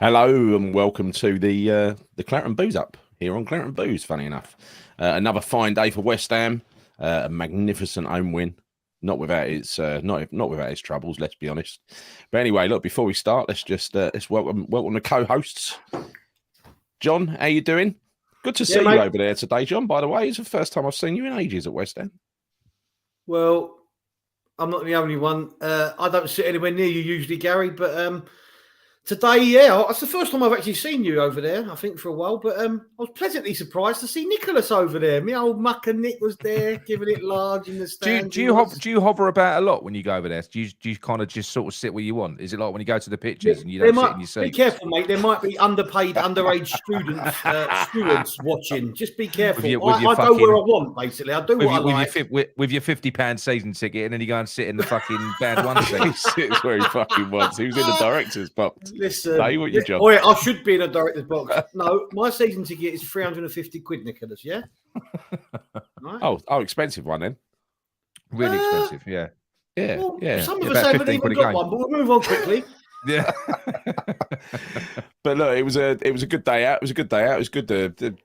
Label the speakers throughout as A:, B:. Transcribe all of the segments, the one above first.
A: Hello and welcome to the Claret and Booze Up here on Claret and Booze. Funny enough, another fine day for West Ham. A magnificent home win, not without its not without its troubles. Let's be honest. But anyway, look, before we start, let's welcome the co-hosts. John, how you doing? Good to see you over there today, John. By the way, it's the first time I've seen you in ages at West Ham.
B: Well, I'm not the only one. I don't sit anywhere near you usually, Gary, but today, it's the first time I've actually seen you over there, I think, for a while. But I was pleasantly surprised to see Nicholas over there. My old mucker Nick was there, giving it large in the stands.
C: Do you hover about a lot when you go over there? Do you kind of just sort of sit where you want? Is it like when you go to the pitches and you don't sit in your seat?
B: Be careful, mate. There might be underpaid, underage students watching. Just be careful. I go where I want, basically. I do what I like.
C: With your £50 season ticket, and then you go and sit in the fucking bad one seat.
A: He sits where he fucking wants. He was in the director's box.
B: Listen,
A: I
B: should be in a director's box. No, my season ticket is 350 quid, Nicholas. Yeah.
A: Right. Oh, expensive one then.
C: Really expensive. Yeah.
B: Well, some of us haven't even got one, but we'll move on quickly.
C: Yeah.
A: But look, it was a good day out. It was a good day out. It was good to.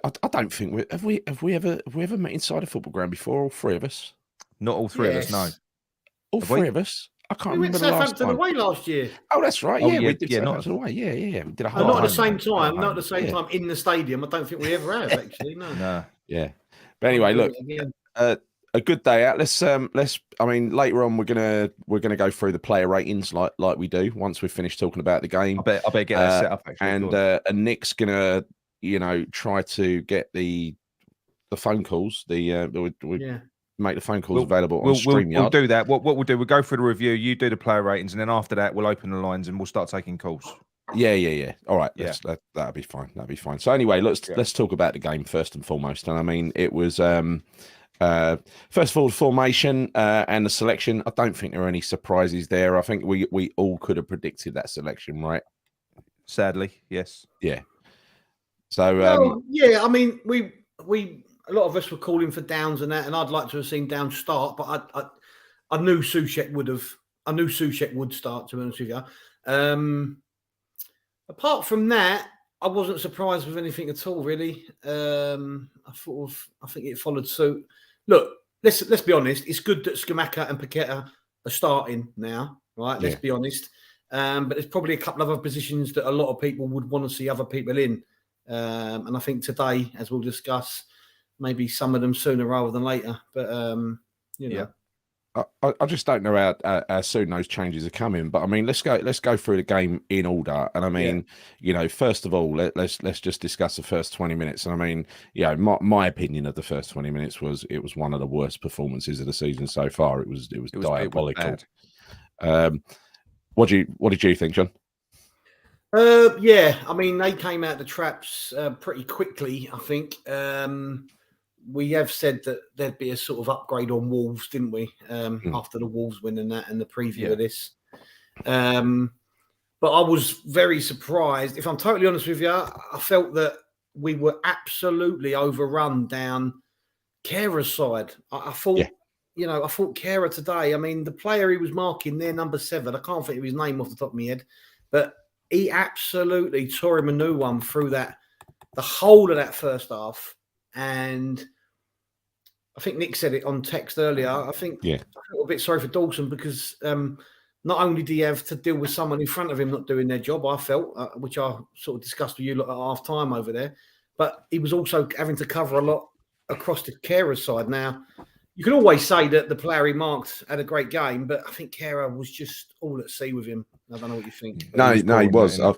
A: I don't think have we ever met inside a football ground before? All three of us.
C: Not all three of us. No.
A: All three of us. I can't remember the last time.
B: We went Southampton away last year.
A: Oh, that's right.
C: Oh,
A: yeah, we did Southampton away. Yeah. We did a whole.
B: Not at the same time. Not at the same time in the stadium. I don't think we ever have actually. No.
A: Yeah. But anyway, look, a good day out. Let's. I mean, later on we're gonna go through the player ratings like we do once we've finished talking about the game.
C: I bet get that set up actually.
A: And Nick's gonna try to get the phone calls. Make the phone calls available on StreamYard.
C: We'll do that. What we'll do, we'll go through the review, you do the player ratings, and then after that, we'll open the lines and we'll start taking calls.
A: Yeah. All right. That'll be fine. So anyway, let's talk about the game first and foremost. And I mean, it was first of all, the formation and the selection. I don't think there are any surprises there. I think we all could have predicted that selection, right?
C: Sadly, yes.
A: Yeah. So
B: I mean, we a lot of us were calling for Downs and that, and I'd like to have seen Downs start, but I knew Souček would start, to be honest with you. Apart from that, I wasn't surprised with anything at all, really. I think it followed suit. Look, let's be honest. It's good that Scamacca and Paqueta are starting now, right? Let's be honest. But there's probably a couple of other positions that a lot of people would want to see other people in. And I think today, as we'll discuss, maybe some of them sooner rather than later. But
A: I just don't know how soon those changes are coming. But I mean, let's go through the game in order. And I mean, first of all, let's just discuss the first 20 minutes. And I mean, my opinion of the first 20 minutes was it was one of the worst performances of the season so far. It was diabolical. What did you think, John?
B: I mean, they came out the traps pretty quickly, I think. We have said that there'd be a sort of upgrade on Wolves, didn't we? After the Wolves win and that and the preview of this. But I was very surprised. If I'm totally honest with you, I felt that we were absolutely overrun down Kera's side. I thought, I thought Kera today, I mean, the player he was marking there, number 7, I can't think of his name off the top of my head, but he absolutely tore him a new one through the whole of that first half. And I think Nick said it on text earlier. I think I feel a bit sorry for Dawson because not only do you have to deal with someone in front of him not doing their job, I felt, which I sort of discussed with you at half time over there, but he was also having to cover a lot across the Kera's side. Now, you can always say that the player he marked had a great game, but I think Kera was just all at sea with him. I don't know what you think.
A: No, he was. I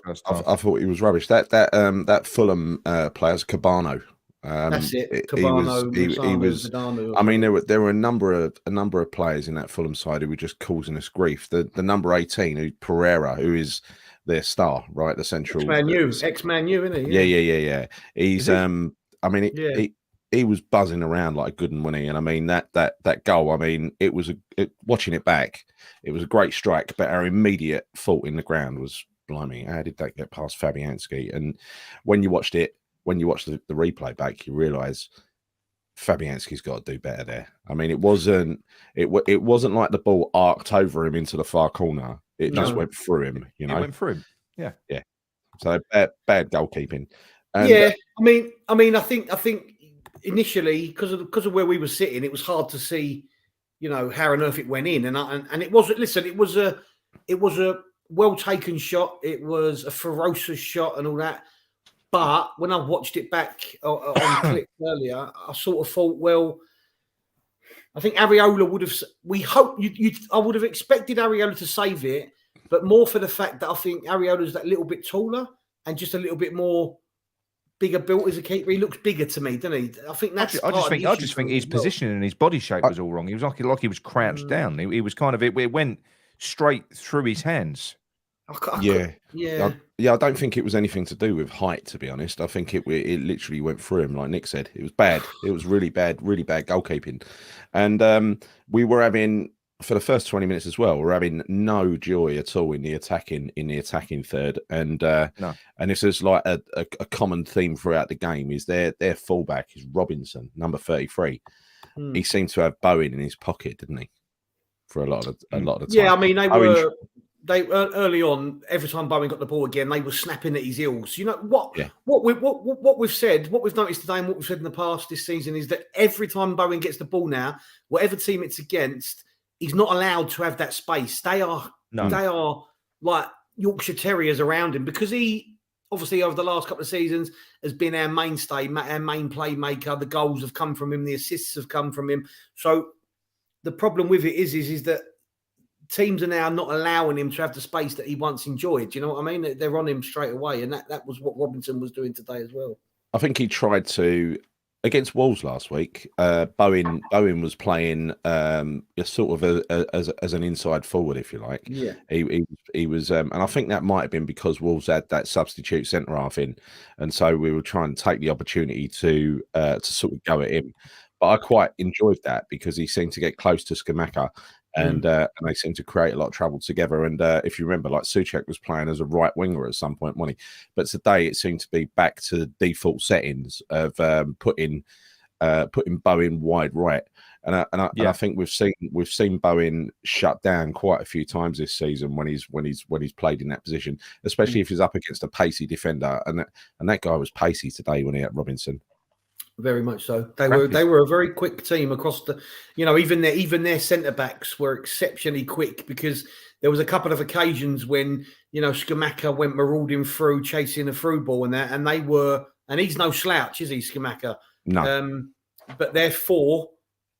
A: thought he was rubbish. That Fulham player's Cabano.
B: That's it. Cabano,
A: he was. I mean, there were a number of players in that Fulham side who were just causing us grief. The number 18, Pereira, who is their star, right? The central
B: ex-Man U, isn't he?
A: Yeah. He's I mean, he was buzzing around like good and winning, and I mean that goal. I mean, watching it back, it was a great strike, but our immediate fault in the ground was blimey. How did that get past Fabianski? And when you watched the replay back, you realise Fabianski's got to do better there. I mean, it wasn't like the ball arced over him into the far corner. It just went through him.
C: It went through him. Yeah.
A: So bad goalkeeping. And,
B: yeah, I mean, I think initially because of where we were sitting, it was hard to see, how on earth it went in, and it wasn't. Listen, it was a well taken shot. It was a ferocious shot and all that. But when I watched it back on clips earlier, I sort of thought, well, I think Areola would have. I would have expected Areola to save it, but more for the fact that I think Areola's that little bit taller and just a little bit more bigger built as a keeper. He looks bigger to me, doesn't he? I think that's.
C: I just think his positioning and his body shape was all wrong. He was like he was crouched down. He was kind of it went straight through his hands.
A: Yeah. I don't think it was anything to do with height, to be honest. I think it literally went through him, like Nick said. It was bad. It was really bad goalkeeping, and we were having, for the first 20 minutes as well, we're having no joy at all in the attacking third, and
C: no.
A: And if there's like a common theme throughout the game, is their fullback is Robinson, number 33. He seemed to have Bowen in his pocket, didn't he? For a lot of the time.
B: Yeah, I mean they early on, every time Bowen got the ball again, they were snapping at his heels. You know what? Yeah. What we've said, what we've noticed today, and what we've said in the past this season is that every time Bowen gets the ball now, whatever team it's against, he's not allowed to have that space. They are like Yorkshire Terriers around him, because he obviously over the last couple of seasons has been our mainstay, our main playmaker. The goals have come from him, the assists have come from him. So the problem with it is that teams are now not allowing him to have the space that he once enjoyed. You know what I mean? They're on him straight away, and that was what Robinson was doing today as well.
A: I think he tried to, against Wolves last week. Bowen was playing sort of as an inside forward, if you like.
B: Yeah,
A: he was, and I think that might have been because Wolves had that substitute centre half in, and so we were trying to take the opportunity to sort of go at him. But I quite enjoyed that because he seemed to get close to Scamacca. And they seem to create a lot of trouble together. And if you remember, like Souček was playing as a right winger at some point, wasn't he? But today it seemed to be back to default settings of putting Bowen wide right. And I think we've seen Bowen shut down quite a few times this season when he's played in that position, especially if he's up against a pacey defender. And that guy was pacey today when he had Robinson.
B: Very much so. They were a very quick team across the, even their centre backs were exceptionally quick, because there was a couple of occasions when Scamacca went marauding through, chasing a through ball and that, and he's no slouch, is he, Scamacca?
A: No.
B: But they're four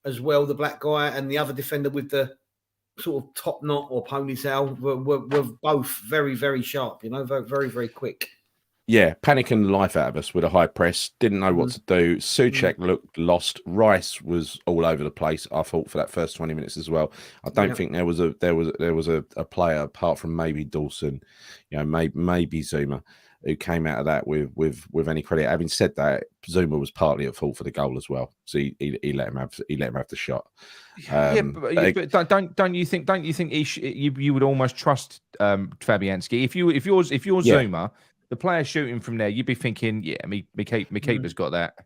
B: as well, the black guy and the other defender with the sort of top knot or ponytail were both very, very sharp. Very, very, very quick.
A: Yeah, panicking the life out of us with a high press. Didn't know what to do. Souček looked lost. Rice was all over the place, I thought, for that first 20 minutes as well. I don't think there was a player apart from maybe Dawson, maybe Zuma, who came out of that with any credit. Having said that, Zuma was partly at fault for the goal as well. So he let him have the shot.
C: But don't you think you would almost trust Fabianski if you're Zuma? The player shooting from there, you'd be thinking, my keeper's got that.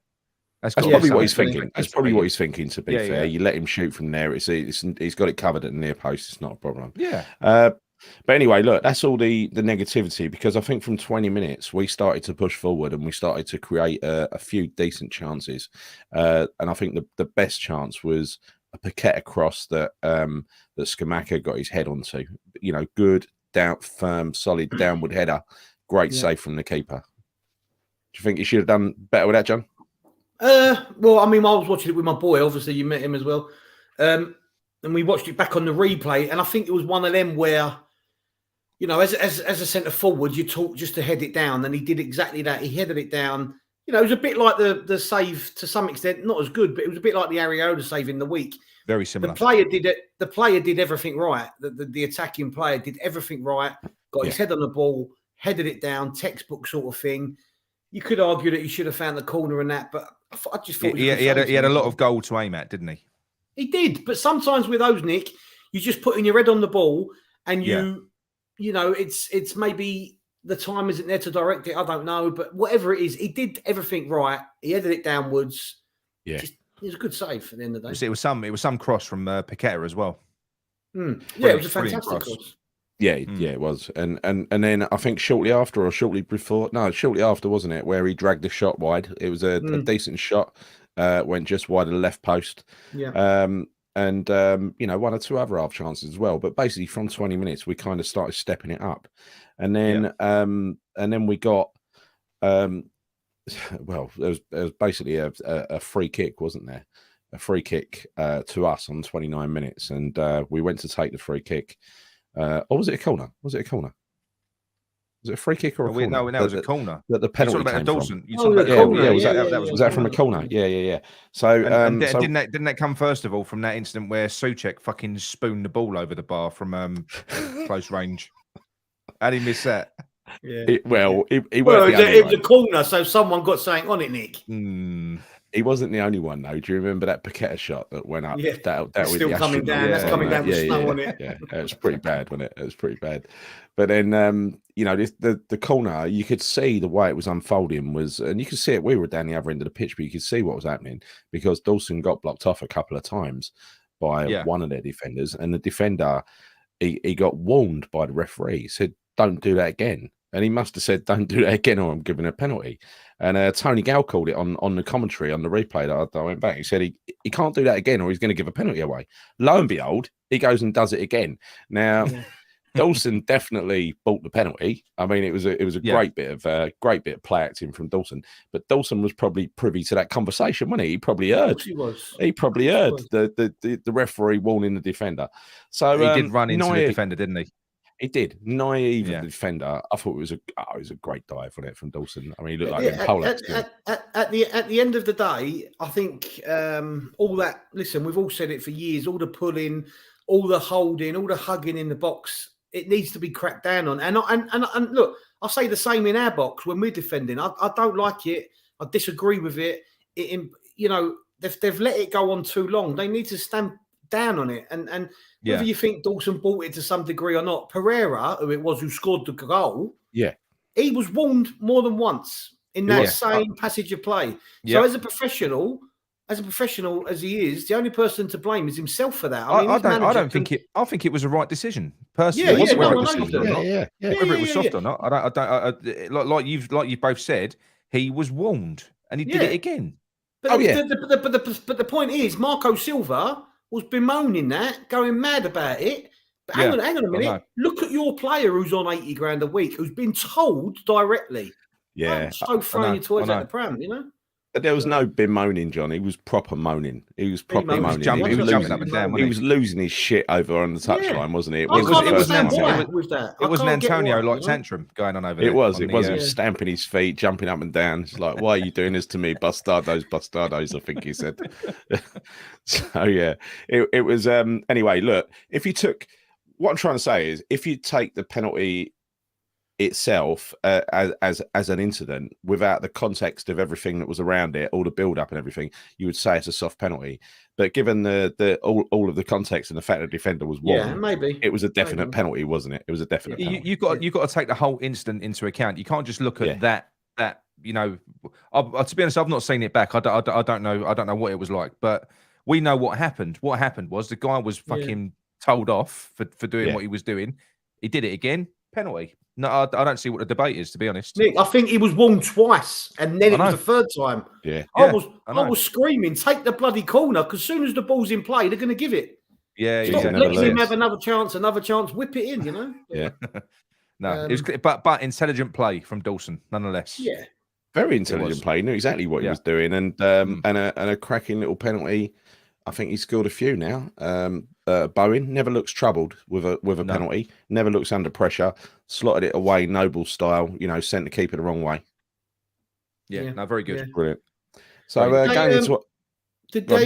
A: That's probably what he's thinking. That's probably what he's thinking, to be fair. You let him shoot from there. He's got it covered at the near post. It's not a problem.
C: Yeah.
A: But anyway, look, that's all the negativity, because I think from 20 minutes, we started to push forward and we started to create a few decent chances. And I think the best chance was a Paqueta cross that Scamacca got his head onto. Good, firm, solid downward header. Great save from the keeper. Do you think he should have done better with that, John?
B: Well, I mean, I was watching it with my boy. Obviously, you met him as well. And we watched it back on the replay. And I think it was one of them where, as a centre forward, you talk just to head it down. And he did exactly that. He headed it down. It was a bit like the save to some extent, not as good, but it was a bit like the Areola save in the week.
C: Very similar.
B: The player did it. The player did everything right. The attacking player did everything right. Got his head on the ball. Headed it down, textbook sort of thing. You could argue that he should have found the corner and that, but I just thought
C: he had a lot of goal to aim at, didn't he?
B: He did, but sometimes with those, Nick, you just putting your head on the ball, and it's maybe the time isn't there to direct it. I don't know, but whatever it is, he did everything right. He headed it downwards.
A: Yeah,
B: it was a good save at the end of the day.
C: It was some cross from Paqueta as well.
B: Yeah, it was a fantastic cross.
A: Yeah, it was, and then I think shortly after, shortly after, wasn't it, where he dragged the shot wide? It was a decent shot, went just wide of the left post.
B: Yeah.
A: And one or two other half chances as well. But basically, from 20 minutes, we kind of started stepping it up, and then we got, well, there was basically a free kick, wasn't there? A free kick to us on 29 minutes, and we went to take the free kick. Or was it a corner? Was it a corner? Was it a free kick or a corner?
C: No, it was a corner.
A: That the penalty came
C: Dawson.
A: from. Was that from a corner? Yeah. So,
C: didn't that come first of all from that incident where Souček fucking spooned the ball over the bar from close range? How did he miss that?
B: Yeah.
A: It was
B: a corner, so someone got something on it, Nick.
A: He wasn't the only one, though. Do you remember that Paqueta shot that went up?
B: Yeah,
A: that
B: still coming down. That's coming down with snow on it.
A: Yeah, it was pretty bad, wasn't it? It was pretty bad. But then, the corner, you could see the way it was unfolding and you could see it. We were down the other end of the pitch, but you could see what was happening because Dawson got blocked off a couple of times by one of their defenders, and the defender, he got warned by the referee. He said, "Don't do that again." And he must have said, "Don't do that again, or I'm giving a penalty." And Tony Gale called it on the commentary on the replay that I went back. He said he can't do that again, or he's going to give a penalty away. Lo and behold, he goes and does it again. Now, Dawson definitely bought the penalty. I mean, it was a great bit of play acting from Dawson. But Dawson was probably privy to that conversation, wasn't he? He probably heard.
B: He was.
A: He probably heard the referee warning the defender. So
C: he did run into the defender, didn't he?
A: He did. Naive defender. I thought it was a great dive on it from Dawson. I mean, he looked like a pole
B: at the end of the day, I think all that. Listen, we've all said it for years. All the pulling, all the holding, all the hugging in the box. It needs to be cracked down on. And look, I say the same in our box when we're defending. I don't like it. I disagree with it. They've let it go on too long. They need to stamp down on it. And whether you think Dawson bought it to some degree or not, Pereira, who scored the goal, he was warned more than once in that same passage of play. So as a professional as he is, the only person to blame is himself for that. I
C: think it was a right decision personally. Whether it was soft or not, I don't. Like you've both said, he was warned and he did it again.
B: But the point is, Marco Silva was bemoaning that, going mad about it. But hang on a minute. Look at your player who's on 80 grand a week, who's been told directly.
A: Yeah.
B: So throwing your toys at the pram,
A: But there was no bemoaning, John. He was proper moaning. He was proper moaning.
C: He was jumping up and down.
A: He was losing his shit over on the touchline, wasn't he?
C: It was an Antonio tantrum going on over there.
A: It was. He was stamping his feet, jumping up and down. It's like, why are you doing this to me? Bastardos, I think he said. So, yeah, it was. Anyway, look, what I'm trying to say is, if you take the penalty itself as an incident without the context of everything that was around it, all the build up and everything, you would say it's a soft penalty. But given all of the context and the fact that the defender was warned,
B: maybe
A: it was a definite penalty, wasn't it? It was a definite penalty.
C: You've got to take the whole incident into account. You can't just look at that. To be honest, I've not seen it back. I don't know what it was like, but we know what happened. What happened was the guy was fucking told off for doing what he was doing. He did it again. Penalty. No, I don't see what the debate is, to be honest.
B: Nick, I think he was warned twice, and then it was the third time.
A: Yeah,
B: I was screaming, take the bloody corner, because as soon as the ball's in play, they're going to give it.
C: Yeah,
B: Stop letting him have another chance, whip it in,
A: Yeah.
C: No, it was, but intelligent play from Dawson, nonetheless.
B: Yeah.
A: Very intelligent play. He knew exactly what he was doing, and a cracking little penalty. I think he scored a few now. Bowen never looks troubled with a penalty. Never looks under pressure. Slotted it away, noble style. Sent the keeper the wrong way.
C: Yeah. No, very good.
A: Yeah. Brilliant. So going into what.
B: Did they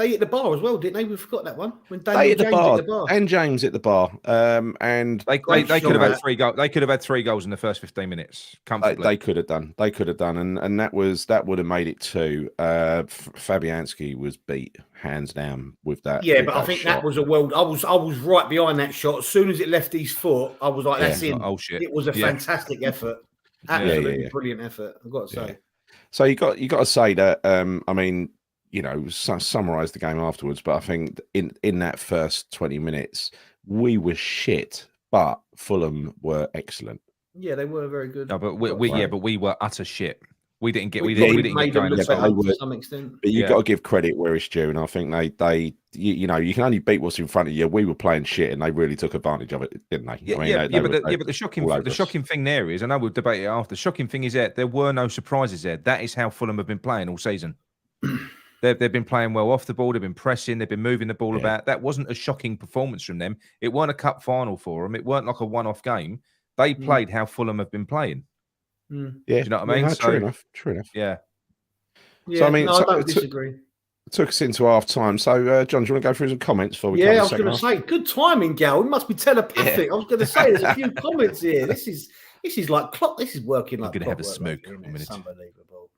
B: hit the bar as well, didn't they? We forgot that one. When
A: they hit the bar. And James hit the bar. And
C: they could have had 3 goals. They could have had 3 goals in the first 15 minutes. Comfortably.
A: They could have done. And that would have made it 2. Fabianski was beat hands down with that.
B: Yeah, but I think shot. That was a world. I was right behind that shot. As soon as it left his foot, I was like, "That's in."
C: Oh shit!
B: It was a fantastic effort. Absolutely brilliant effort. I've got to say.
A: So you got to say that. I mean. Summarise the game afterwards, but I think in that first 20 minutes, we were shit. But Fulham were excellent.
B: Yeah, they were very good.
C: No, but we were utter shit. We didn't get
B: we
C: didn't
B: made
C: get
B: them
C: going
B: look better to some extent.
A: But you've got to give credit where it's due, and I think you know, you can only beat what's in front of you. We were playing shit, and they really took advantage of it, didn't they?
C: But the shocking thing there is, I know we'll debate it after. The shocking thing is that there were no surprises there. That is how Fulham have been playing all season. They've been playing well off the ball. They've been pressing. They've been moving the ball about. That wasn't a shocking performance from them. It weren't a cup final for them. It weren't like a one-off game. They played how Fulham have been playing.
A: Yeah,
C: do you know what I mean?
A: No, true enough.
B: Yeah.
A: So I mean,
B: I don't disagree.
A: Took us into half time. So, John, do you want to go through some comments before we?
B: Yeah, I was going to say, good timing, Gal. It must be telepathic. I was going to say, there's a few comments here. This is like clock. This is working like.
C: I'm going to have a smoke.
B: It's unbelievable.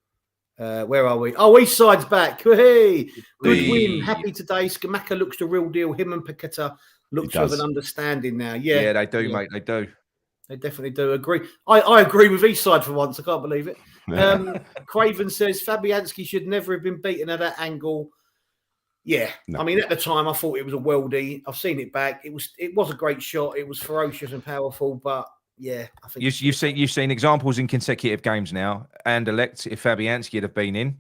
B: Where are we? Oh, East Side's back. Hey, good win. Happy today. Skamaka looks the real deal. Him and Paqueta look to have an understanding now. Yeah,
C: they do, mate. They do.
B: They definitely do agree. I agree with East Side for once. I can't believe it. Craven says Fabianski should never have been beaten at that angle. Yeah, no. I mean, at the time, I thought it was a worldie. I've seen it back. It was a great shot. It was ferocious and powerful, but yeah, I think
C: you've seen examples in consecutive games now. And elect if Fabianski had have been in,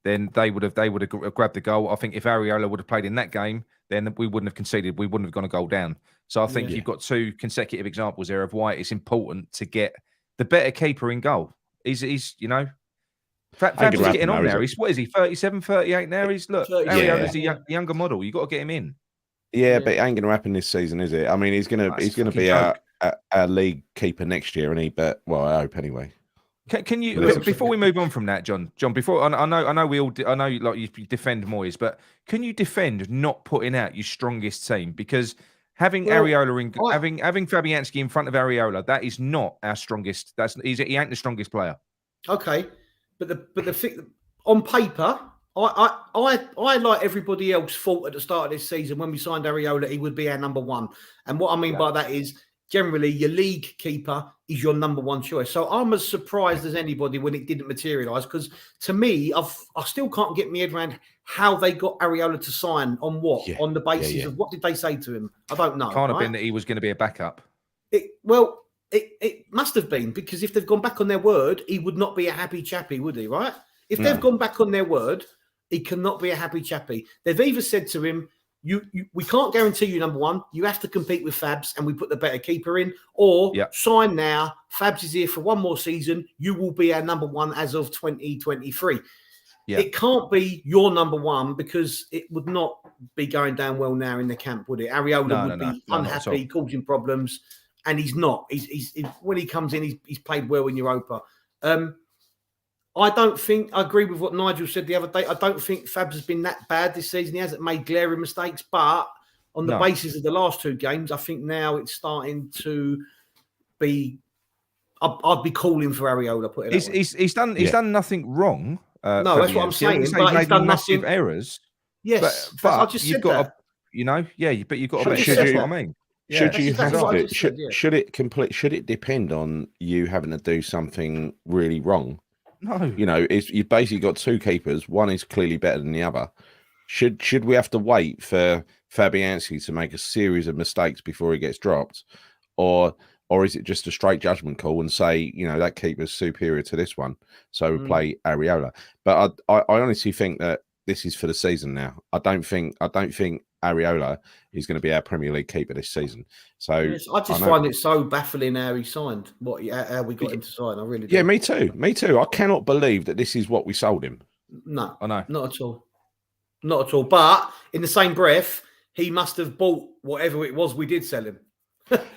C: then they would have grabbed the goal. I think if Areola would have played in that game, then we wouldn't have conceded. We wouldn't have gone a goal down. So I think you've got two consecutive examples there of why it's important to get the better keeper in goal. He's you know, Fab's getting on now. What is he, 37, 38 now? He's Areola's a younger model. You've got to get him in.
A: Yeah, but it ain't going to happen this season, is it? I mean, he's going to be our league keeper next year, and I hope anyway.
C: Can you before we move on from that, John? Before I know like you defend Moyes, but can you defend not putting out your strongest team? Because having Areola having Fabianski in front of Areola, that is not our strongest. He ain't the strongest player.
B: Okay, but the thing on paper, I like everybody else thought at the start of this season when we signed Areola, he would be our number one. And what I mean by that is generally your league keeper is your number one choice. So I'm as surprised as anybody when it didn't materialise, because to me, I still can't get my head around how they got Areola to sign on what? Yeah. On the basis of what did they say to him? I don't know.
C: Can't have been that he was going to be a backup.
B: It must have been, because if they've gone back on their word, he would not be a happy chappy, would he? Right? If they've gone back on their word, he cannot be a happy chappy. They've either said to him, we can't guarantee you number one. You have to compete with Fabs, and we put the better keeper in, or sign now. Fabs is here for one more season. You will be our number one as of 2023. Yeah. It can't be your number one, because it would not be going down well now in the camp, would it? Areola would be unhappy, causing problems, and he's not. He's when he comes in, he's played well in Europa. I agree with what Nigel said the other day. I don't think Fabs has been that bad this season. He hasn't made glaring mistakes, but on the basis of the last two games, I think now it's starting to be. I'd be calling for Areola. Put it.
C: He's done nothing wrong.
B: No, that's what I'm saying. But he's done
C: massive errors.
B: Yes,
C: but
B: I just said that.
C: But you've got to. That's what I mean.
A: Should you have to? Should it depend on you having to do something really wrong?
C: No,
A: you've basically got two keepers. One is clearly better than the other. Should we have to wait for Fabianski to make a series of mistakes before he gets dropped, or is it just a straight judgment call and say, that keeper's superior to this one, so we play Areola? But I honestly think that this is for the season now. I don't think Areola is going to be our Premier League keeper this season. So
B: yes, I just find it so baffling how he signed, how we got him to sign. I really do.
A: Yeah, me too. I cannot believe that this is what we sold him.
B: No,
C: I know,
B: not at all. But in the same breath, he must have bought whatever it was we did sell him.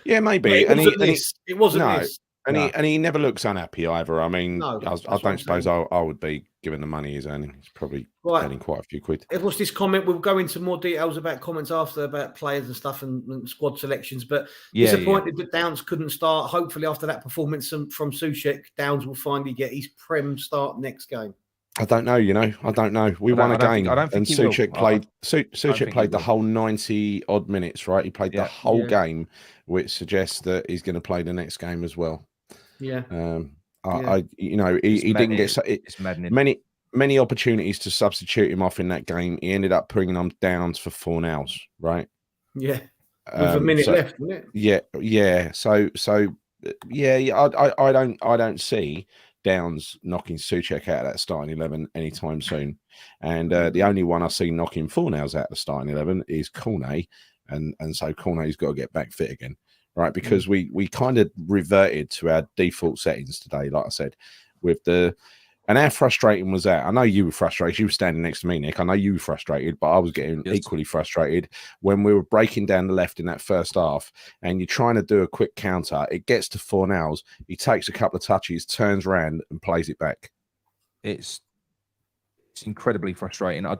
A: Yeah, maybe.
B: It wasn't this.
A: And he never looks unhappy either. I mean, I don't suppose I would be given the money he's earning. He's probably earning quite a few quid.
B: It was this comment. We'll go into more details about comments after about players and stuff and squad selections. But disappointed that Downs couldn't start. Hopefully, after that performance from Souček, Downs will finally get his Prem start next game.
A: I don't know. I don't know. We won a game, and Souček played. Souček played the whole 90 odd minutes. Right, he played the whole game, which suggests that he's going to play the next game as well.
B: Yeah.
A: He didn't get many opportunities to substitute him off in that game. He ended up bringing him Downs for Fornals, right?
B: Yeah. With a minute left, isn't it?
A: Yeah. So I don't see Downs knocking Souček out of that starting 11 anytime soon. And the only one I see knocking Fornals out of the starting 11 is Cornet, and so Cornet's got to get back fit again, right? Because we kind of reverted to our default settings today, like I said, with and how frustrating was that? I know you were frustrated. You were standing next to me, Nick. I know you were frustrated, but I was getting equally frustrated when we were breaking down the left in that first half and you're trying to do a quick counter. It gets to Fornals. He takes a couple of touches, turns around and plays it back.
C: It's incredibly frustrating. I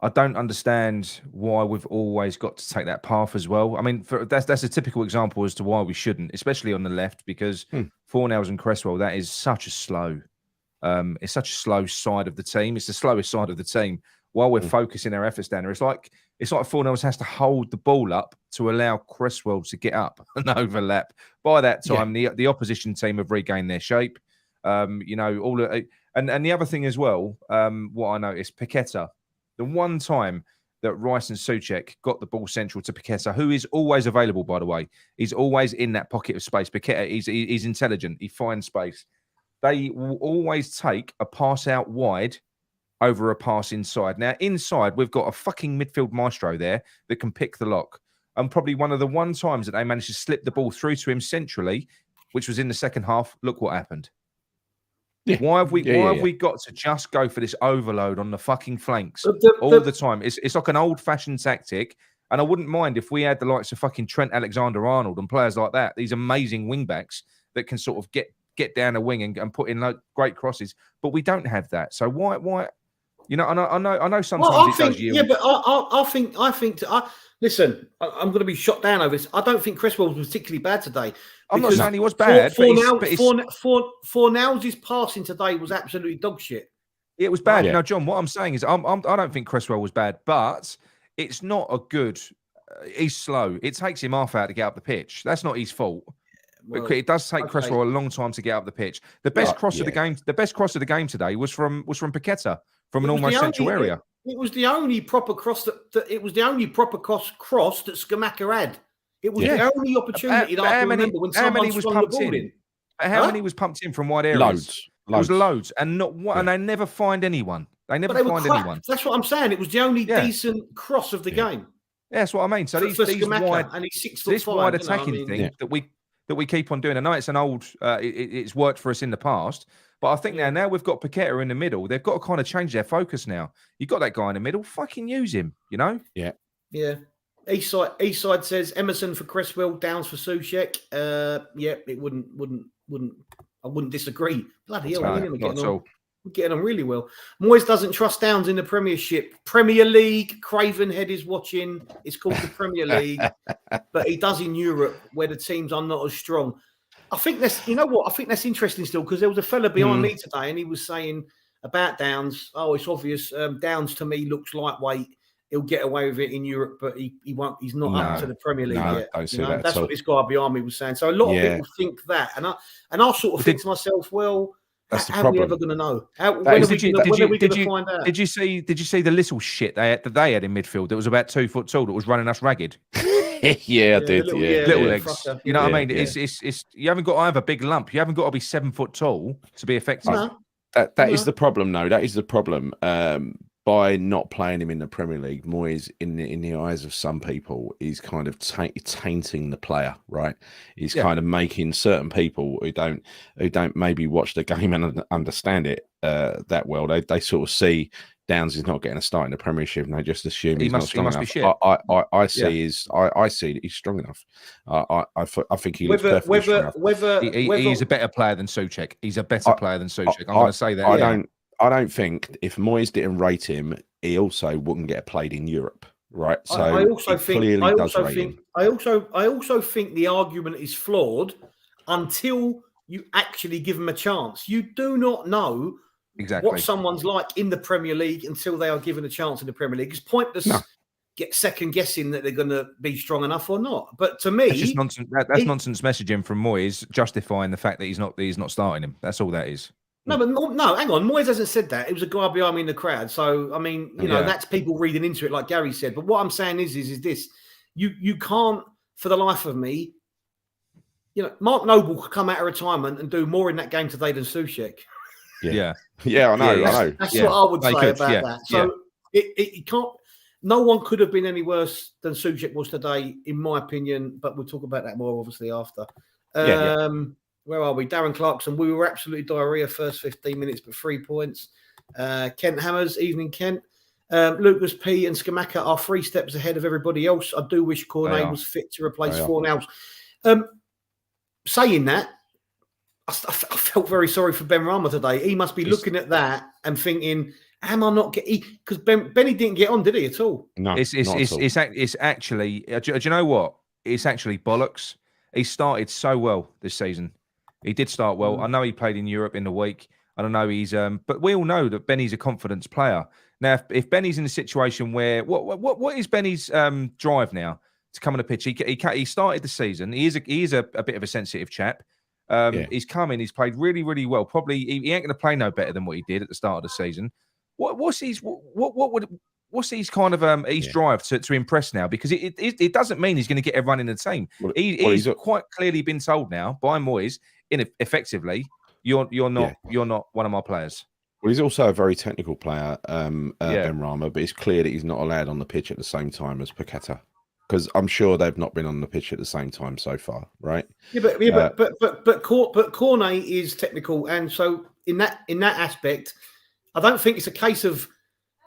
C: don't understand why we've always got to take that path as well. I mean, that's a typical example as to why we shouldn't, especially on the left, because Fornals and Cresswell, that is such a slow, it's such a slow side of the team. It's the slowest side of the team. While we're focusing our efforts down there, it's like Fornals has to hold the ball up to allow Cresswell to get up and overlap. By that time, the opposition team have regained their shape. And the other thing as well, what I noticed, Paqueta. The one time that Rice and Souček got the ball central to Paqueta, who is always available, by the way, he's always in that pocket of space. Paqueta, he's intelligent. He finds space. They will always take a pass out wide over a pass inside. Now, inside, we've got a fucking midfield maestro there that can pick the lock. And probably one of the times that they managed to slip the ball through to him centrally, which was in the second half, look what happened. Yeah. Why have we got to just go for this overload on the fucking flanks all the time? It's like an old-fashioned tactic, and I wouldn't mind if we had the likes of fucking Trent Alexander-Arnold and players like that, these amazing wing-backs that can sort of get down a wing and put in great crosses, but we don't have that. So why? You know, I know sometimes does yield.
B: Yeah, but I think. Listen, I'm going to be shot down over this. I don't think Cresswell was particularly bad today.
C: I'm not saying he was bad.
B: Fornals' passing today was absolutely dog shit.
C: It was bad. Yeah. Now, John, what I'm saying is I don't think Cresswell was bad, but it's not a good. He's slow. It takes him half hour to get up the pitch. That's not his fault. Well, it does take Cresswell a long time to get up the pitch. The best cross of the game. The best cross of the game today was from Paqueta from an almost central area.
B: It was the only proper cross that Scamacca had. It was the only opportunity that I can remember when someone swung the ball in.
C: How many was pumped in from wide areas?
A: Loads.
C: It was loads, and not one. And they never find anyone. They never find anyone.
B: That's what I'm saying. It was the only decent cross of the game.
C: Yeah, that's what I mean. So these wide,
B: and he's 6'5",
C: this wide attacking thing that we keep on doing. I know it's an old. It's worked for us in the past. But I think now we've got Paqueta in the middle. They've got to kind of change their focus now. You've got that guy in the middle. Fucking use him, you know?
A: Yeah.
B: Yeah. Eastside says Emerson for Cresswell, Downs for Souček. It I wouldn't disagree. Bloody hell, we're getting on really well. Moyes doesn't trust Downs in the Premiership. Premier League, Cravenhead is watching. It's called the Premier League. But he does in Europe where the teams are not as strong. I think that's interesting still, because there was a fella behind me today and he was saying about Downs, it's obvious. Downs to me looks lightweight. He'll get away with it in Europe, but he won't. He's not up to the Premier League yet. That's what this guy behind me was saying. So a lot of people think that, and I sort of think to myself, well, how are we ever going to know? When are we going to find out?
C: Did you see the little shit that they had in midfield that was about 2 foot tall that was running us ragged?
A: Yeah, I did.
C: Little legs. Fucker. You know what I mean? It's you haven't got to have a big lump. You haven't got to be 7 foot tall to be effective.
A: No. That is the problem, though. That is the problem. By not playing him in the Premier League, Moyes, in the eyes of some people, is kind of tainting the player, right? He's kind of making certain people who don't maybe watch the game and understand it that well. They sort of see Downs is not getting a start in the Premiership, and they just assume he's not strong enough. I see that he's strong enough. I think he looks perfectly strong enough.
C: He's a better player than Souček. He's a better player than Souček. I'm going to say that.
A: I don't think if Moyes didn't rate him, he also wouldn't get played in Europe, right? So I also think
B: the argument is flawed until you actually give him a chance. You do not know what someone's like in the Premier League until they are given a chance in the Premier League. It's pointless get second guessing that they're going to be strong enough or not. But to me,
C: that's just nonsense. That's nonsense messaging from Moyes justifying the fact that he's not starting him. That's all that is.
B: No, but no, hang on. Moyes hasn't said that. It was a guy behind me in the crowd. So, I mean, that's people reading into it, like Gary said. But what I'm saying is this: you can't, for the life of me, Mark Noble could come out of retirement and do more in that game today than Souček.
A: Yeah, I know.
B: That's what I would say about that. So it can't. No one could have been any worse than Souček was today, in my opinion. But we'll talk about that more obviously after. Where are we? Darren Clarkson. We were absolutely diarrhea first 15 minutes, but 3 points. Kent Hammers, evening Kent. Lucas P and Scamacca are 3 steps ahead of everybody else. I do wish Cornet was fit to replace Fornals. Saying that, I felt very sorry for Ben Rama today. He must be looking at that and thinking, am I not getting... Because Benny didn't get on, did he, at all?
A: No,
C: it's actually... Do you know what? It's actually bollocks. He started so well this season. He did start well. I know he played in Europe in the week. I don't know. But we all know that Benny's a confidence player. Now, if Benny's in a situation where what is Benny's drive now to come on the pitch? He started the season. He is a bit of a sensitive chap. He's come in. He's played really, really well. Probably he ain't going to play no better than what he did at the start of the season. What's his kind of his drive to impress now? Because it doesn't mean he's going to get everyone in the team. He's quite clearly been told now by Moyes, effectively, you're not one of my players.
A: Well, he's also a very technical player, Ben Rama, but it's clear that he's not allowed on the pitch at the same time as Paqueta, because I'm sure they've not been on the pitch at the same time so far, right?
B: But Cornet is technical, and so in that aspect, I don't think it's a case of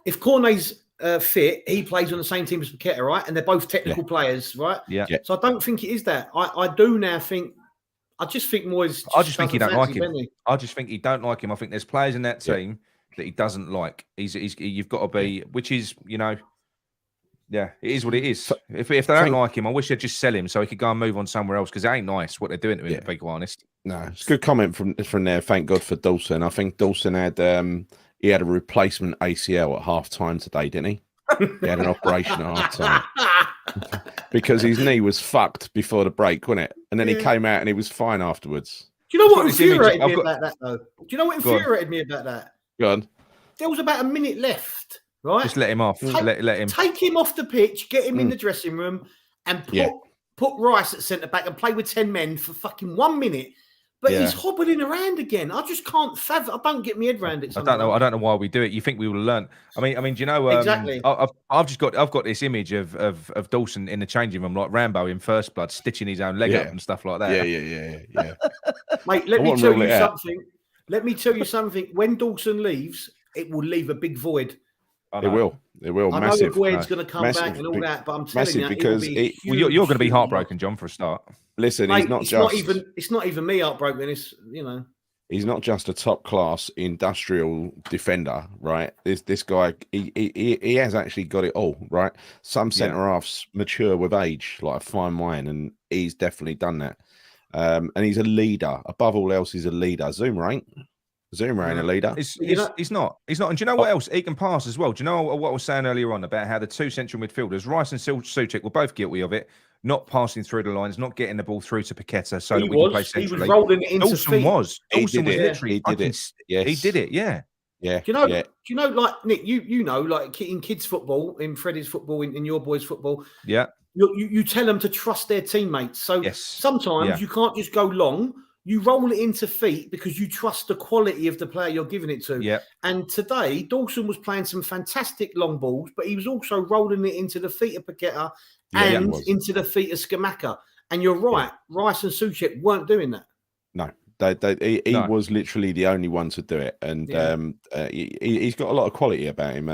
B: if Cornet's fit, he plays on the same team as Paqueta, right? And they're both technical players, right?
C: Yeah.
B: So I don't think it is that. I do now think. I just think Moyes.
C: I just think he don't like him. I just think he don't like him. I think there's players in that team that he doesn't like. You've got to be, which is, it is what it is. If they don't like him, I wish they'd just sell him so he could go and move on somewhere else, because it ain't nice what they're doing to him, to be quite honest.
A: No, it's a good comment from there. Thank God for Dawson. I think Dawson had he had a replacement ACL at half time today, didn't he? He had an operation at half time. Because his knee was fucked before the break, wasn't it? And then he came out and he was fine afterwards.
B: Do you know what infuriated me about that, though? Do you know what infuriated me about that?
A: Go on.
B: There was about a minute left, right?
C: Just let him off. Let him.
B: Take him off the pitch, get him in the dressing room, and put Rice at centre back and play with 10 men for fucking 1 minute. But he's hobbling around again. I just can't fathom. I don't get my head around it.
C: I don't know why we do it. You think we will learn? I mean, do you know?
B: Exactly.
C: I've got this image of Dawson in the changing room, like Rambo in First Blood, stitching his own leg up and stuff like that.
A: Yeah.
B: Mate, let me tell you something. Let me tell you something. When Dawson leaves, it will leave a big void.
A: It will. I
B: know the void's going to come back and all that, but I'm telling you,
C: because you're going to be heartbroken, John, for a start.
A: Listen,
B: mate,
A: it's
B: not even me heartbroken. It's
A: he's not just a top class industrial defender, right? This guy, he has actually got it all, right? Some centre halves mature with age, like a fine wine, and he's definitely done that. And he's a leader. Above all else, he's a leader. Zuma ain't a leader.
C: He's not. And do you know what else? He can pass as well. Do you know what I was saying earlier on about how the two central midfielders, Rice and Souček, were both guilty of it, not passing through the lines, not getting the ball through to Paqueta so that we can play centrally.
B: He was rolling it into
C: Dawson
B: feet.
C: Dawson was literally.
A: He did it. Yes.
C: He did it. Yeah.
A: Yeah.
B: Do you know, like Nick, you know, like in kids' football, in Freddie's football, in your boys' football.
C: Yeah.
B: You tell them to trust their teammates. So sometimes you can't just go long. You roll it into feet because you trust the quality of the player you're giving it to.
C: Yeah.
B: And today, Dawson was playing some fantastic long balls, but he was also rolling it into the feet of Paqueta and into the feet of Scamacca. And you're right, Rice and Souček weren't doing that.
A: No, he was literally the only one to do it. And he's got a lot of quality about him,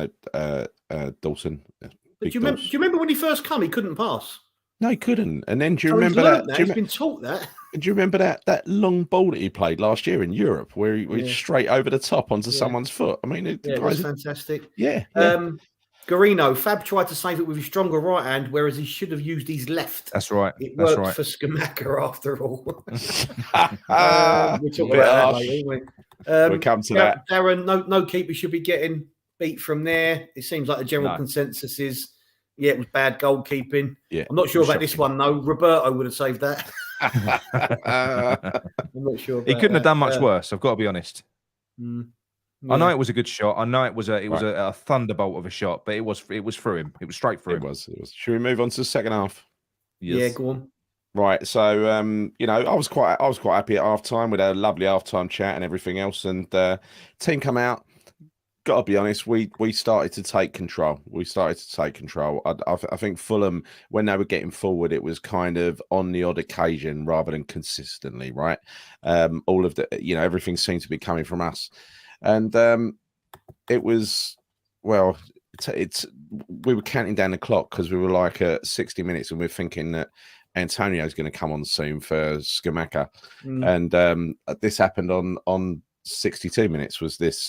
A: Dawson.
B: But do you remember when he first came, he couldn't pass?
A: No, he couldn't. And then do you remember that?
B: He's been taught that.
A: Do you remember that long ball that he played last year in Europe, where he went straight over the top onto someone's foot? I mean,
B: it was fantastic.
A: Yeah.
B: Garino, Fab tried to save it with his stronger right hand, whereas he should have used his left.
C: That's right.
B: It worked for Scamacca after all. We'll talk about that later, won't we?
A: We'll come to that.
B: Darren, no keeper should be getting beat from there. It seems like the general consensus is, it was bad goalkeeping. Yeah, I'm not sure about this one though. Roberto would have saved that. I'm not sure.
C: He couldn't have done much worse. I've got to be honest.
B: Yeah.
C: I know it was a good shot. I know it was a thunderbolt of a shot, but it was through him. It was straight through him.
A: It was. Should we move on to the second half?
B: Yes. Yeah, go on.
A: Right. So I was quite happy at half time. We had a lovely half time chat and everything else. And team come out. Got to be honest, we started to take control. I think Fulham, when they were getting forward, it was kind of on the odd occasion rather than consistently, right? All of the, everything seemed to be coming from us. And it was, well, we were counting down the clock because we were like at 60 minutes and we're thinking that Antonio's going to come on soon for Scamacca. And this happened on 62 minutes was this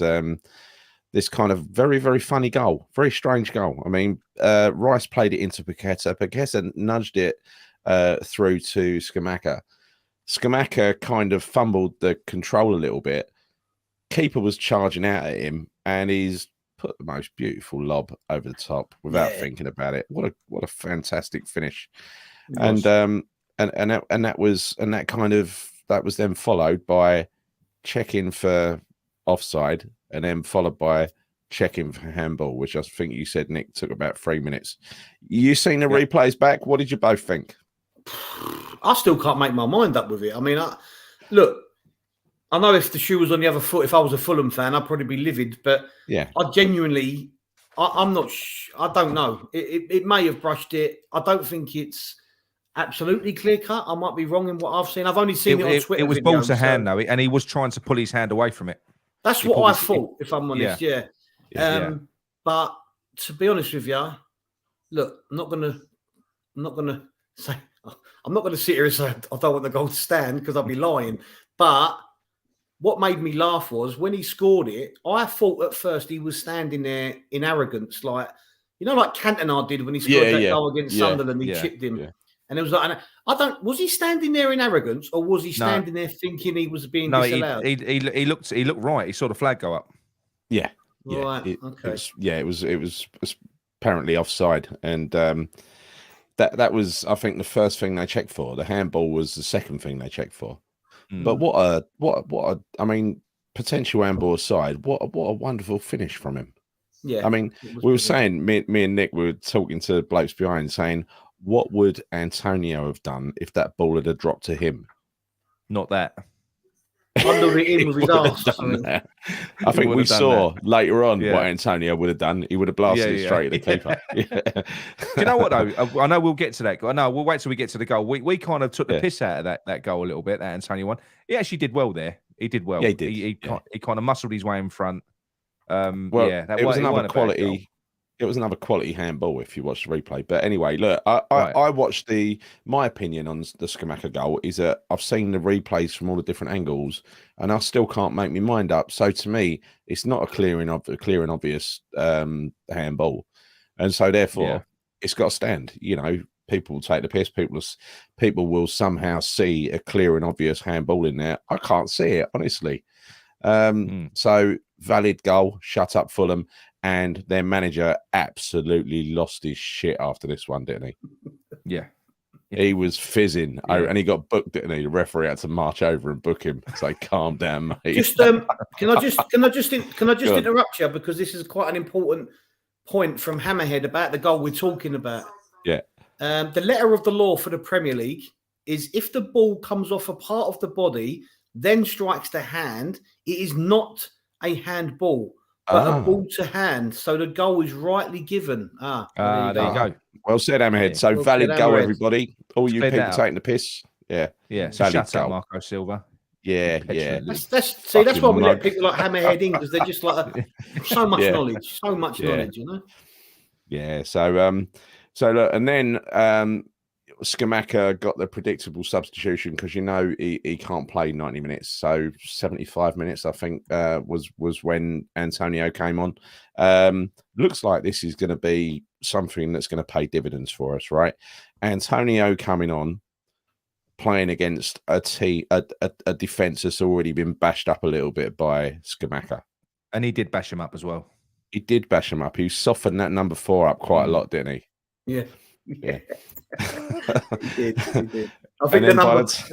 A: kind of very, very funny goal, very strange goal. I mean, Rice played it into Paqueta. Paqueta nudged it through to Scamacca. Scamacca kind of fumbled the control a little bit. Keeper was charging out at him, and he's put the most beautiful lob over the top without thinking about it. What a fantastic finish! And that was then followed by checking for offside, and then followed by checking for handball, which I think you said, Nick, took about 3 minutes. You seen the replays back? What did you both think?
B: I still can't make my mind up with it. I mean, look. I know if the shoe was on the other foot, if I was a Fulham fan, I'd probably be livid. But I genuinely, I'm not. I don't know. It may have brushed it. I don't think it's absolutely clear cut. I might be wrong in what I've seen. I've only seen it on Twitter.
C: It was ball to hand though, and he was trying to pull his hand away from it.
B: That's what I thought, if I'm honest. Yeah. But to be honest with you, look, I'm not gonna say. I'm not gonna sit here and say I don't want the goal to stand because I'd be lying. But what made me laugh was when he scored it, I thought at first he was standing there in arrogance, like Cantona did when he scored that goal against Sunderland. He chipped him. Yeah. And it was like, was he standing there in arrogance or was he standing there thinking he was being disallowed?
C: He looked right. He saw the flag go up.
A: Yeah.
B: Right.
A: It was apparently offside. And that was, I think, the first thing they checked for. The handball was the second thing they checked for. But what a I mean, potential handball aside, what a wonderful finish from him.
B: Yeah.
A: I mean, we were saying, me and Nick were talking to blokes behind saying, what would Antonio have done if that ball had dropped to him?
C: Not that.
B: Under it in with his arse.
A: I think we saw later on what Antonio would have done. He would have blasted it straight at the keeper.
C: Do you know what though? I know we'll get to that. No, we'll wait till we get to the goal. We kind of took the piss out of that goal a little bit. That Antonio one. He actually did well there. He did well.
A: Yeah, he did.
C: He kind of muscled his way in front.
A: It was another quality. It was another quality handball if you watch the replay. But anyway, look, I watched my opinion on the Scamacca goal is that I've seen the replays from all the different angles and I still can't make my mind up. So to me, it's not a clear and obvious handball. And so therefore it's got to stand. People will take the piss. People will somehow see a clear and obvious handball in there. I can't see it, honestly. So valid goal, shut up Fulham. And their manager absolutely lost his shit after this one, didn't he?
C: Yeah.
A: He was fizzing. And he got booked, didn't he? The referee had to march over and book him. So calm down, mate.
B: Can I just interrupt you because this is quite an important point from Hammerhead about the goal we're talking about.
A: Yeah.
B: The letter of the law for the Premier League is if the ball comes off a part of the body, then strikes the hand, it is not a handball. But a ball to hand, so the goal is rightly given.
C: There you go.
A: Well said, Hammerhead. So valid goal, everybody. All you people taking the piss. Yeah.
C: So shut up, Marco Silva.
A: Yeah.
B: That's why we let people like Hammerhead in because they're just like so much knowledge, knowledge,
A: Yeah. So look, and then Scamacca got the predictable substitution because he can't play 90 minutes, so 75 minutes I think was when Antonio came on. Looks like this is going to be something that's going to pay dividends for us, right? Antonio coming on, playing against a defense that's already been bashed up a little bit by Scamacca,
C: and he did bash him up as well.
A: He did bash him up. He softened that number 4 up quite a lot, didn't he?
B: Yeah.
A: Yeah.
B: He did. I think the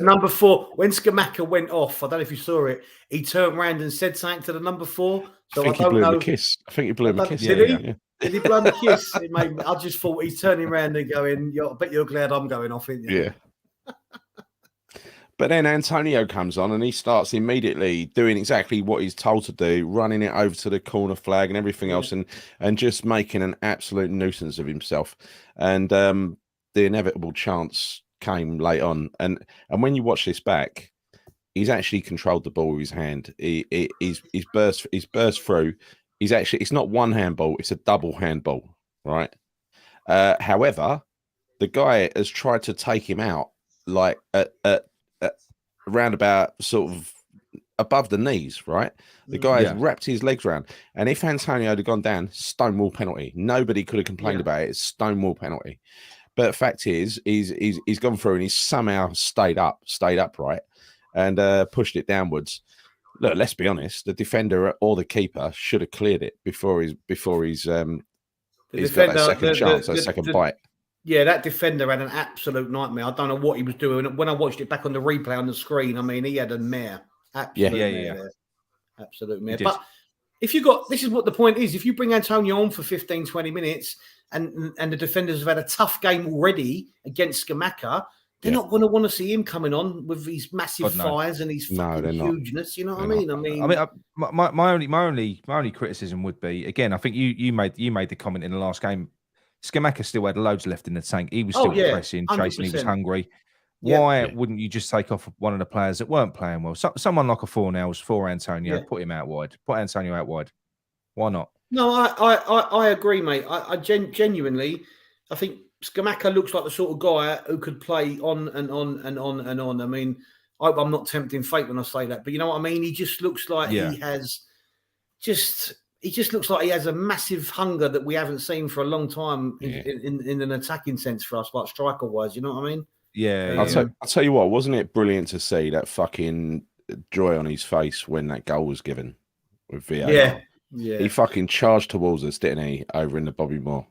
B: number 4, when Scamacca went off, I don't know if you saw it, he turned around and said something to the number 4. So I think he blew him a kiss.
A: I think he blew him a kiss.
B: Did he? Yeah. Did he blow him a kiss? I just thought he's turning around and going, I bet you're glad I'm going off, aren't you?
A: Yeah. But then Antonio comes on and he starts immediately doing exactly what he's told to do, running it over to the corner flag and everything else, and just making an absolute nuisance of himself. And the inevitable chance came late on. And when you watch this back, he's actually controlled the ball with his hand. He's burst through. It's not one handball, it's a double handball, right? However, the guy has tried to take him out like at around about sort of above the knees, right? The guy has wrapped his legs around, and if Antonio had gone down, stonewall penalty. Nobody could have complained about it. It's stonewall penalty. But the fact is, he's gone through and he's somehow stayed upright, and pushed it downwards. Look, let's be honest. The defender or the keeper should have cleared it before he's got that second chance, that second bite.
B: Yeah, that defender had an absolute nightmare. I don't know what he was doing. When I watched it back on the replay on the screen, I mean, he had a mare. Absolute mare. But if you got, this is what the point is. If you bring Antonio on for 15, 20 minutes and the defenders have had a tough game already against Scamacca, they're not going to want to see him coming on with these massive fires and his fucking hugeness. You know what I mean?
C: My only criticism would be, again, I think you made the comment in the last game. Scamacca still had loads left in the tank. He was still pressing, 100%. Chasing. He was hungry. Why wouldn't you just take off one of the players that weren't playing well? Someone like a Fornals for Antonio, put him out wide. Put Antonio out wide. Why not?
B: No, I agree, mate. I genuinely, I think Scamacca looks like the sort of guy who could play on and on and on and on. I mean, I'm not tempting fate when I say that, but you know what I mean? He just looks like he just looks like he has a massive hunger that we haven't seen for a long time in an attacking sense for us, like striker-wise. You know what I mean?
C: Yeah.
A: I'll tell you what, wasn't it brilliant to see that fucking joy on his face when that goal was given with VAR?
B: Yeah.
A: He fucking charged towards us, didn't he, over in the Bobby Moore?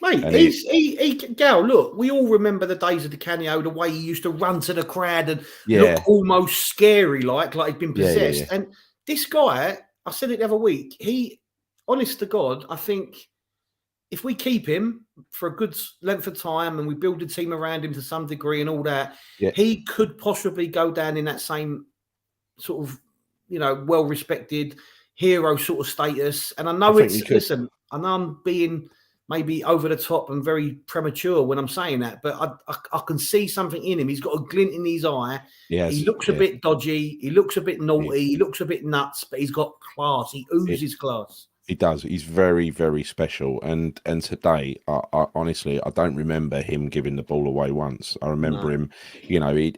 B: Mate, Gal, look, we all remember the days of Di Canio, the way he used to run to the crowd and look almost scary, like he'd been possessed. And this guy, I said it the other week, honest to God, I think if we keep him for a good length of time and we build a team around him to some degree and all that, he could possibly go down in that same sort of, well-respected hero sort of status. And I know I know I'm being maybe over the top and very premature when I'm saying that, but I can see something in him. He's got a glint in his eye. He looks a bit dodgy. He looks a bit naughty. He looks a bit nuts, but he's got class. He oozes class.
A: He does. He's very, very special. And today, I honestly, I don't remember him giving the ball away once. I remember him,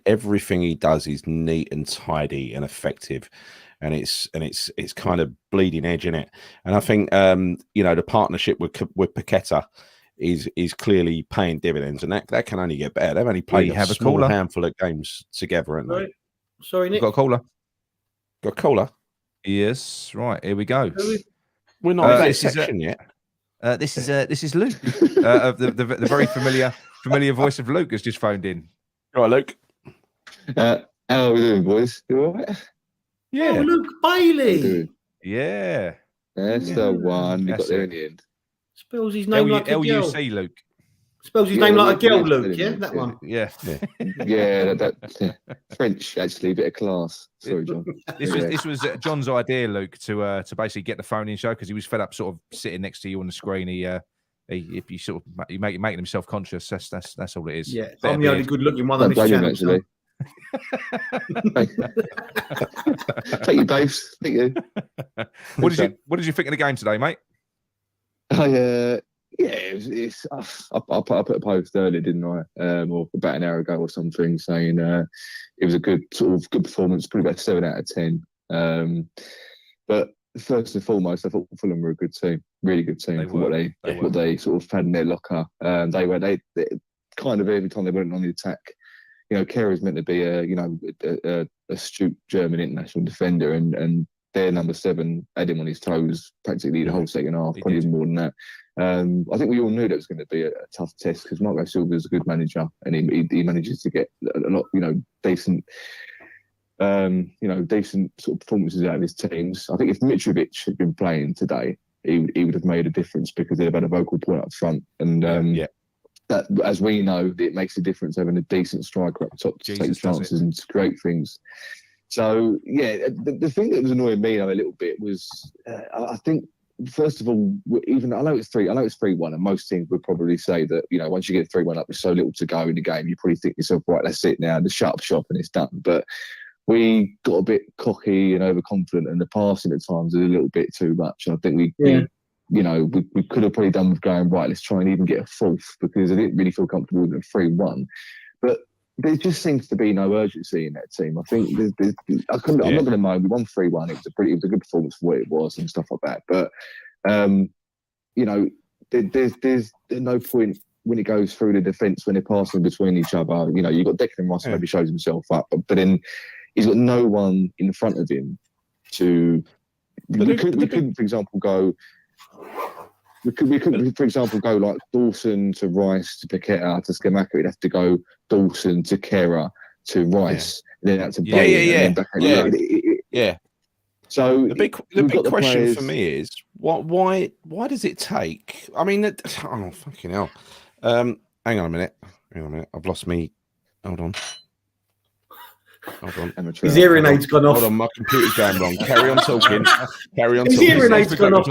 A: everything he does is neat and tidy and effective. And it's kind of bleeding edge in it. And I think, the partnership with Paqueta is clearly paying dividends. And that can only get better. They've only played a small handful of games together, haven't they?
B: Sorry, Nick.
C: Got a caller.
A: Got a caller?
C: Yes. Right. Here we go.
A: We're not in that section yet.
C: This is Luke, the very familiar voice of Luke has just phoned in.
A: All right, Luke.
D: How are we doing, boys? You all right?
B: Yeah, Luke Bailey.
C: Yeah,
D: that's the one. You got there in the end.
B: Spells his name like a girl.
C: LUC, Luke.
B: Spells his name like a girl, Luke. Yeah, that one.
C: Yeah.
D: That French actually, a bit of class. Sorry, John.
C: This was John's idea, Luke, to basically get the phone in show because he was fed up, sort of sitting next to you on the screen. If you sort of making himself conscious, that's all it is.
B: Yeah, I'm the only good-looking one on this channel.
D: Actually. Thank you, Babes. Thank you.
C: What did you think of the game today, mate?
D: I put a post earlier, didn't I? Or about an hour ago or something, saying it was a good performance, probably about 7 out of 10. But first and foremost, I thought Fulham were a good team, really good team for what they sort of had in their locker. They kind of every time they went on the attack. Kerr's meant to be a astute German international defender, and their number 7 had him on his toes practically the whole second half, probably even more than that. I think we all knew that was going to be a tough test because Marco Silva is a good manager, and he manages to get a lot, decent, decent sort of performances out of his teams. I think if Mitrovic had been playing today, he would have made a difference because they'd have had a vocal point up front, and that, as we know, it makes a difference having a decent striker up top to take chances and to create things. So the thing that was annoying me a little bit was I think. First of all, even I know it's 3-1, and most teams would probably say that once you get 3-1 up, there's so little to go in the game. You probably think to yourself, right, that's it now, just shut up shop and it's done. But we got a bit cocky and overconfident, and the passing at times was a little bit too much. And I think we could have probably done with going right. Let's try and even get a fourth because I didn't really feel comfortable with a 3-1. But there just seems to be no urgency in that team. I think I'm not going to moan. We won 3-1. It was a good performance for what it was and stuff like that. But there's no point when it goes through the defence when they're passing between each other. You've got Declan Rice maybe shows himself up, but then he's got no one in front of him to. We couldn't, for example, go. We couldn't, for example, go like Dawson to Rice to Paqueta to Scamacca. We'd have to go Dawson to Kera to Rice, and then out to Bowen.
A: Yeah.
D: So
A: the big question for me is why does it take? I mean, oh fucking hell! Hang on a minute. I've lost me. Hold on.
B: His hearing aid's gone off.
A: Hold on, my computer's going wrong. Carry on talking.
B: His hearing aid's gone off.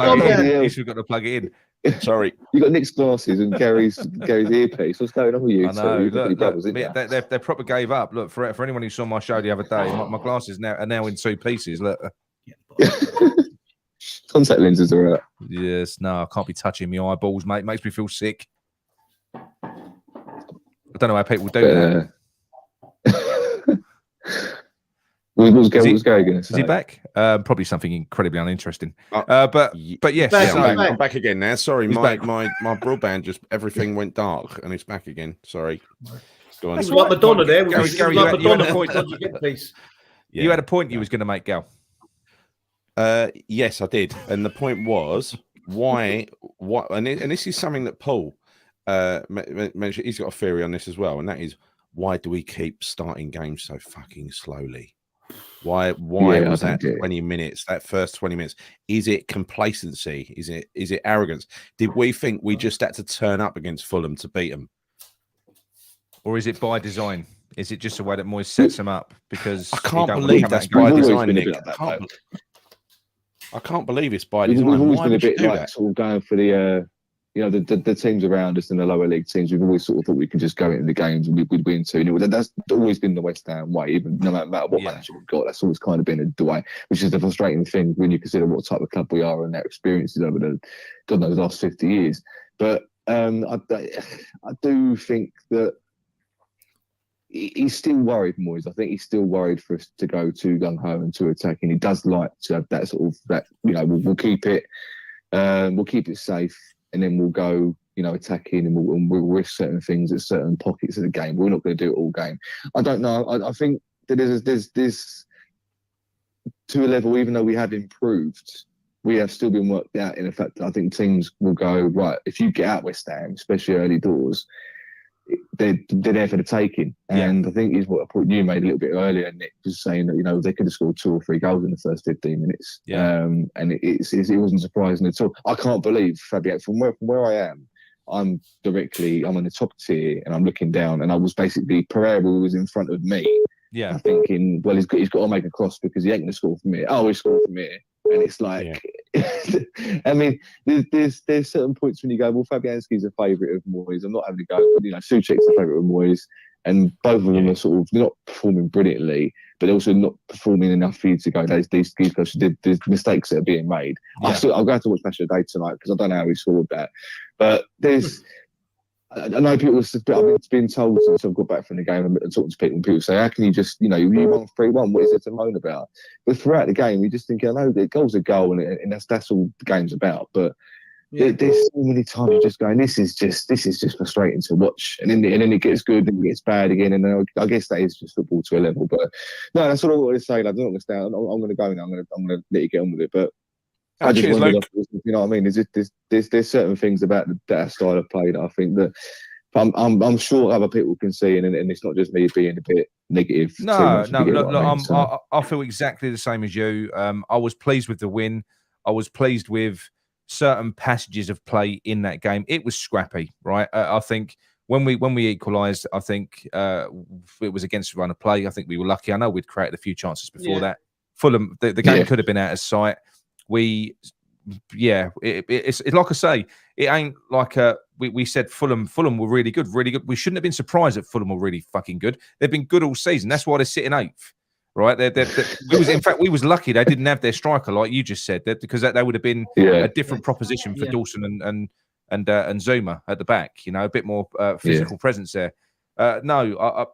C: He's forgot to plug it in.
A: Sorry.
D: You got Nick's glasses and Gary's earpiece. What's going on with you?
C: I know. Look, they proper gave up. Look, for anyone who saw my show the other day, my glasses are now in two pieces. Look.
D: Contact lenses are out.
C: Yes, no, I can't be touching my eyeballs, mate. It makes me feel sick. I don't know how people do that.
D: What was Gary going to say?
C: Is he back? Probably something incredibly uninteresting. But yes,
A: I'm back again now. Sorry, my broadband just everything went dark and it's back again. Sorry. Go on.
B: That's like Madonna there.
C: Gary, you had a point you was going to make, Gal.
A: Yes, I did, and the point was why? And this is something that Paul mentioned. He's got a theory on this as well, and that is why do we keep starting games so fucking slowly? Why was that 20 minutes? That first 20 minutes? Is it complacency? Is it arrogance? Did we think we just had to turn up against Fulham to beat them,
C: or is it by design? Is it just a way that Moyes sets them up? Because
A: I can't believe that's by design, Nick. I can't believe it's by design.
D: We've always been a bit like sort of going for the the teams around us in the lower league teams. We've always sort of thought we could just go into the games and we'd win 2-0. That's always been the West Ham way, even no matter what manager we've got. That's always kind of been the way, which is the frustrating thing when you consider what type of club we are and our experiences over the last 50 years. But I do think that he's still worried, Moyes. I think he's still worried for us to go too gung-ho and too attacking. He does like to have that sort of we'll keep it safe, and then we'll go attacking, and we'll risk certain things at certain pockets of the game. We're not going to do it all game. I don't know. I think that there's to a level, even though we have improved, we have still been worked out in the fact that I think teams will go, right, if you get out West Ham, especially early doors, they're there for the taking. And I think is what a point you made a little bit earlier, Nick, was saying that they could have scored 2 or 3 goals in the first 15 minutes. And it wasn't surprising at all. I can't believe Fabian, from where I am, I'm in the top tier and I'm looking down, and I was basically Pereira was in front of me. I'm thinking, well, he's got to make a cross because he ain't going to score from here. Oh, he scored from here. And it's like, I mean, there's certain points when you go, well, Fabianski's a favourite of Moyes. I'm not having to go, Souček's a favourite of Moyes. And both of them are sort of not performing brilliantly, but also not performing enough for you to go, these guys did mistakes that are being made. I'll go to watch Match of the Day tonight because I don't know how he scored that. But I know people I've been told since I've got back from the game and talking to people, and people say, how can you just, you won 3-1, what is there to moan about? But throughout the game, you just think, I know the goal's a goal, and that's all the game's about. But there's so many times you're just going, this is just frustrating to watch. And then it gets good, and it gets bad again. And I guess that is just football to a level. But no, that's what I wanted to say. I'm not going to stay. I'm going to go now. I'm going to let you get on with it. But I just wondered, you know what I mean? There's certain things about that style of play that I think that I'm sure other people can see, and it's not just me being a bit negative.
C: No. Look, I feel exactly the same as you. I was pleased with the win. I was pleased with certain passages of play in that game. It was scrappy, right? I think when we equalised, I think it was against the run of play. I think we were lucky. I know we'd created a few chances before that. Fulham, the game could have been out of sight. It's like I say, it ain't like we said Fulham were really good. We shouldn't have been surprised that Fulham were really fucking good. They've been good all season. That's why they're sitting 8th, right? We was lucky they didn't have their striker, like you just said, because that would have been a different proposition for Dawson and Zuma at the back. You know, a bit more physical presence there. I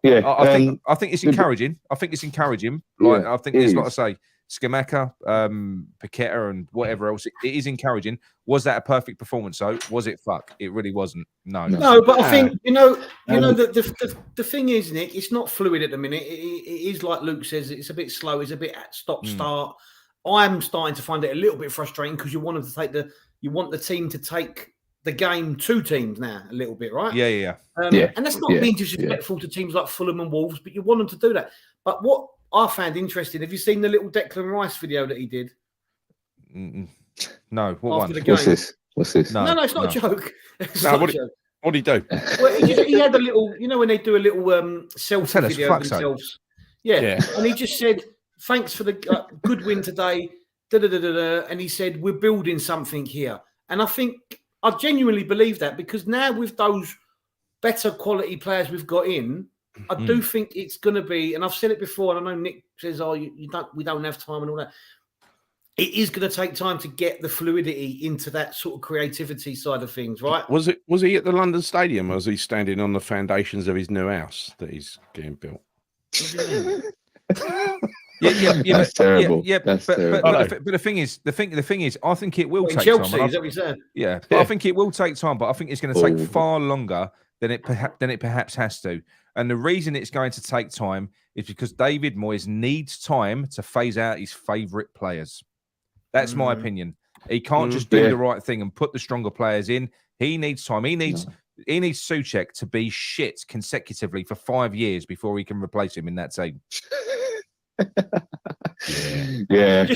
C: think it's encouraging. I think it's encouraging. Like I think it's like I say, Skamaka, Paqueta, and whatever else. It is encouraging. Was that a perfect performance? though? Was it? Fuck, it really wasn't. No,
B: but I think the thing is, Nick, it's not fluid at the minute. It is like Luke says. It's a bit slow. It's a bit stop-start. I'm starting to find it a little bit frustrating because you want the team to take the game to teams now a little bit, right?
C: Yeah.
B: And that's not being disrespectful to teams like Fulham and Wolves, but you want them to do that. But what I found interesting, have you seen the little Declan Rice video that he did?
C: No, what one?
D: What's this?
B: No, it's not a joke.
A: What did he do?
B: Well, he had a little, when they do a little selfie video of themselves. Yeah, and he just said, "Thanks for the good win today." And he said, "We're building something here," and I genuinely believe that because now with those better quality players we've got in, I do think it's going to be, and I've said it before, and I know Nick says, we don't have time and all that. It is going to take time to get the fluidity into that sort of creativity side of things, right?
A: Was he at the London Stadium, or was he standing on the foundations of his new house that he's getting built?
D: That's terrible.
C: But the thing is, I think it will take
B: Chelsea,
C: time.
B: Is that what you said?
C: Yeah, but I think it will take time. But I think it's going to take far longer than it perhaps has to. And the reason it's going to take time is because David Moyes needs time to phase out his favourite players. That's my opinion. He can't just do the right thing and put the stronger players in. He needs time. He needs Souček to be shit consecutively for 5 years before he can replace him in that team.
B: Just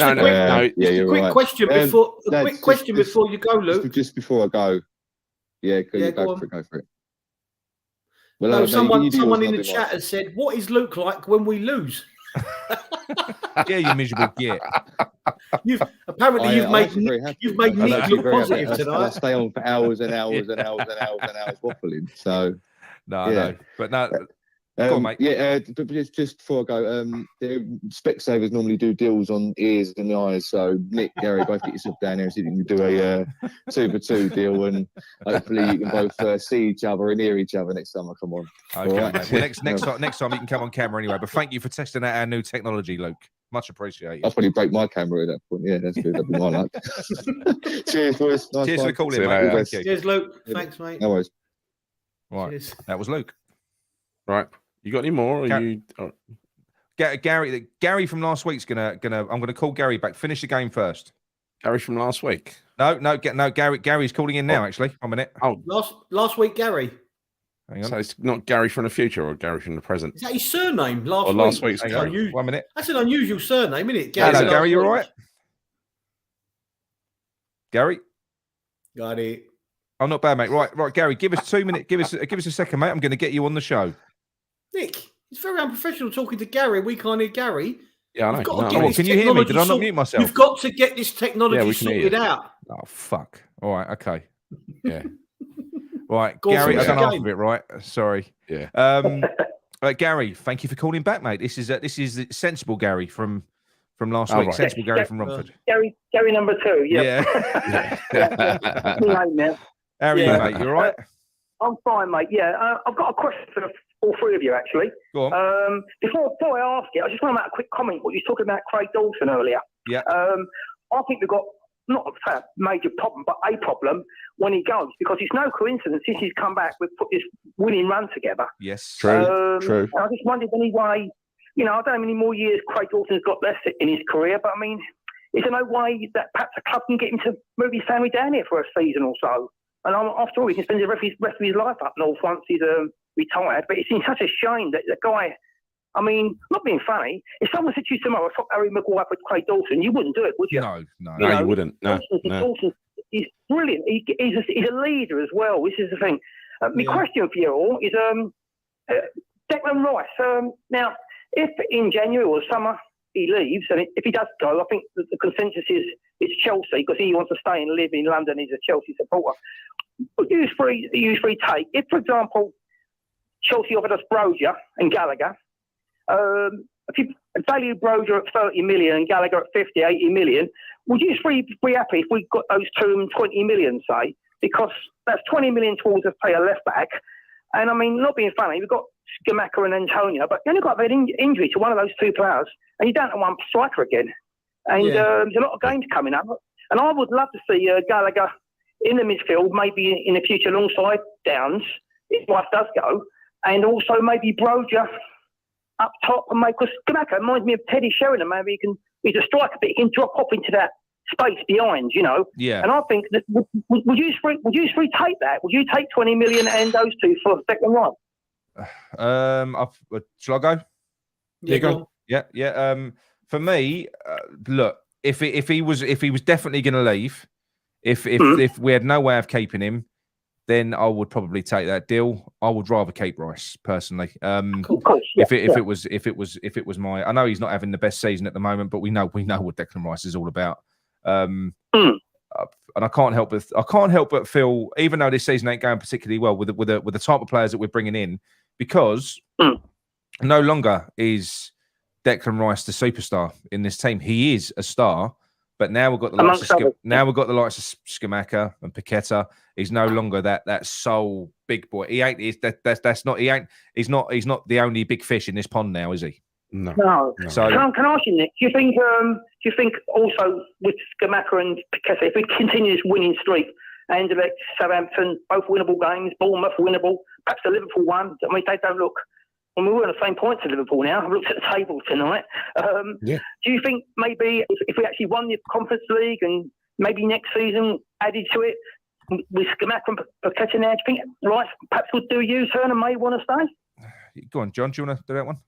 B: a quick question before you go, Luke.
D: Just before I go. Go for it.
B: Well, someone in the chat has said, "What is Luke like when we lose?"
C: Yeah, you miserable git.
B: You've made Nick look positive tonight.
D: I stay on for hours and hours and hours and hours and hours waffling. So
C: no, but no. Go on, mate.
D: But just before I go, the Specsavers normally do deals on ears and eyes. So Nick, Gary, both get yourself down there and see if you can do a 2-for-2 deal, and hopefully you can both see each other and hear each other next time I come on.
C: Okay, right? Mate. Well, next time you can come on camera anyway. But thank you for testing out our new technology, Luke. Much appreciated.
D: I'll probably break my camera at that point. Yeah, that's good. That'd be my luck. Cheers, boys.
C: Cheers for the call in, mate.
B: Cheers, Luke. Thanks, mate.
D: No worries.
C: Right, cheers. That was Luke.
A: Right. You got any more?
C: Gary from last week's I'm gonna call Gary back. Finish the game first.
A: Gary from last week.
C: No. Gary's calling in now. Actually, 1 minute.
B: Oh, last week, Gary.
C: Hang on.
A: So it's not Gary from the future or Gary from the present.
B: Is that his surname?
A: Last week's
C: Gary. 1 minute.
B: That's an unusual surname, isn't it?
C: Hello, Gary. You all right? Gary.
B: Got it.
C: I'm not bad, mate. Right, Gary. Give us 2 minutes. Give us a second, mate. I'm going to get you on the show.
B: Nick, it's very unprofessional talking to Gary. We can't hear Gary.
A: Yeah, I know.
C: Can you hear me? Did I not mute myself?
B: You've got to get this technology sorted out.
C: Oh, fuck. All right, okay. Yeah. Right, Gary, I done half of it, right? Sorry.
A: Yeah.
C: Right, Gary, thank you for calling back, mate. This is sensible Gary from last week. Right. Sensible Gary from Romford.
E: Gary number 2. Yeah.
C: How are you, mate? You all right?
E: I'm fine, mate. Yeah, I've got a question for all three of you, actually.
C: Go on.
E: Before I ask it, I just want to make a quick comment. What you were talking about Craig Dawson earlier.
C: Yeah.
E: I think we've got not a major problem, but a problem when he goes, because it's no coincidence since he's come back, we've put this winning run together.
C: Yes.
A: True.
E: I just wondered anyway, I don't know how many more years Craig Dawson's got left in his career, but I mean, is there no way that perhaps a club can get him to move his family down here for a season or so? And after all, he can spend the rest of his life up north once he's retired. But it seems such a shame that the guy, I mean, not being funny, if someone said to you tomorrow, "Fuck Harry Maguire for Craig Dawson," you wouldn't do it, would you?
C: No,
A: you wouldn't. No,
E: Dawson, he's brilliant. He's a leader as well. This is the thing. My question for you all is Declan Rice. Now, if in January or summer he leaves, and if he does go, I think the consensus is it's Chelsea because he wants to stay and live in London. He's a Chelsea supporter. But use free take. If, for example, Chelsea offered us Brozier and Gallagher, if you value Brozier at 30 million and Gallagher at 50, 80 million, would you be happy if we got those two and 20 million, say? Because that's 20 million towards us pay a left back. And I mean, not being funny, we've got Skamaka and Antonio, but you only got an injury to one of those two players, and you're down to one striker again. And there's a lot of games coming up. And I would love to see Gallagher in the midfield, maybe in the future alongside Downs, if life does go, and also maybe Brozier up top, and because Skamaka reminds me of Teddy Sheringham. Maybe he's a striker, but he can drop off into that space behind, you know.
C: Yeah.
E: And I think that would you free take that? Would you take 20 million and those two for Declan Rice?
C: Shall I go?
B: Yeah, go on.
C: Yeah. For me, look, if he was definitely going to leave, if we had no way of keeping him, then I would probably take that deal. I would rather keep Rice personally.
E: Of course,
C: if it was my, I know he's not having the best season at the moment, but we know what Declan Rice is all about. And I can't help but feel, even though this season ain't going particularly well with the type of players that we're bringing in, because no longer is Declan Rice the superstar in this team. He is a star, but now we've got the likes of Skamaka and Paqueta. He's no longer that sole big boy. He ain't. He's not the only big fish in this pond now, is he?
E: No. So can I ask you, Nick? Do you think also with Skamaka and Paqueta, if we continue this winning streak, Anderlecht, Southampton, both winnable games, Bournemouth winnable, perhaps the Liverpool one. I mean, they don't look. Well, we're on the same points as Liverpool now. I've looked at the table tonight. Do you think maybe if we actually won the Conference League and maybe next season added to it with Skamaka and Paqueta now, do you think Rice perhaps would do a U-turn and may want to stay?
C: Go on, John. Do you want to do that one?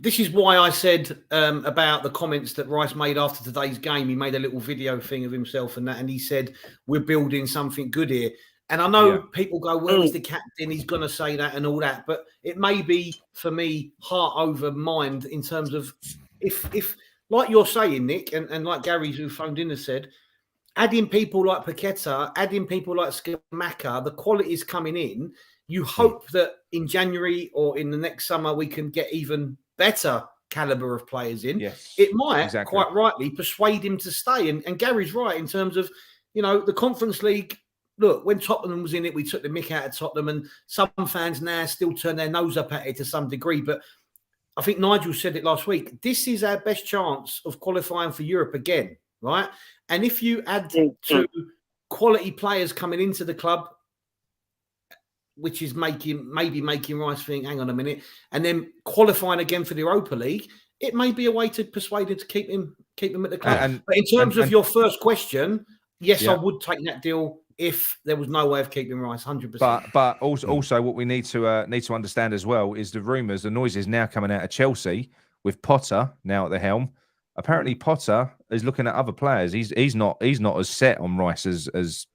B: This is why I said about the comments that Rice made after today's game. He made a little video thing of himself and that, and he said, "We're building something good here." And I know people go, "Where is the captain? He's going to say that and all that." But it may be, for me, heart over mind in terms of if like you're saying, Nick, and like Gary, who phoned in, has said, adding people like Paqueta, adding people like Skamaka, the quality is coming in. You hope that in January or in the next summer we can get even better caliber of players in.
C: Yes,
B: it might quite rightly persuade him to stay. And Gary's right in terms of, the Conference League. Look, when Tottenham was in it, we took the mick out of Tottenham, and some fans now still turn their nose up at it to some degree. But I think Nigel said it last week. This is our best chance of qualifying for Europe again, right? And if you add to quality players coming into the club, which is making Rice think, hang on a minute, and then qualifying again for the Europa League, it may be a way to persuade him to keep him at the club. But in terms of your first question, yes, I would take that deal if there was no way of keeping Rice, 100%.
C: But also what we need to understand as well is the rumours, the noises now coming out of Chelsea with Potter now at the helm. Apparently, Potter is looking at other players. He's not as set on Rice as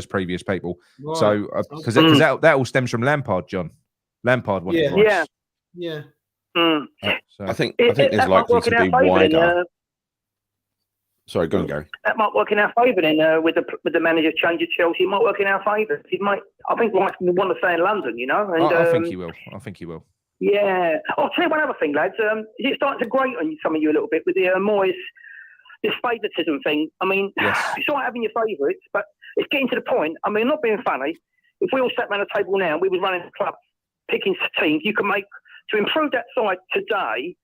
C: previous people. Right. So because that all stems from Lampard, John. Lampard wanted Rice.
B: Yeah.
A: So I think there's likely to be wider. Sorry, go on, Gary.
E: That might work in our favour then with the manager change at Chelsea. It might work in our favour. I think Rice will want to stay in London, And,
C: I think he will.
E: Yeah. I'll tell you one other thing, lads. Is it starting to grate on some of you a little bit with the Moyes, this favouritism thing? I mean, it's all right having your favourites, but it's getting to the point. I mean, not being funny, if we all sat around the table now and we was running the club, picking teams, you can make, to improve that side today,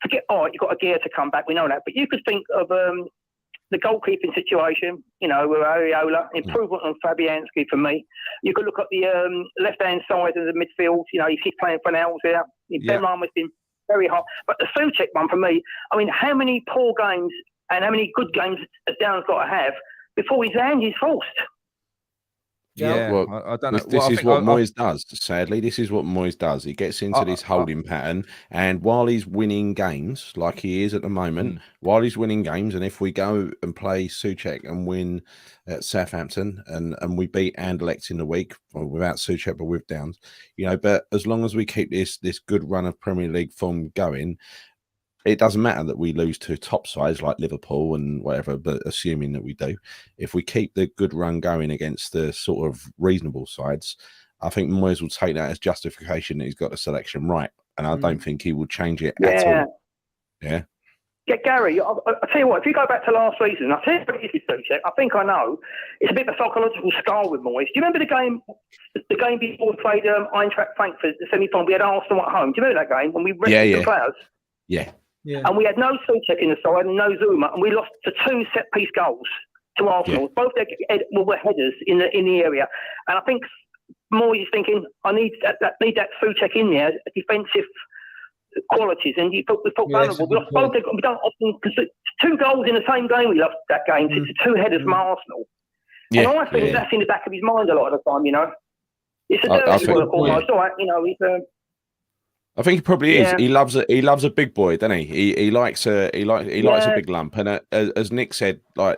E: forget, you've got a gear to come back, we know that, but you could think of the goalkeeping situation, with Areola, improvement on Fabianski for me. You could look at the left-hand side of the midfield, if he's playing for an there. Ben Rama's been very hard. But the Souček one for me, I mean, how many poor games and how many good games has Down's got to have before his hand is forced?
C: Yeah,
A: well,
C: I don't know.
A: This is what Moyes does. Sadly, this is what Moyes does. He gets into this holding pattern, and while he's winning games, like he is at the moment, while he's winning games, and if we go and play Souček and win at Southampton, and we beat Anderlecht in the week, well, without Souček but with Downs, but as long as we keep this good run of Premier League form going, it doesn't matter that we lose to top sides like Liverpool and whatever, but assuming that we do, if we keep the good run going against the sort of reasonable sides, I think Moyes will take that as justification that he's got the selection right. And I don't think he will change it at all. Yeah.
E: Yeah, Gary, I'll tell you what, if you go back to last season, I'll tell you what it is, Souček. I think I know. It's a bit of a psychological scar with Moyes. Do you remember the game before we played Eintracht Frankfurt, the semi-final? We had Arsenal at home. Do you remember that game when we rested the players?
A: Yeah.
B: Yeah.
E: And we had no Souček in the side and no Zuma, and we lost to 2 set-piece goals to Arsenal. Both their were headers in the area. And I think Moyes is thinking, I need that Souček in there, defensive qualities, and we felt vulnerable. We lost both. We don't often, because 2 goals in the same game we lost that game to 2 headers from Arsenal. And I think that's in the back of his mind a lot of the time. It's a dirty work almost. All right, he's.
A: I think he probably is. He loves a big boy, doesn't he? He likes a big lump. And as Nick said, like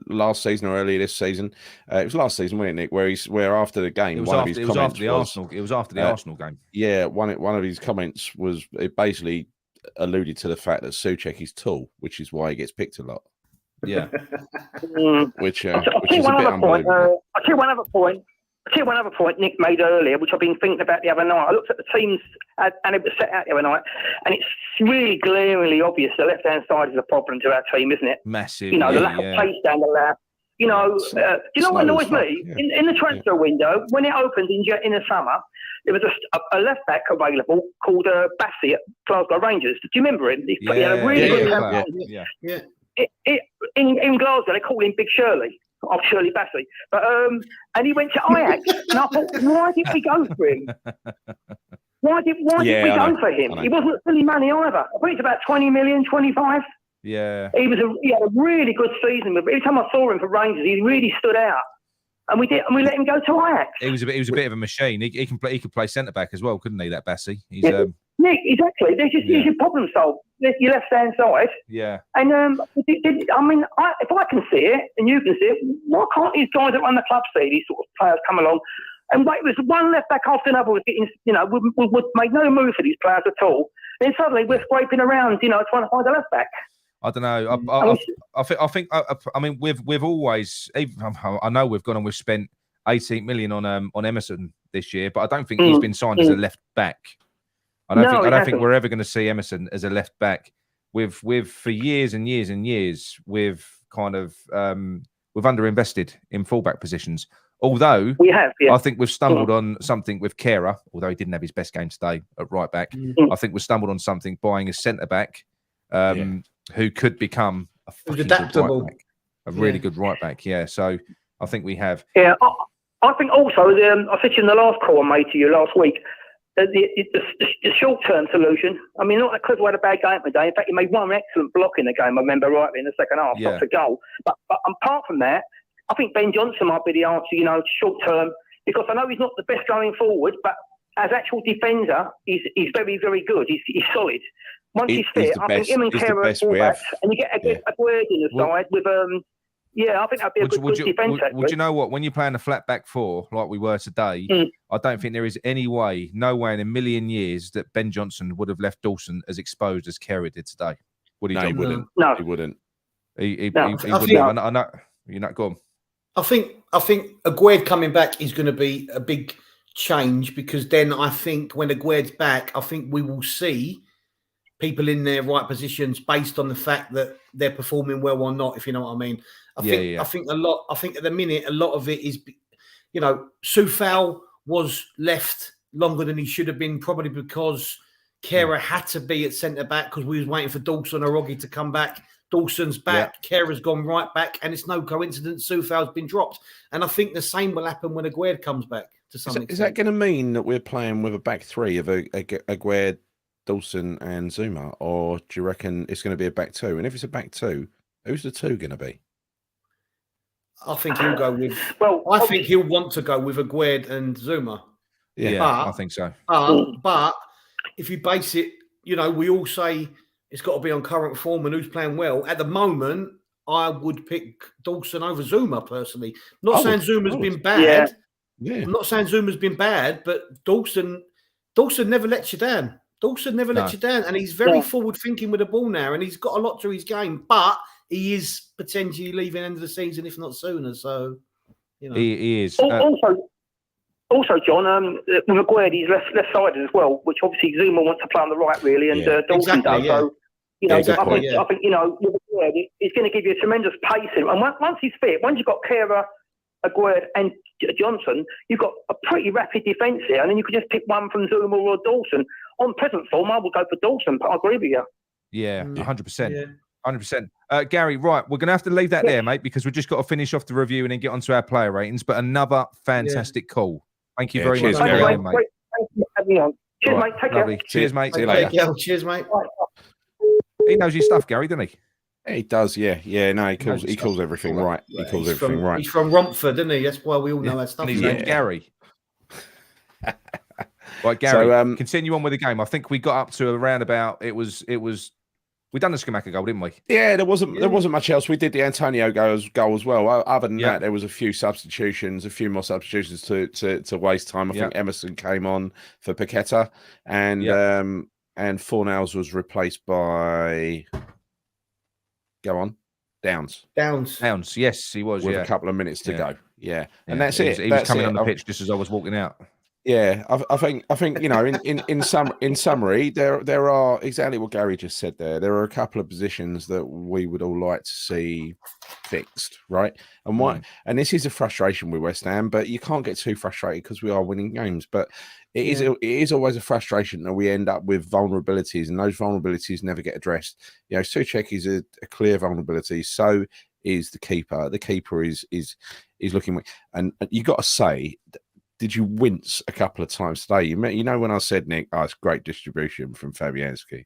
A: last season or earlier this season, it was last season, wasn't it, Nick? Where after the game,
C: it was after the Arsenal game.
A: Yeah, one of his comments was it basically alluded to the fact that Souček is tall, which is why he gets picked a lot.
C: Yeah.
A: which
E: I'll
A: is a bit unbelievable.
E: I'll tell you one other point Nick made earlier, which I've been thinking about the other night. I looked at the teams, and it was set out the other night, and it's really glaringly obvious the left-hand side is a problem to our team, isn't it?
C: Massive.
E: The lack of pace down the left. Do you know what annoys me? In the transfer window, when it opened in the summer, there was a left-back available called Bassi at Glasgow Rangers. Do you remember him? He had a really good in Glasgow, they called him Big Shirley. Of Shirley Bassey, but and he went to Ajax, and I thought, why did we go for him? Why did we go for him? He wasn't silly money either. I think it's about 20 million, 25.
C: Yeah,
E: he had a really good season. Every time I saw him for Rangers, he really stood out, and we let him go to Ajax.
C: He was a bit of a machine. He could play centre back as well, couldn't he? That Bassey.
E: Nick, exactly. There's your problem solved. Your left-hand side.
C: Yeah.
E: And if I can see it and you can see it, why can't these guys that run the club see these sort of players come along and wait? It was one left back after another was getting, would make no move for these players at all. Then suddenly we're scraping around, trying to find a left back.
C: I don't know. I mean, we've always. I know we've gone and we've spent 18 million on Emerson this year, but I don't think he's been signed as a left back. I don't think we're ever going to see Emerson as a left back. We've for years and years and years we've kind of we've underinvested in fullback positions. Although
E: we have,
C: I think we've stumbled on something with Kehrer, although he didn't have his best game today at right back. I think we've stumbled on something buying a centre back who could become a
B: adaptable,
C: right back, a really good right back. Yeah, so I think we have.
E: Yeah, I think also I said in the last call I made to you last week. The short-term solution. I mean, not that Clifford had a bad game today. In fact, he made one excellent block in the game. I remember rightly in the second half, not a goal. But apart from that, I think Ben Johnson might be the answer. Short-term, because I know he's not the best going forward, but as actual defender, he's very, very good. He's solid. Once he's fit, I think him and Kehrer are fullbacks, and you get a word in the side with I think that'd be a good defence.
C: Would you know what? When you're playing a flat back 4 like we were today, I don't think there is no way in a million years that Ben Johnson would have left Dawson as exposed as Kehrer did today. Would he?
A: No, he wouldn't.
E: No,
A: he wouldn't.
C: He wouldn't. I know. You're not gone.
B: I think Aguerd coming back is going to be a big change, because then I think when Aguerd's back, I think we will see people in their right positions based on the fact that they're performing well or not, if you know what I mean. I think at the minute, a lot of it is, Soufal was left longer than he should have been, probably because Kehrer had to be at centre back because we was waiting for Dawson or Rogge to come back. Dawson's back, Kehrer's gone right back, and it's no coincidence Soufal's been dropped. And I think the same will happen when Aguerd comes back to some extent.
A: Is that going to mean that we're playing with a back 3 of Aguerd, Dawson and Zuma, or do you reckon it's going to be a back two? And if it's a back two, who's the two going to be?
B: I think he'll go with.
E: Well,
B: I think he'll want to go with Aguerd and Zuma.
C: Yeah, I think so.
B: But if you base it, we all say it's got to be on current form and who's playing well. At the moment, I would pick Dawson over Zuma personally. Not saying Zuma's been bad.
A: Yeah.
B: I'm not saying Zuma's been bad, but Dawson never lets you down. Dawson never lets you down, and he's very forward thinking with the ball now, and he's got a lot to his game, but he is potentially leaving end of the season, if not sooner. So,
C: he is.
E: Also, John, with Aguerd, he's left-sided as well, which obviously Zuma wants to play on the right, really, and Dawson does.
B: Yeah.
E: So, I think with Aguerd, he's going to give you a tremendous pace in. And once he's fit, once you've got Kehrer, Aguerd, and Johnson, you've got a pretty rapid defence here, and then you could just pick one from Zuma or Dawson. On present form, I would go for Dawson, but I agree with you.
C: Yeah, 100%. 100%. Gary, right, we're going to have to leave that there, mate, because we've just got to finish off the review and then get onto our player ratings. But another fantastic call. Thank you very much for
A: Gary.
C: coming, mate.
E: Cheers, mate. Take care.
C: Cheers, mate.
A: See you later.
B: Cheers, mate.
C: He knows his stuff, Gary, doesn't he?
A: He does, yeah. No, he calls everything right. He calls everything right.
B: He's from Romford, isn't he? That's why we all know that stuff.
C: And his name's Gary. Right, Gary, so, continue on with the game. I think we got up to around about it was we done the Skamaka goal, didn't we?
A: Yeah, there wasn't much else. We did the Antonio goal as well. Other than that, there was a few more substitutions to waste time. I think Emerson came on for Paqueta, and Fornals was replaced by Downs.
B: Yes,
C: he was.
A: With a couple of minutes to go. Yeah, and that's
C: it. He was coming on the pitch just as I was walking out.
A: Yeah, I think in summary, there are exactly what Gary just said there. There are a couple of positions that we would all like to see fixed, right? And this is a frustration with West Ham, but you can't get too frustrated because we are winning games. But it is always a frustration that we end up with vulnerabilities, and those vulnerabilities never get addressed. Souček is a clear vulnerability. So is the keeper. The keeper is looking weak, and you got to say. Did you wince a couple of times today? You know when I said, Nick, it's great distribution from Fabianski.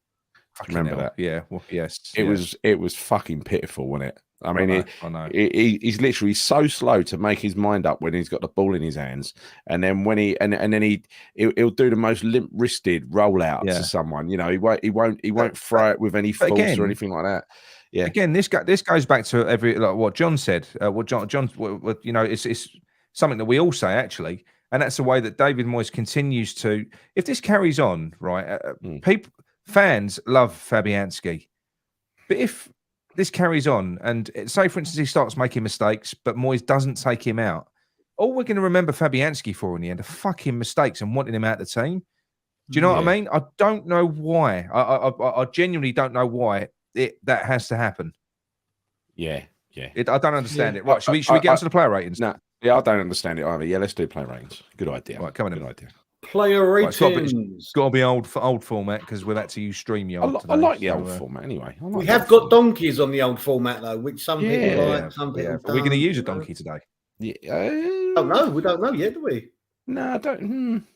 A: Remember that?
C: Yeah. Well, yes.
A: It was fucking pitiful, wasn't it? I mean,
C: I know.
A: He's literally so slow to make his mind up when he's got the ball in his hands, and then when he'll do the most limp-wristed rollout to someone. He won't throw it with any force or anything like that. Yeah.
C: Again, this goes back to what John said. It's something that we all say actually. And that's the way that David Moyes continues to. If this carries on, right, fans love Fabianski, but if this carries on, and say for instance he starts making mistakes, but Moyes doesn't take him out, all we're going to remember Fabianski for in the end are fucking mistakes and wanting him out of the team. Do you know what I mean? I don't know why. I genuinely don't know why that has to happen.
A: Yeah.
C: I don't understand it. Right, should we get onto the player ratings?
A: No. Yeah, I don't understand it either. Yeah, let's do player ratings. Good idea.
C: Right, come on.
A: Good idea.
B: Player ratings.
C: It's got to be old format because we're had to use StreamYard.
A: I like the old format anyway.
B: We have got donkeys on the old format though, which some people like, some people don't.
C: Are we going to use a donkey today?
A: Yeah.
B: Oh no, we don't know yet, do we?
A: No, I don't.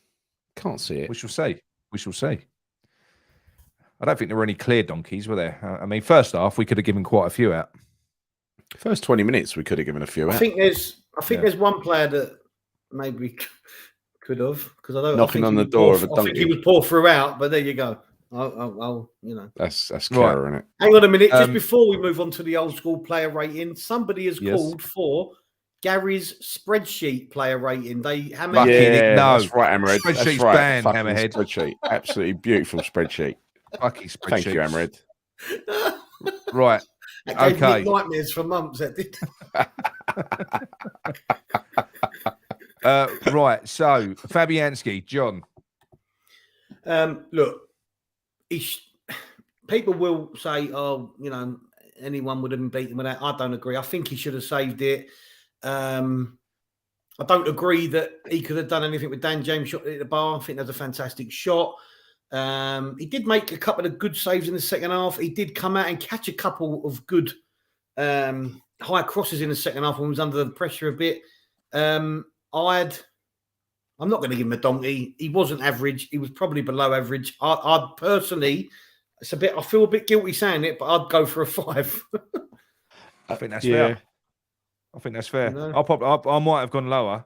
A: Can't see it.
C: We shall see. I don't think there were any clear donkeys, were there? I mean, first half, we could have given quite a few out.
A: First 20 minutes, we could have given a few out.
B: I think there's one player that maybe could have, because I don't
A: knocking on the door of a donkey.
B: I think he was poor throughout, but there you go.
A: That's clever, isn't it?
B: Hang on a minute, just before we move on to the old school player rating, somebody has called for Gary's spreadsheet player rating. How many?
A: That's right, Hammerhead.
C: Spreadsheet's banned, Hammerhead.
A: Spreadsheet, absolutely beautiful spreadsheet.
C: Fucking spreadsheet.
A: Thank you, Hammerhead.
C: Right.
B: That gave me nightmares for months. That did.
C: Right. So Fabianski, John.
B: Look, people will say, anyone would have been beaten with that. I don't agree. I think he should have saved it. I don't agree that he could have done anything with Dan James shot at the bar. I think that's a fantastic shot. He did make a couple of good saves in the second half. He did come out and catch a couple of good high crosses in the second half when he was under the pressure a bit. I'd I'm not going to give him a donkey. He wasn't average. He was probably below average. I'd personally, I feel a bit guilty saying it, but I'd go for a 5.
C: I think that's fair. I think that's fair.
B: No.
C: I might have gone lower.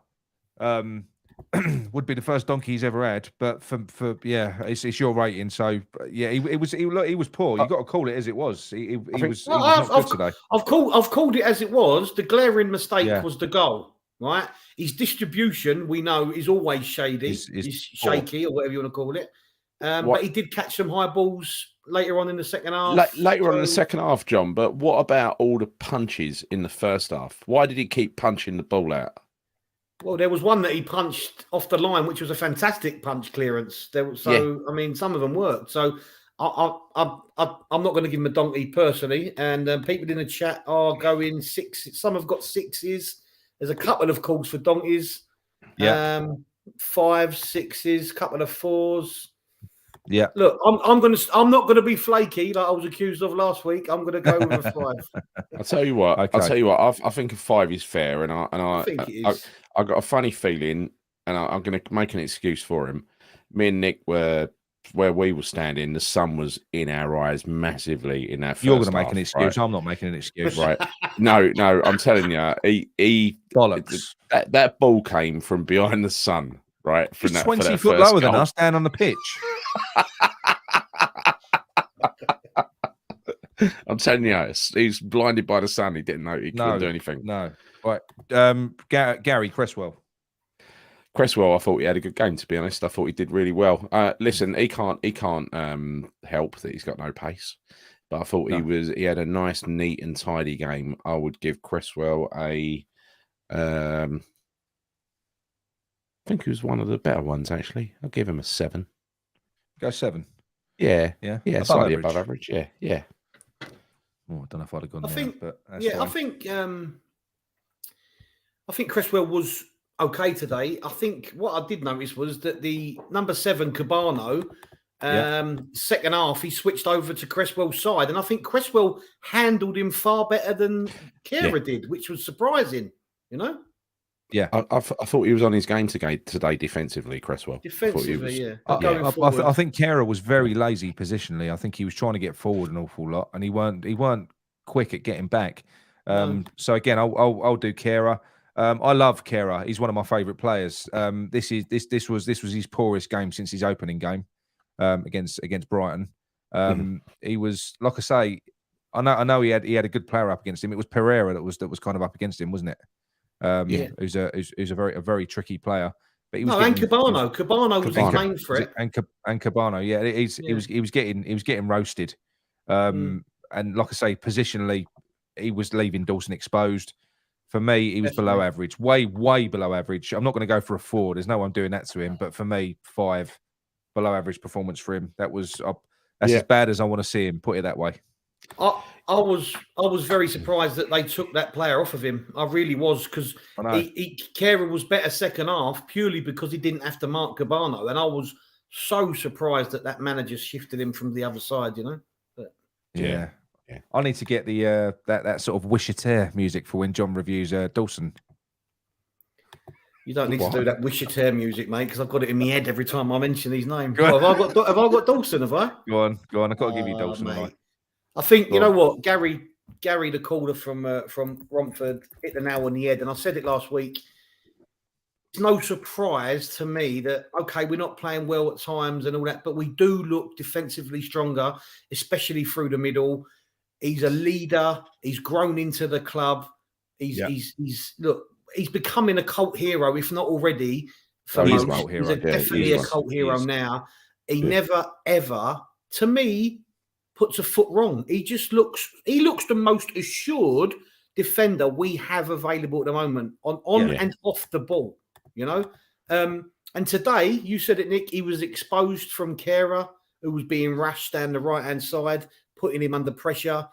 C: Would be the first donkey he's ever had, but for it's your rating. So yeah, he was poor. You got to call it as it was. He was not good today.
B: I've called it as it was. The glaring mistake was the goal. Right, his distribution we know is always shady. He's shaky or whatever you want to call it. But he did catch some high balls later on in the second half.
A: Later on in the second half, John. But what about all the punches in the first half? Why did he keep punching the ball out?
B: Well, there was one that he punched off the line, which was a fantastic punch clearance. I mean, some of them worked. So I'm not going to give him a donkey personally. And people in the chat are going 6. Some have got 6s. There's a couple of calls for donkeys.
C: Yeah.
B: 5, 6s, couple of 4s.
C: Yeah.
B: Look, I'm not gonna be flaky like I was accused of last week. I'm gonna go with a 5.
A: I'll tell you what. Okay. I'll tell you what. I think a 5 is fair, and I
B: think it is.
A: I got a funny feeling, and I'm going to make an excuse for him. Me and Nick were where we were standing. The sun was in our eyes massively in that.
C: You're going to make an excuse. Right? I'm not making an excuse.
A: Right? No. I'm telling you, he
C: bollocks.
A: That ball came from behind the sun. Right,
C: he's 20 foot lower than us down on the pitch.
A: I'm telling you, he's blinded by the sun. He didn't know he couldn't do anything.
C: No, right. Gary Cresswell.
A: I thought he had a good game. To be honest, I thought he did really well. Listen, he can't help that he's got no pace, but I thought he had a nice, neat, and tidy game. I would give Cresswell a. I think he was one of the better ones, actually. I'll give him a 7.
C: Go 7.
A: Yeah. Slightly
C: above
A: average. Yeah.
C: Oh, I don't know if I'd have gone there, but that's fine.
B: I think Cresswell was okay today. I think what I did notice was that the number 7 Cabano, second half, he switched over to Cresswell's side, and I think Cresswell handled him far better than Kehrer did, which was surprising. You know.
C: Yeah,
A: I thought he was on his game today defensively, Cresswell.
B: Defensively,
C: I think Kehrer was very lazy positionally. I think he was trying to get forward an awful lot, and he weren't quick at getting back. So again, I'll do Kehrer. I love Kehrer. He's one of my favourite players. This was his poorest game since his opening game against Brighton. He was, like I say, I know he had a good player up against him. It was Pereira that was kind of up against him, wasn't it? Who's a very tricky player. But he was
B: and Cabano. Cabano was his main threat.
C: And Cabano, he was getting roasted. And like I say, positionally, he was leaving Dawson exposed. For me, he was below average, way below average. I'm not going to go for a 4. There's no one doing that to him. But for me, 5, below average performance for him. That's as bad as I want to see him. Put it that way.
B: I was very surprised that they took that player off of him. I really was, because Kehrer was better second half purely because he didn't have to mark Cabano, and I was so surprised that manager shifted him from the other side. You know. But,
C: yeah. I need to get the that sort of Wish-a-tear music for when John reviews Dawson.
B: You don't need to do that Wish-a-tear music, mate, because I've got it in my head every time I mention these names. Well, have I got Dawson? Have I?
C: Go on. I've got to give you Dawson. Mate.
B: I think you know what, Gary, the caller from Romford, hit the nail on the head, and I said it last week. It's no surprise to me that we're not playing well at times and all that, but we do look defensively stronger, especially through the middle. He's a leader. He's grown into the club. He's becoming a cult hero, if not already.
C: He's definitely
B: a cult hero now. He never ever, to me, puts a foot wrong. He looks the most assured defender we have available at the moment on and off the ball, you know. And today, you said it, Nick, he was exposed from Kehrer, who was being rushed down the right-hand side, putting him under pressure.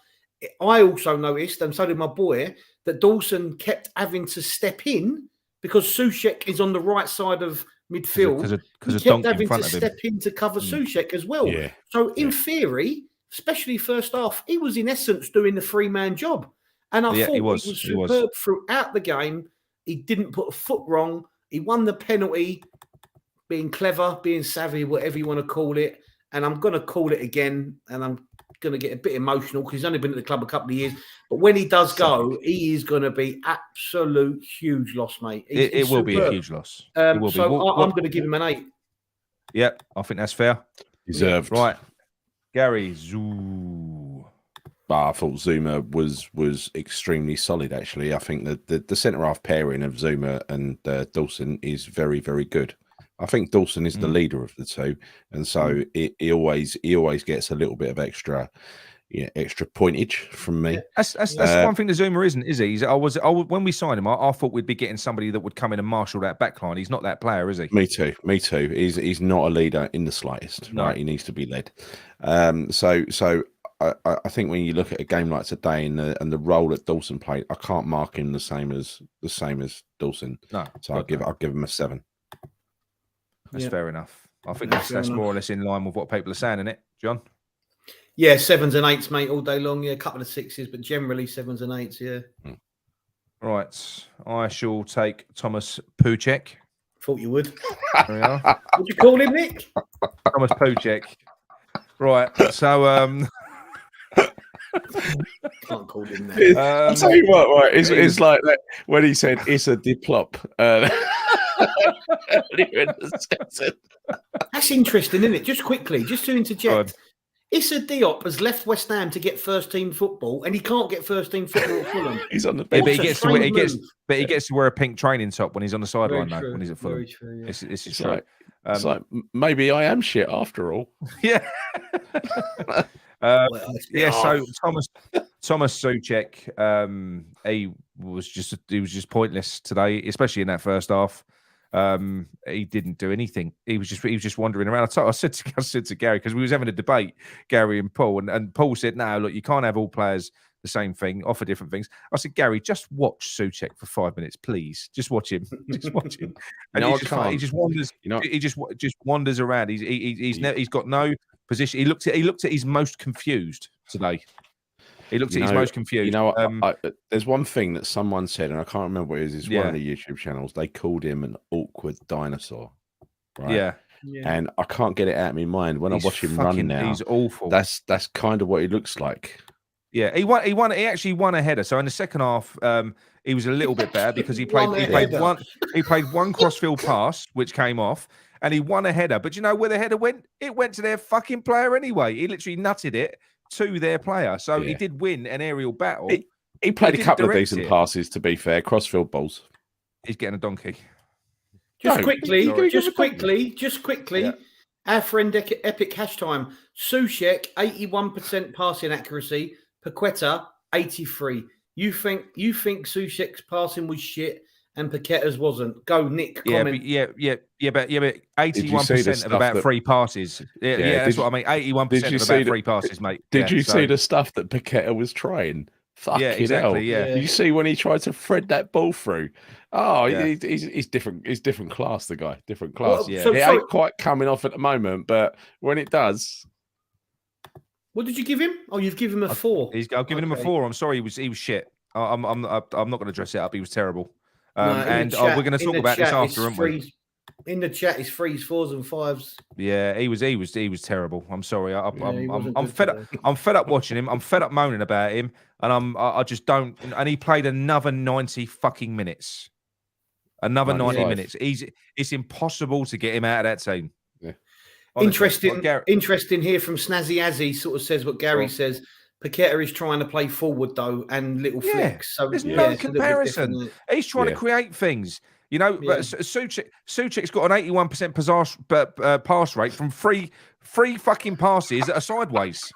B: I also noticed, and so did my boy, that Dawson kept having to step in because Soucek is on the right side of midfield. He kept having to step in to cover Soucek as well. Yeah. So in theory, especially first half, he was in essence doing the 3-man job. And I thought he was superb throughout the game. He didn't put a foot wrong. He won the penalty. being clever, being savvy, whatever you want to call it. And I'm going to call it again, and I'm going to get a bit emotional because he's only been at the club a couple of years. But when he does go, he is going to be absolute huge loss, mate.
C: It will be a huge loss.
B: I'm going to give him an 8.
C: Yep, I think that's fair.
A: Deserved.
C: Right. Gary, Zoo.
A: I thought Zuma was extremely solid, actually. I think that the centre-half pairing of Zuma and Dawson is very, very good. I think Dawson is the leader of the two, and so he always gets a little bit of extra pointage from me.
C: That's one thing that Zuma isn't, is he? When we signed him, I thought we'd be getting somebody that would come in and marshal that back line. He's not that player, is he?
A: Me too. He's not a leader in the slightest. No. Right? He needs to be led. So I think when you look at a game like today and the role that Dawson played, I can't mark him the same as Dawson. No. So I'll give him a 7.
C: That's fair enough. I think that's more or less in line with what people are saying, isn't it, John?
B: Yeah, 7s and 8s, mate, all day long. Yeah, a couple of 6s, but generally 7s and 8s. Yeah.
C: Right, I shall take Thomas Pucek.
B: Thought you would.
C: There we are.
B: What'd you call him, Nick?
C: Thomas Pucek. Right, so
B: can't call him that.
A: I'll tell you what, right? It's like that when he said it's a diplop.
B: That's interesting, isn't it? Just quickly, just to interject, Issa Diop has left West Ham to get first team football, and he can't get first team football at Fulham.
A: He's on the bench.
C: But he gets to wear a pink training top when he's on the sideline, though. When he's at Fulham, this is true.
A: It's like maybe I am shit after all.
C: Yeah. So Thomas Souček, he was just pointless today, especially in that first half. He didn't do anything. He was just wandering around. I said to Gary, because we was having a debate, Gary and Paul, and Paul said, "No, look, you can't have all players the same thing, offer different things." I said, "Gary, just watch Souček for 5 minutes, please. Just watch him. Just watch him." And he just wanders. He just wanders around. He's got no position. He looked at his most confused today. He looked at his most confused.
A: There's one thing that someone said, and I can't remember what it is. It's one of the YouTube channels. They called him an awkward dinosaur. Right?
C: Yeah.
A: And I can't get it out of my mind. When I watch him run now,
C: he's awful.
A: That's kind of what he looks like.
C: Yeah, he actually won a header. So in the second half, he was a little bit better because he played one crossfield pass, which came off, and he won a header. But you know where the header went? It went to their fucking player anyway. He literally nutted it to their player. So he did win an aerial battle.
A: He played a couple of decent passes, to be fair, crossfield balls.
C: He's getting a donkey.
B: Just quickly. Our friend Epic Hash Time. Souček, 81% passing accuracy. Paqueta, 83. You think Souček's passing was shit and Paqueta's wasn't? Go, Nick. Comment.
C: But 81% of about 3 passes. Yeah, that's what I mean. 81% of about 3 passes, mate.
A: Did you see the stuff that Paqueta was trying? Fucking hell.
C: Yeah.
A: You see when he tried to thread that ball through? He's different. He's different class, the guy. Different class.
B: Well,
A: it ain't quite coming off at the moment, but when it does.
B: What did you give him? Oh, you've given him a 4.
C: I've given him a 4. I'm sorry, he was shit. I'm not going to dress it up. He was terrible. We're going to talk about this after, aren't we?
B: In the chat, it's 3s, 4s, and 5s.
C: Yeah, he was terrible. I'm sorry. I'm fed up. I'm fed up watching him. I'm fed up moaning about him, and I just don't. And he played another 90 fucking minutes. Another 90 minutes. It's impossible to get him out of that team.
A: Yeah.
B: Honestly, interesting here from Snazzy Azzy. Sort of says what Gary says. Paqueta is trying to play forward though, and little flicks. So
C: there's no comparison. He's trying to create things. You know, Souček's got an 81% pass rate from three fucking passes that are sideways.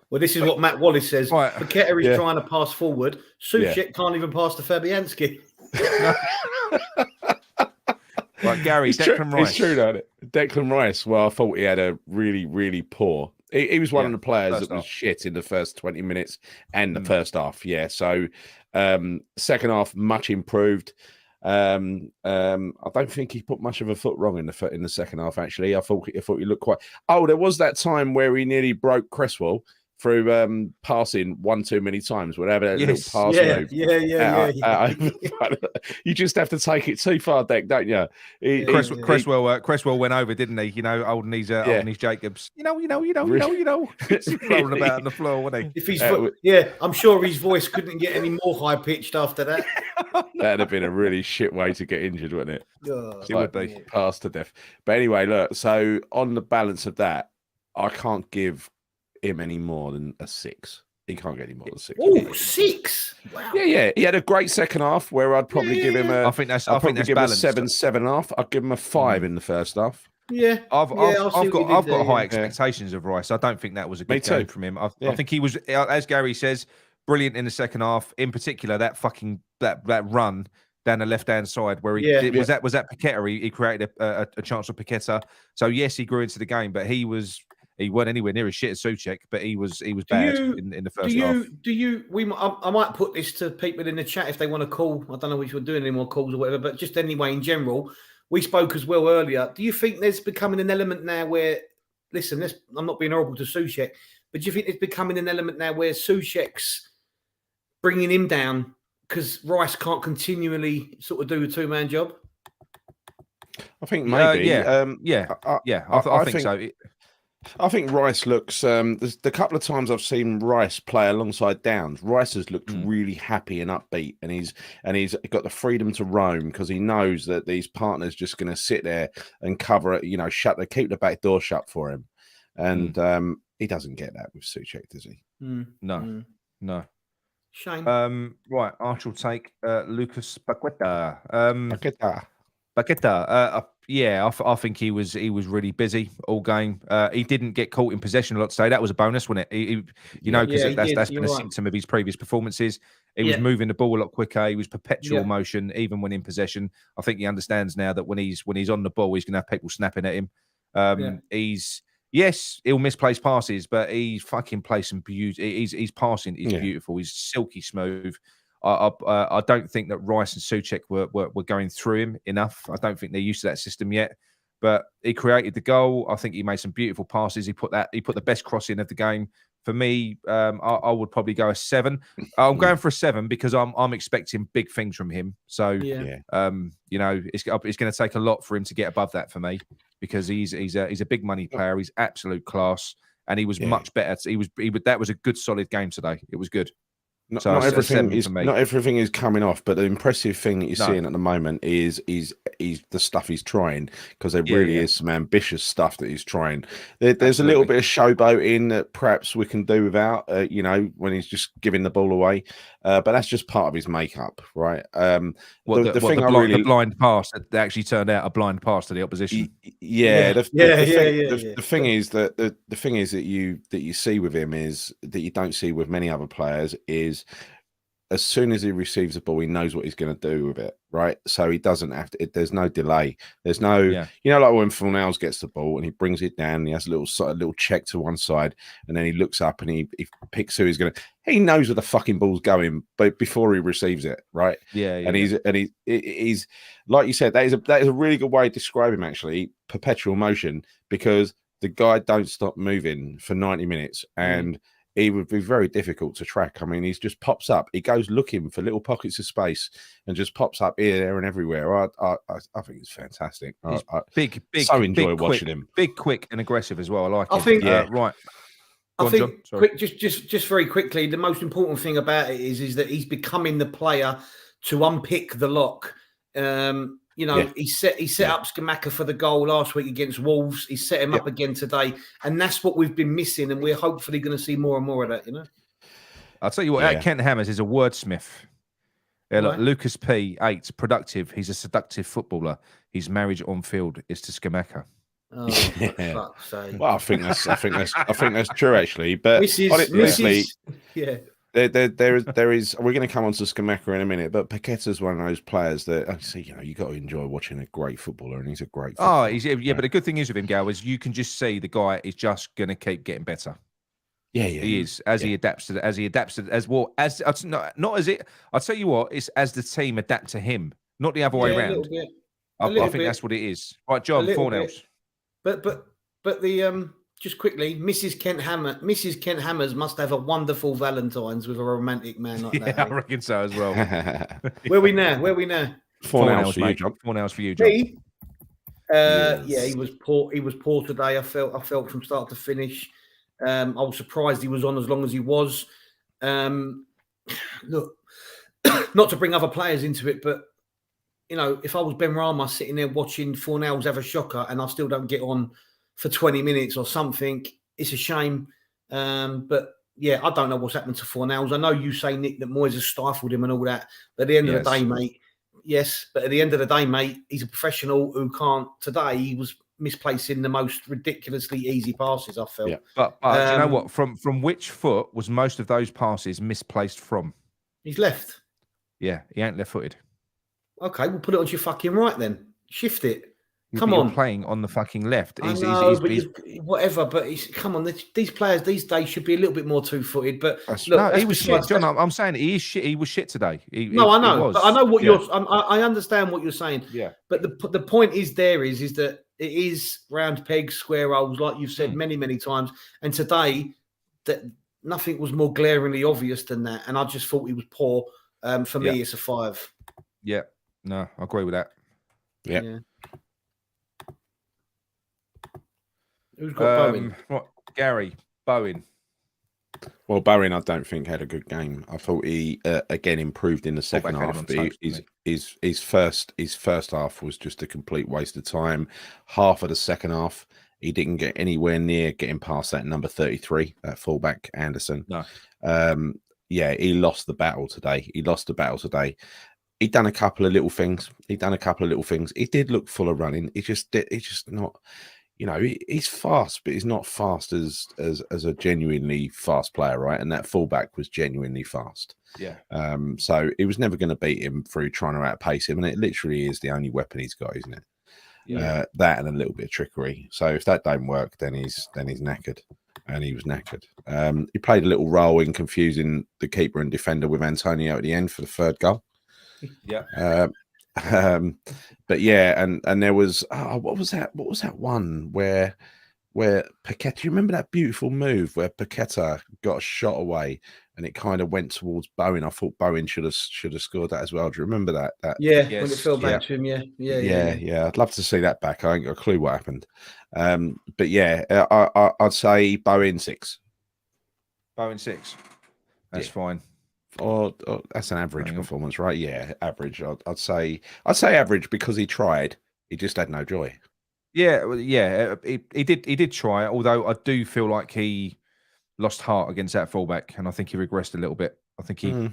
B: Well, this is what Matt Wallace says. Right. Paqueta is trying to pass forward. Souček can't even pass to Fabianski.
C: Right, Gary, Declan Rice.
A: It's true, though. Declan Rice, well, I thought he had a really, really poor. He was one of the players that was shit in the first 20 minutes and the first half. Yeah, so second half, much improved. I don't think he put much of a foot wrong in the second half, actually. I thought he looked quite... Oh, there was that time where he nearly broke Cresswell passing one too many times, whatever that little pass move. You just have to take it too far, Deck, don't you?
C: Cresswell went over, didn't he? You know, old knees Jacobs. You know. He's rolling about on the floor, wasn't he?
B: If he's I'm sure his voice couldn't get any more high pitched after that.
A: That'd have been a really shit way to get injured, wouldn't it?
C: It would be
A: passed to death. But anyway, look. So on the balance of that, I can't give him any more than a 6. He can't get any more than 6.
B: Oh, 6! Wow.
A: Yeah. He had a great second half where I'd probably give him a.
C: I think that's
A: give
C: balanced.
A: him a 7.5. I'd give him a 5 in the first half.
B: Yeah,
C: I've got high expectations of Rice. I don't think that was a good game from him. I think he was, as Gary says, brilliant in the second half. In particular, that run down the left-hand side where was that Paqueta. He created a chance for Paqueta. So yes, he grew into the game, but he wasn't anywhere near as shit as Souček, but he was bad in the first half.
B: I might put this to people in the chat if they want to call. I don't know if we're doing any more calls or whatever, but just anyway, in general, we spoke as well earlier. Do you think there's becoming an element now where, listen, I'm not being horrible to Souček, but do you think it's becoming an element now where Souček's bringing him down because Rice can't continually sort of do a two-man job?
A: I think maybe.
C: I think so.
A: I think Rice looks. The couple of times I've seen Rice play alongside Downs, Rice has looked really happy and upbeat, and he's got the freedom to roam because he knows that these partners just going to sit there and cover it. Keep the back door shut for him, and he doesn't get that with Souček, does he?
C: No.
B: Shame.
C: Right, I shall take Lucas Paqueta. Paqueta. I think he was really busy all game. He didn't get caught in possession a lot today. That was a bonus, wasn't it? Because that's been a symptom of his previous performances. He was moving the ball a lot quicker. He was perpetual motion, even when in possession. I think he understands now that when he's on the ball, he's going to have people snapping at him. He'll misplace passes, but he fucking plays some beauty. His passing is beautiful. He's silky smooth. I don't think that Rice and Souček were going through him enough. I don't think they're used to that system yet. But he created the goal. I think he made some beautiful passes. He put the best cross in of the game. For me, I would probably go a 7. I'm going for a 7 because I'm expecting big things from him. So it's going to take a lot for him to get above that for me because he's a big money player. He's absolute class, and he was much better. That was a good solid game today. It was good.
A: Not everything is coming off, but the impressive thing that you're seeing at the moment is the stuff he's trying, because there really is some ambitious stuff that he's trying. There's a little bit of showboating that perhaps we can do without, when he's just giving the ball away, but that's just part of his makeup, right?
C: The blind pass that actually turned out a blind pass to the opposition.
A: The thing is that you see with him is that you don't see with many other players is as soon as he receives the ball, he knows what he's going to do with it, right? So he doesn't have to. There's no delay. There's no, like when Fulham gets the ball and he brings it down, and he has a little check to one side, and then he looks up and he picks who he's going to. He knows where the fucking ball's going, but before he receives it, right? He's like you said, that is a really good way to describe him. Actually, perpetual motion, because the guy don't stop moving for 90 minutes and. He would be very difficult to track. I mean, he just pops up. He goes looking for little pockets of space and just pops up here, there, and everywhere. I think it's fantastic.
C: He's big.
A: So enjoy watching him.
C: Big, quick, and aggressive as well. I like.
B: I think.
C: Right.
B: I think just very quickly, the most important thing about it is that he's becoming the player to unpick the lock. He set up Scamacca for the goal last week against Wolves. He set him up again today, and that's what we've been missing. And we're hopefully going to see more and more of that.
C: I'll tell you what, Kent Hammers is a wordsmith. Look, Lucas P. 8, productive. He's a seductive footballer. His marriage on field is to Scamacca.
B: Oh, for fuck's sake.
A: Well, I think that's true actually. But honestly, There is. We're going to come on to Scamacca in a minute, but Paqueta's one of those players that I see. You got to enjoy watching a great footballer, and he's a great.
C: Footballer. But the good thing is with him, Gal, is you can just see the guy is just going to keep getting better. He is as he adapts to not as it. I'll tell you what, it's as the team adapt to him, not the other way around.
B: I
C: think that's what it is. Right, John Fornells.
B: But the just quickly, Mrs. Kent Hammers must have a wonderful Valentine's with a romantic man like that.
C: I reckon so as well.
B: Where we now?
A: 4-0 for you, John.
C: 4-0 for you, John.
B: Me?
A: Yes.
B: Yeah, he was poor. He was poor today. I felt from start to finish. I was surprised he was on as long as he was. Look, not to bring other players into it, but you know, if I was Ben Rama sitting there watching Fornells have a shocker and I still don't get on for 20 minutes or something, it's a shame. But yeah, I don't know what's happened to Fornells. I know you say, Nick, that Moyes has stifled him and all that. But at the end of the day, mate, yes. But at the end of the day, mate, he's a professional who can't. Today, he was misplacing the most ridiculously easy passes, I felt.
A: Yeah.
C: But do you know what? From which foot was most of those passes misplaced from?
B: He's left.
C: Yeah, he ain't left-footed.
B: Okay, we'll put it on your fucking right then. Shift it. Come
C: You're
B: on.
C: playing on the fucking left.
B: Whatever, but come on. These players these days should be a little bit more two-footed. But
C: look, he was shit, John. I'm saying he is shit. He was shit today.
B: I know. But I know what you're. I understand what you're saying.
C: Yeah.
B: But the point is that it is round pegs, square holes, like you've said many times. And today, that nothing was more glaringly obvious than that. And I just thought he was poor. For me, it's a 5.
C: Yeah. No, I agree with that.
A: Yeah.
B: Who's got Bowen?
C: What, Gary Bowen?
A: Well, Bowen, I don't think had a good game. I thought he again improved in the second half. But his first half was just a complete waste of time. Half of the second half, he didn't get anywhere near getting past that number 33, that fullback Anderson.
C: No.
A: He lost the battle today. He'd done a couple of little things. He did look full of running. He's just not, you know, he's fast, but he's not fast as a genuinely fast player, right? And that fullback was genuinely fast.
C: Yeah.
A: So he was never going to beat him through trying to outpace him, and it literally is the only weapon he's got, isn't it? Yeah. That and a little bit of trickery. So if that don't work, then he's knackered. And he was knackered. He played a little role in confusing the keeper and defender with Antonio at the end for the third goal.
C: Yeah.
A: But yeah, and there was what was that one where Paqueta, you remember that beautiful move where Paqueta got a shot away and it kind of went towards Bowen? I thought Bowen should have scored that as well. Do you remember that?
B: When it fell back to him, yeah.
A: I'd love to see that back. I ain't got a clue what happened. But yeah, I'd say Bowen 6.
C: Bowen 6. That's fine.
A: Or that's an average performance, right? Yeah, average. I'd say average because he tried. He just had no joy.
C: Yeah, he did try. Although I do feel like he lost heart against that fullback, and I think he regressed a little bit. I think he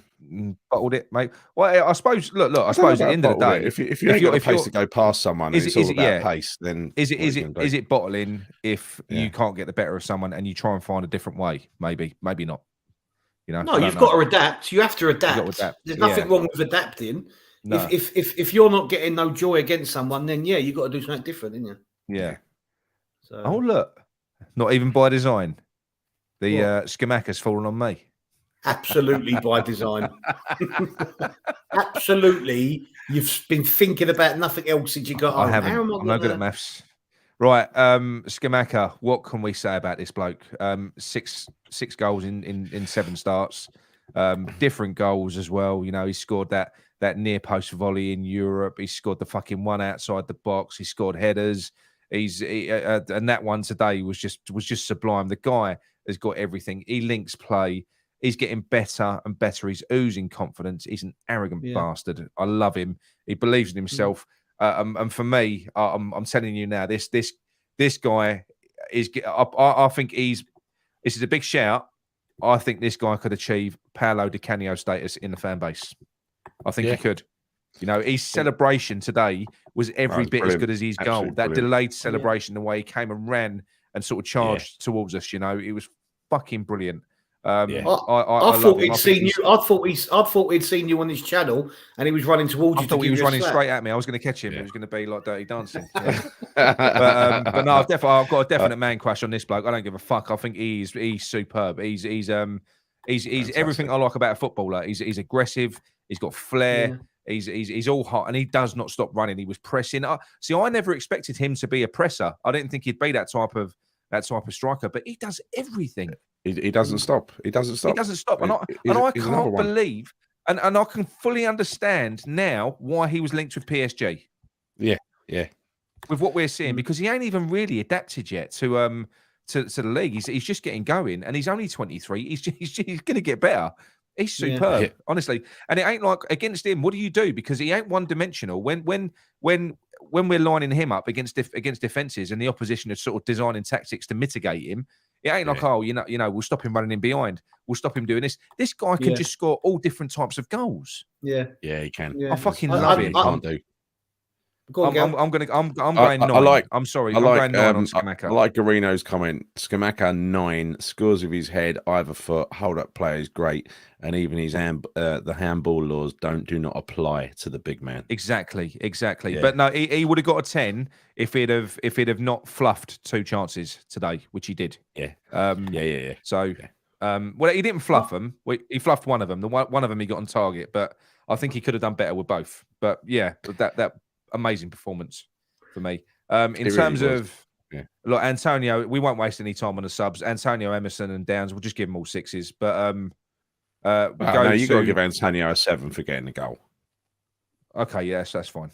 C: bottled it, mate. Well, I suppose. Look. I suppose at the end of the day,
A: if you ain't got a pace to go past someone, and it's all about pace. Then
C: is it bottling if you can't get the better of someone and you try and find a different way? Maybe not. You know,
B: no, you've got to adapt. You have to adapt. There's nothing wrong with adapting. No. If you're not getting no joy against someone, then you've got to do something different, isn't you?
C: Yeah. So. Oh look, not even by design. The Scamacca's fallen on me.
B: Absolutely by design. Absolutely, you've been thinking about nothing else since you got home.
C: I haven't. I'm not good at maths. Right, Scamacca, what can we say about this bloke? Six goals in 7 starts, different goals as well. You know, he scored that near post volley in Europe. He scored the fucking one outside the box. He scored headers. And that one today was just sublime. The guy has got everything. He links play. He's getting better and better. He's oozing confidence. He's an arrogant bastard. I love him. He believes in himself. And for me, I'm telling you now, this guy is. I think this is a big shout. I think this guy could achieve Paolo Di Canio status in the fan base. I think he could. You know, his celebration today was every bit as good as his goal. Absolutely that delayed celebration, the way he came and ran and sort of charged towards us. You know, it was fucking brilliant. I
B: thought he'd seen you. I thought he'd seen you on his channel, and he was running towards you.
C: I thought he was running straight at me. I was going to catch him. It was going to be like Dirty Dancing. But no, I've got a definite man crush on this bloke. I don't give a fuck. I think he's superb. He's everything I like about a footballer. He's aggressive. He's got flair. He's all hot, and he does not stop running. He was pressing. I never expected him to be a presser. I didn't think he'd be that type of that type of striker, but he does everything.
A: He doesn't stop. He doesn't stop.
C: He doesn't stop. And I can't believe, and I can fully understand now why he was linked with PSG.
A: Yeah.
C: With what we're seeing, because he ain't even really adapted yet to the league. He's just getting going, and he's only 23. He's going to get better. He's superb, honestly. And it ain't like against him. What do you do? Because he ain't one dimensional. When we're lining him up against defenses and the opposition is sort of designing tactics to mitigate him, it ain't like, oh, you know, we'll stop him running in behind. We'll stop him doing this. This guy can just score all different types of goals.
B: Yeah,
A: he can.
C: I fucking love it.
A: Can't do.
C: I'm going 9. I'm sorry. I'm going 9 on Scamacca.
A: I like Garino's comment. Scamacca 9, scores with his head, either foot, hold up play is great, and even his the handball laws do not apply to the big man.
C: Exactly. Yeah. But no, he would have got a 10 if he'd have not fluffed 2 chances today, which he did.
A: Yeah.
C: So, well, he didn't fluff them. He fluffed one of them. One of them he got on target, but I think he could have done better with both. But yeah, that amazing performance for me. In terms of look, Antonio, we won't waste any time on the subs. Antonio, Emerson, and Downs, we'll just give them all 6s. But you got to
A: give Antonio a 7 for getting the goal.
C: Okay, yes, that's fine.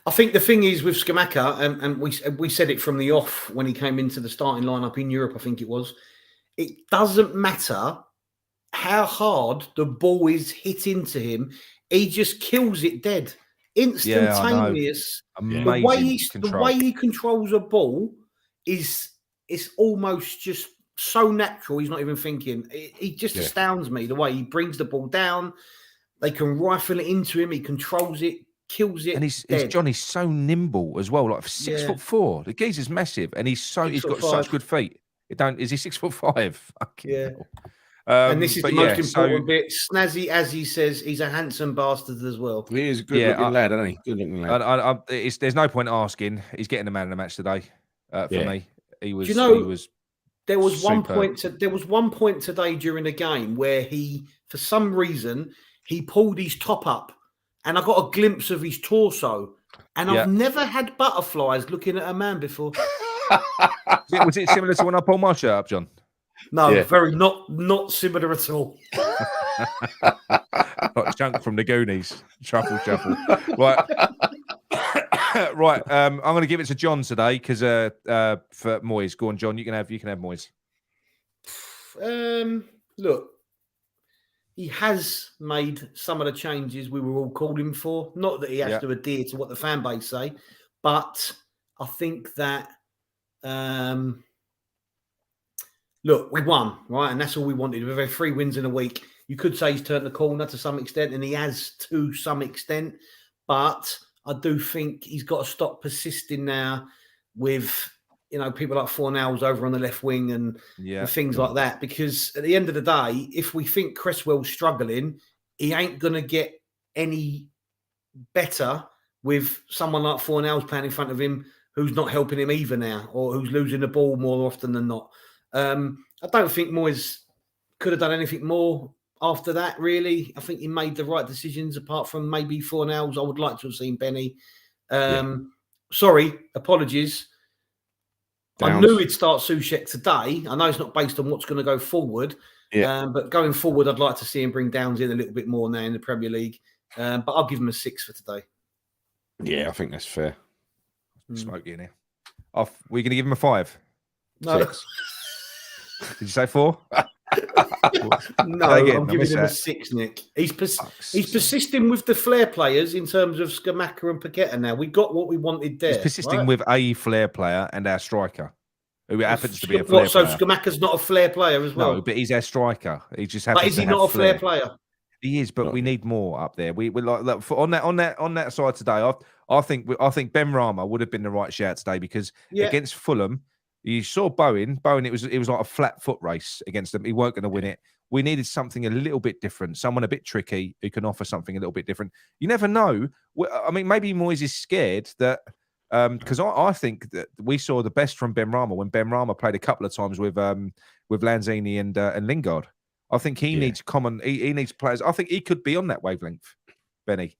B: I think the thing is with Scamacca, and we said it from the off when he came into the starting lineup in Europe, I think it was, it doesn't matter how hard the ball is hit into him. He just kills it dead, instantaneous.
C: The
B: way he controls a ball it's almost just so natural. He's not even thinking. He just astounds me the way he brings the ball down. They can rifle it into him. He controls it, kills it.
C: And Johnny's so nimble as well, like 6'4". The geezer's massive, and he's got such good feet. Is he 6'5"? Fucking hell.
B: And this is the most important bit. Snazzy, as he says, he's a handsome bastard as well.
A: He is a good-looking lad, isn't he? Good-looking lad.
C: There's no point asking. He's getting the man of the match today. For me, he was.
B: There was one point today during the game where he, for some reason, he pulled his top up, and I got a glimpse of his torso. And I've never had butterflies looking at a man before.
C: Was it similar to when I pulled my shirt up, John?
B: No, very not similar at all.
C: Like Chunk from the Goonies. Shuffle. Right. Right. I'm going to give it to John today because for Moyes. Go on, John. You can have Moyes.
B: Look, he has made some of the changes we were all calling for. Not that he has to adhere to what the fan base say, but I think that look, we won, right? And that's all we wanted. We've had 3 wins in a week. You could say he's turned the corner to some extent, and he has to some extent. But I do think he's got to stop persisting now with, people like Fornals over on the left wing and things like that. Because at the end of the day, if we think Cresswell's struggling, he ain't going to get any better with someone like Fornals playing in front of him who's not helping him either now, or who's losing the ball more often than not. I don't think Moyes could have done anything more after that, really. I think he made the right decisions, apart from maybe Fornals. I would like to have seen Benny. Sorry, apologies. Downs. I knew he'd start Soucek today. I know it's not based on what's going to go forward. But going forward, I'd like to see him bring Downs in a little bit more now in the Premier League. But I'll give him a 6 for today.
A: Yeah, I think that's fair.
C: Smoky in here. We're going to give him a 5.
B: No.
C: 6. Did you say 4?
B: No, I'm giving him a 6, Nick. He's persisting with the flair players in terms of Scamacca and Paqueta now. We got what we wanted there.
C: He's persisting with a flair player and our striker, who happens to be a flair player. So
B: Scamacca's not a flair player as well?
C: No, but he's our striker. He just happens
B: But is he not a flair player?
C: He is, but we need more up there. We like on that side today. I think Ben Rama would have been the right shout today because against Fulham, you saw Bowen. It was like a flat foot race against them. He weren't going to win it. We needed something a little bit different, someone a bit tricky who can offer something a little bit different. You never know. I mean, maybe Moyes is scared that because I think that we saw the best from Ben Rama when Ben Rama played a couple of times with Lanzini and Lingard. I think he needs he needs players. I think he could be on that wavelength, Benny.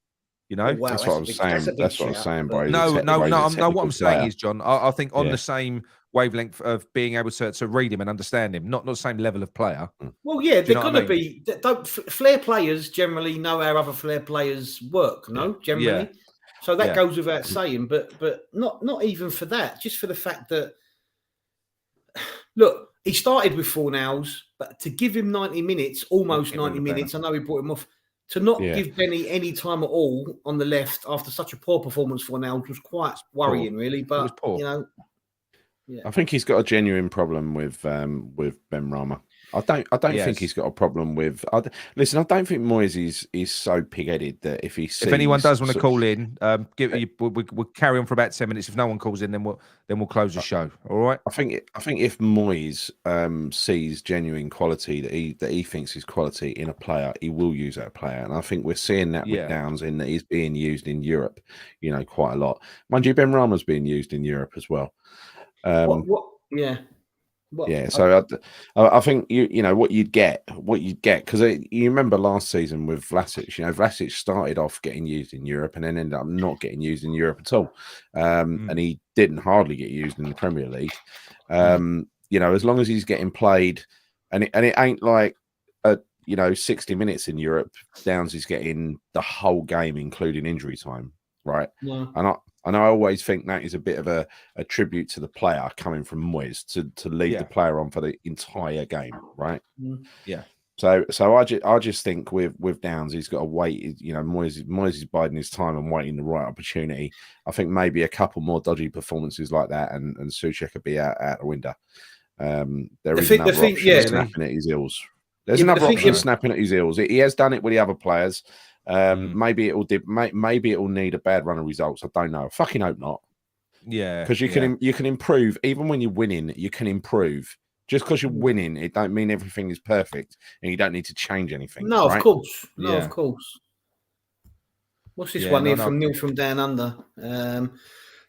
C: You know,
B: wow,
A: that's what I was saying. That's what I was saying. By
C: no. What I'm saying
A: player.
C: is, John, I think on the same wavelength of being able to read him and understand him, not the same level of player.
B: Well, yeah, they're going to be. Flair players generally know how other Flair players work. No, generally.
C: Yeah.
B: So that goes without saying, but not even for that. Just for the fact that, look, he started with Fornals, but to give him 90 minutes, almost 90 minutes. I know he brought him off. To not give Benny any time at all on the left after such a poor performance for Fornals was quite worrying, really. But you know,
A: I think he's got a genuine problem with Benrahma. I don't think he's got a problem with. Listen, I don't think Moyes is so pig-headed that if he sees,
C: if anyone does want to call in, we'll carry on for about 10 minutes. If no one calls in, then we'll close the show. All right.
A: I think if Moyes sees genuine quality that he thinks is quality in a player, he will use that player, and I think we're seeing that with Downs in that he's being used in Europe, you know, quite a lot. Mind you, Benrahma's being used in Europe as well. So I think you know what you'd get because you remember last season with Vlasic. You know, Vlasic started off getting used in Europe and then ended up not getting used in Europe at all, and he didn't hardly get used in the Premier League. You know, as long as he's getting played, and it ain't like 60 minutes in Europe. Downs is getting the whole game, including injury time, right? And I always think that is a bit of a tribute to the player coming from Moyes to lead the player on for the entire game, right?
C: Yeah.
A: So I just think with Downs, he's got to wait. You know, Moyes is biding his time and waiting the right opportunity. I think maybe a couple more dodgy performances like that, and Souček could be out the window. There is another option snapping at his heels. There's another option snapping at his heels. He has done it with the other players. Maybe it will need a bad run of results. I don't know. I fucking hope not.
C: Yeah,
A: because you can improve even when you're winning. You can improve. Just because you're winning, it don't mean everything is perfect, and you don't need to change anything.
B: No,
A: right?
B: of course. No, of course. What's this one here from Neil from Down Under?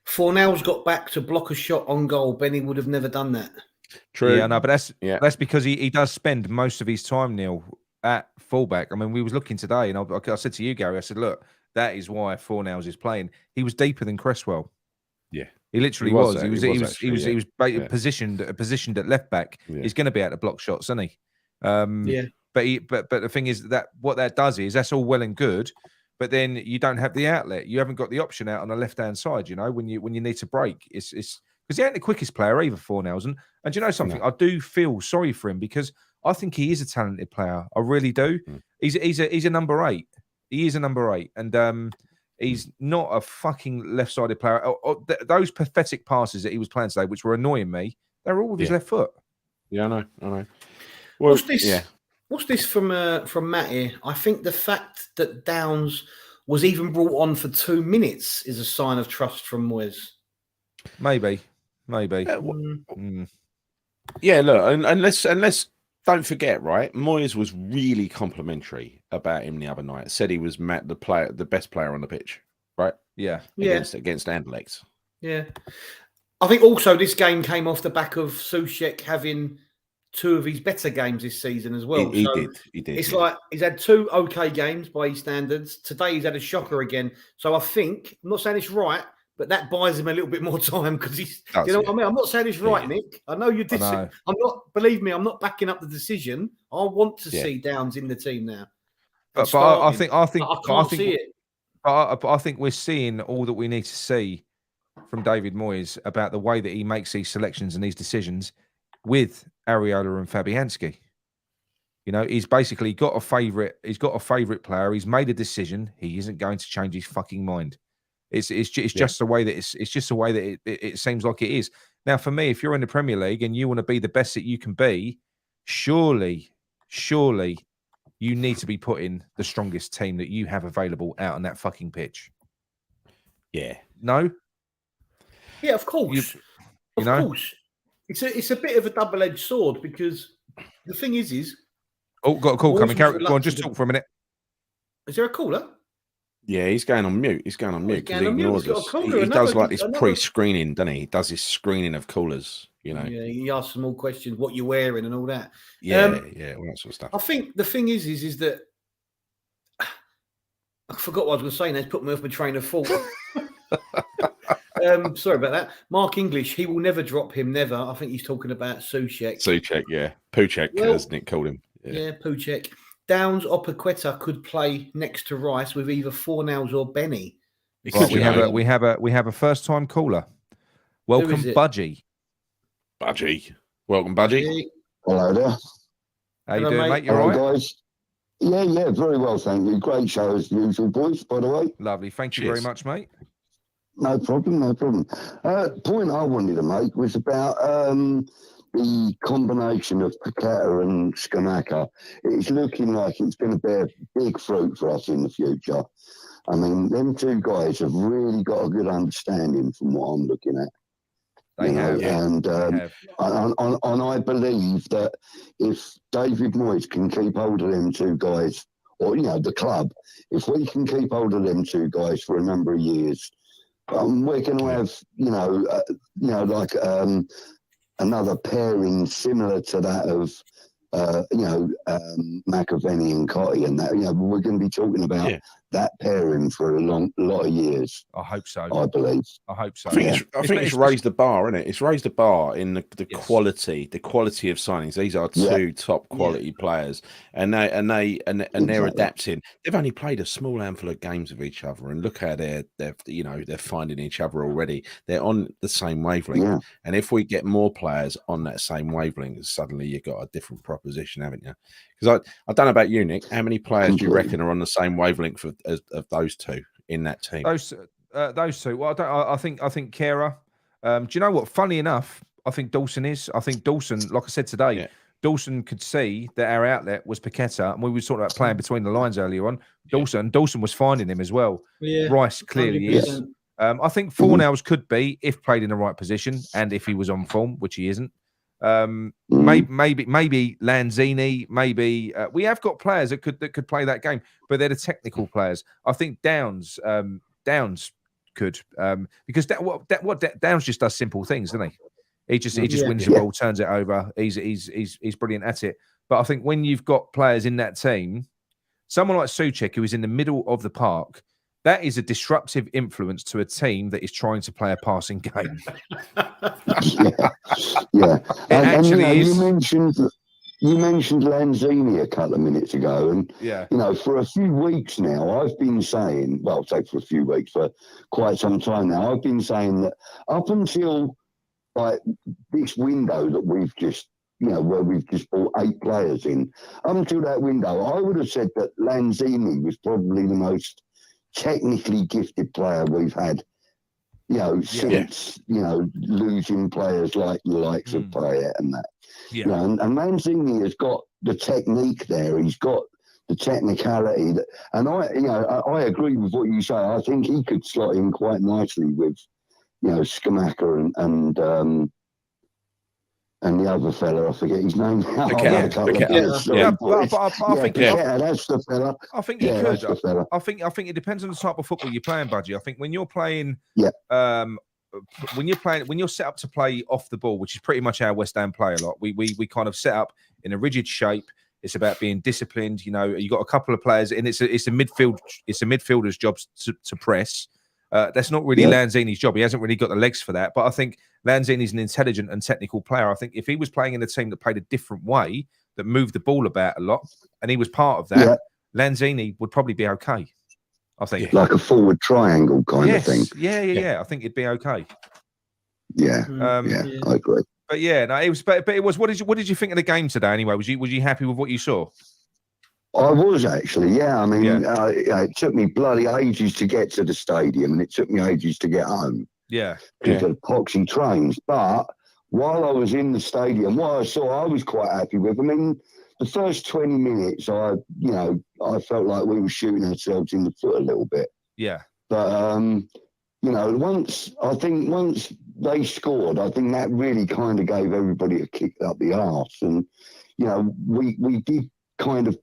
B: Fornals got back to block a shot on goal. Benny would have never done that.
A: True.
C: Yeah, no, but that's because he does spend most of his time, Neil, at fullback. I mean, we was looking today, and I said to you, Gary, I said, look, that is why Fornals is playing. He was deeper than Cresswell.
A: Yeah,
C: he literally was. He was positioned at left back. Yeah. He's going to be able to block shots, isn't he? But the thing is that what that does is that's all well and good, but then you don't have the outlet. You haven't got the option out on the left hand side. You know, when you need to break, it's because he ain't the quickest player either, Fornals. And you know something, I do feel sorry for him because I think he is a talented player. I really do. He's a number 8. He is a number 8, and he's not a fucking left-sided player. Those pathetic passes that he was playing today, which were annoying me, they're all with his left foot.
A: Yeah, I know. Well,
B: what's this? Yeah. What's this from Matt here? I think the fact that Downs was even brought on for 2 minutes is a sign of trust from Moyes.
C: Maybe.
A: Yeah, look, and let's don't forget, right? Moyes was really complimentary about him the other night. Said he was the best player on the pitch, right?
C: Yeah,
A: against Anderlecht.
B: Yeah, I think also this game came off the back of Souček having 2 of his better games this season as well.
A: He did.
B: It's like he's had 2 okay games by his standards. Today he's had a shocker again. So I think, I'm not saying it's right, but that buys him a little bit more time because he's. You know what I mean? I'm not saying it's right, Nick. I know you disagree. I'm not. Believe me, I'm not backing up the decision. I want to see Downs in the team now.
C: But I think
B: I can't see it.
C: But I think we're seeing all that we need to see from David Moyes about the way that he makes these selections and these decisions with Areola and Fabianski. You know, he's basically got a favourite. He's got a favourite player. He's made a decision. He isn't going to change his fucking mind. It's just the way that it's just the way that it seems like it is. Now, for me, if you're in the Premier League and you want to be the best that you can be, surely you need to be putting the strongest team that you have available out on that fucking pitch.
A: Yeah.
C: No?
B: Yeah, of course. Of course. It's a bit of a double-edged sword because the thing is
C: got a call coming. Go on, just talk for a minute.
B: Is there a caller?
A: Yeah, he's going on mute. He's going on mute because he ignores us. He does like this pre-screening, doesn't he? He does this screening of callers, you know.
B: Yeah, he asks some more questions, what you're wearing and all that.
A: Yeah, all that sort of stuff.
B: I think the thing is that I forgot what I was going to say. Now it's put me off my train of thought. Sorry about that. Mark English, he will never drop him, never. I think he's talking about Souček.
A: Souček, yeah. Pucek, as Nick called him.
B: Yeah, Pucek. Downs or Paqueta could play next to Rice with either Fornals or Benny.
C: Right, we have a first time caller. Welcome, Budgie.
A: Budgie. Welcome, Budgie.
D: Hello there.
C: How you doing, mate? You all right?
D: Guys. Yeah, very well, thank you. Great show as usual, boys, by the way.
C: Lovely. Thank you very much, mate.
D: No problem. Point I wanted to make was about the combination of Paqueta and Skamaka. It's looking like it's going to bear big fruit for us in the future. I mean, them two guys have really got a good understanding from what I'm looking at.
C: They have.
D: And I believe that if David Moyes can keep hold of them two guys, or, the club, if we can keep hold of them two guys for a number of years, we're going to have, another pairing similar to that of, McAvenny and Cotty and that. We're going to be talking about that pairing for a lot of years.
C: I hope so.
D: I believe.
C: I hope so.
A: I think it's raised the bar, isn't it? It's raised the bar in the quality of signings. These are two top quality players, and they're adapting. They've only played a small handful of games with each other, and look how they're finding each other already. They're on the same wavelength, and if we get more players on that same wavelength, suddenly you've got a different proposition, haven't you? Because I don't know about you, Nick. How many players do you reckon are on the same wavelength of those two in that team?
C: Those two. Well, I think Kera. Do you know what? Funny enough, I think Dawson is. I think Dawson, like I said today, Dawson could see that our outlet was Paqueta, and we were talking about playing between the lines earlier on. Dawson was finding him as well. Yeah, Rice clearly 100%. Is. I think Fornals could be if played in the right position and if he was on form, which he isn't. Maybe Lanzini. Maybe we have got players that could play that game, but they're the technical players. I think Downs could because Downs just does simple things, doesn't he? He just wins the ball, turns it over. He's brilliant at it. But I think when you've got players in that team, someone like Souček, who is in the middle of the park, that is a disruptive influence to a team that is trying to play a passing game.
D: You mentioned Lanzini a couple of minutes ago, and for a few weeks now, I've been saying, for a few weeks, for quite some time now, I've been saying that up until like this window that we've just, where we've just bought 8 players in, up until that window, I would have said that Lanzini was probably the most technically gifted player we've had, since losing players like the likes of Payet and that. And Lanzini has got the technique there. He's got the technicality and I agree with what you say. I think he could slot in quite nicely with Skamaka and the other fella, I forget his name.
C: I think that's
D: the fella.
C: I think he could. I think it depends on the type of football you're playing, Budgie. I think when you're playing, when you're set up to play off the ball, which is pretty much how West Ham play a lot. We kind of set up in a rigid shape. It's about being disciplined. You got a couple of players, and it's a midfielder's job to press. That's not really Lanzini's job. He hasn't really got the legs for that. But I think Lanzini's an intelligent and technical player. I think if he was playing in a team that played a different way, that moved the ball about a lot, and he was part of that, Lanzini would probably be okay. I think.
D: Like a forward triangle kind of thing.
C: Yeah. I think it'd be okay.
D: I agree.
C: But it was. But it was. What did you think of the game today? Anyway, was you happy with what you saw?
D: I was actually, I mean, it took me bloody ages to get to the stadium, and it took me ages to get home. Because of poxy trains. But while I was in the stadium, what I saw, I was quite happy with. I mean, the first 20 minutes, I felt like we were shooting ourselves in the foot a little bit. But once they scored, I think that really kind of gave everybody a kick up the arse, and we did kind of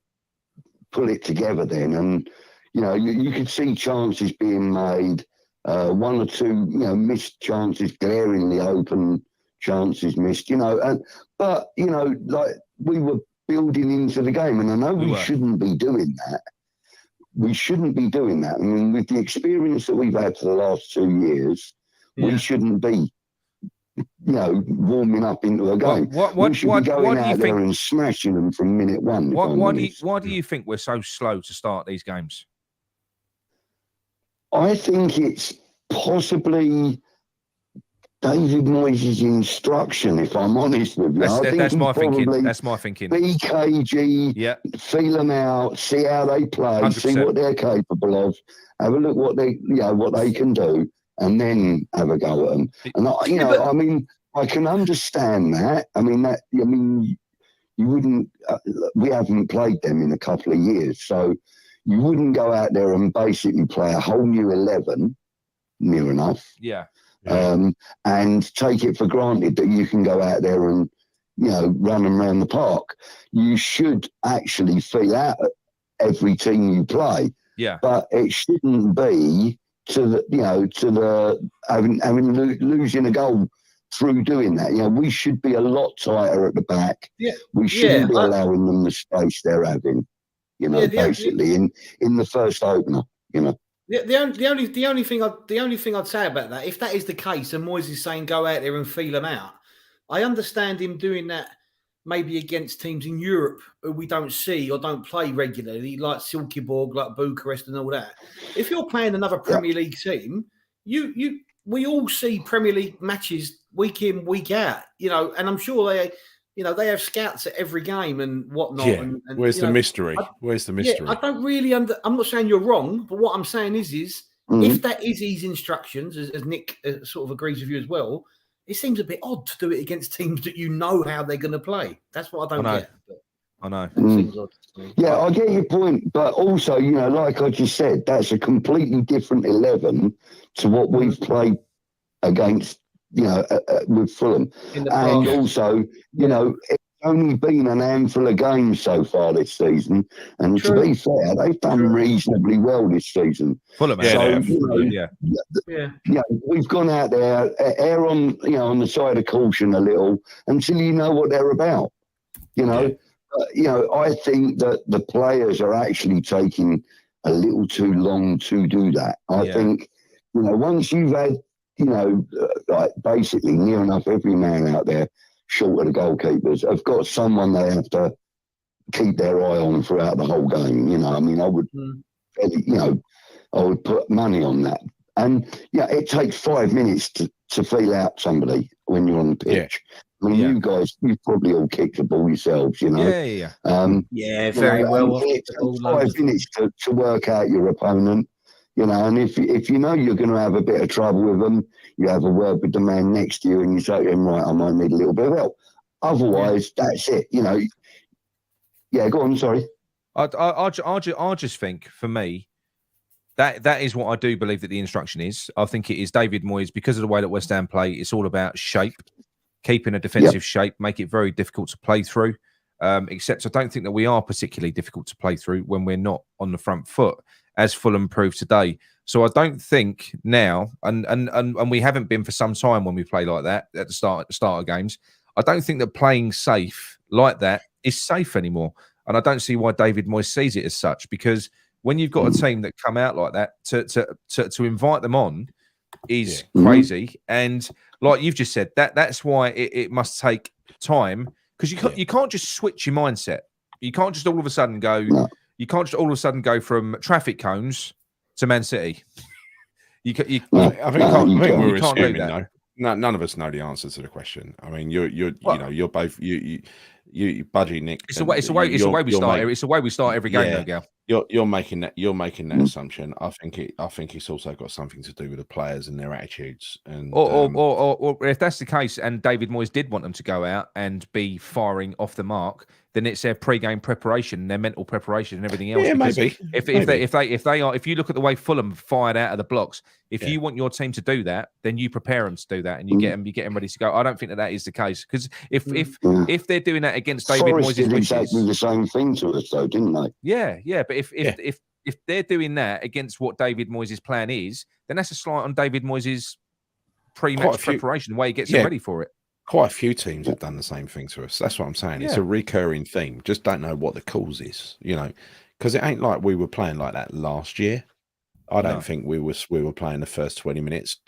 D: pull it together then, and you could see chances being made, one or two missed chances, glaringly open chances missed, but like we were building into the game, and I know we shouldn't be doing that,
F: we shouldn't be doing that. I mean, with the experience that we've had for the last 2 years, we shouldn't be, warming up into a game. We should be going out there and smashing them from minute one.
C: Why do you think we're so slow to start these games?
F: I think it's possibly David Moyes' instruction, if I'm honest with you.
C: That's my thinking. That's my thinking.
F: BKG, feel them out, see how they play,
C: 100%.
F: See what they're capable of, have a look what they can do, and then have a go at them. And I can understand that. You wouldn't. We haven't played them in a couple of years, so you wouldn't go out there and basically play a whole new 11, near enough.
C: Yeah.
F: And take it for granted that you can go out there and, run them around the park. You should actually feel out every team you play.
C: Yeah.
F: But it shouldn't be losing a goal through doing that. We should be a lot tighter at the back.
B: Yeah.
F: We shouldn't be allowing them the space they're having, basically in the first opener,
B: The only thing I'd say about that, if that is the case, and Moyes is saying go out there and feel them out, I understand him doing that maybe against teams in Europe who we don't see or don't play regularly, like Silkeborg, like Bucharest, and all that. If you're playing another Premier League team, we all see Premier League matches week in, week out, and I'm sure they have scouts at every game and whatnot.
A: Yeah.
B: And
A: Where's the mystery? Where's the mystery?
B: I don't really I'm not saying you're wrong, but what I'm saying is if that is his instructions, as Nick sort of agrees with you as well, it seems a bit odd to do it against teams that how they're going to play. That's what I don't get.
C: I know.
B: It seems odd to me.
F: Yeah, I get your point, but also, like I just said, that's a completely different 11 to what we've played against, with Fulham. And also, it's only been an handful of games so far this season, and to be fair, they've done reasonably well this season.
C: Fulham,
F: we've gone out there, err on the side of caution a little until you know what they're about. I think that the players are actually taking a little too long to do that. I think, once you've had, basically near enough every man out there, short of the goalkeepers, have got someone they have to keep their eye on throughout the whole game. I would, I would put money on that. And it takes 5 minutes to feel out somebody when you're on the pitch. You guys, you probably all kicked the ball yourselves,
B: very well.
F: It takes 5 minutes to work out your opponent. And if you're going to have a bit of trouble with them, you have a word with the man next to you and you say to him, right, I might need a little bit of help. Otherwise, that's it. Yeah, go on, sorry.
C: I just think, for me, that is what I do believe that the instruction is. I think it is David Moyes, because of the way that West Ham play, it's all about shape, keeping a defensive shape, make it very difficult to play through. Except I don't think that we are particularly difficult to play through when we're not on the front foot, as Fulham proved today. So I don't think now, and we haven't been for some time when we play like that at the start of games, I don't think that playing safe like that is safe anymore. And I don't see why David Moyes sees it as such, because when you've got a team that come out like that, to invite them on is crazy. And like you've just said, that's why it must take time, because you can't just switch your mindset. You can't just all of a sudden go.
F: No.
C: You can't just all of a sudden go from traffic cones to Man City.
A: I think we're assuming though. None of us know the answer to the question. I mean, you're both Budgie, Nick.
C: It's the way we start every game, though, Gal.
A: You're making that assumption. I think it's also got something to do with the players and their attitudes. And
C: or if that's the case, and David Moyes did want them to go out and be firing off the mark, then it's their pre-game preparation, their mental preparation, and everything else.
A: Yeah, maybe.
C: If you look at the way Fulham fired out of the blocks, if you want your team to do that, then you prepare them to do that, and you get them ready to go. I don't think that is the case, because if they're doing that against David Moyes' wishes,
F: exactly the same thing to us, though, didn't they?
C: Yeah. But if they're doing that against what David Moyes' plan is, then that's a slight on David Moyes' pre-match preparation, the way he gets them ready for it.
A: Quite a few teams have done the same thing to us. That's what I'm saying. It's a recurring theme. Just don't know what the cause is. because it ain't like we were playing like that last year. I don't think we were playing the first 20 minutes,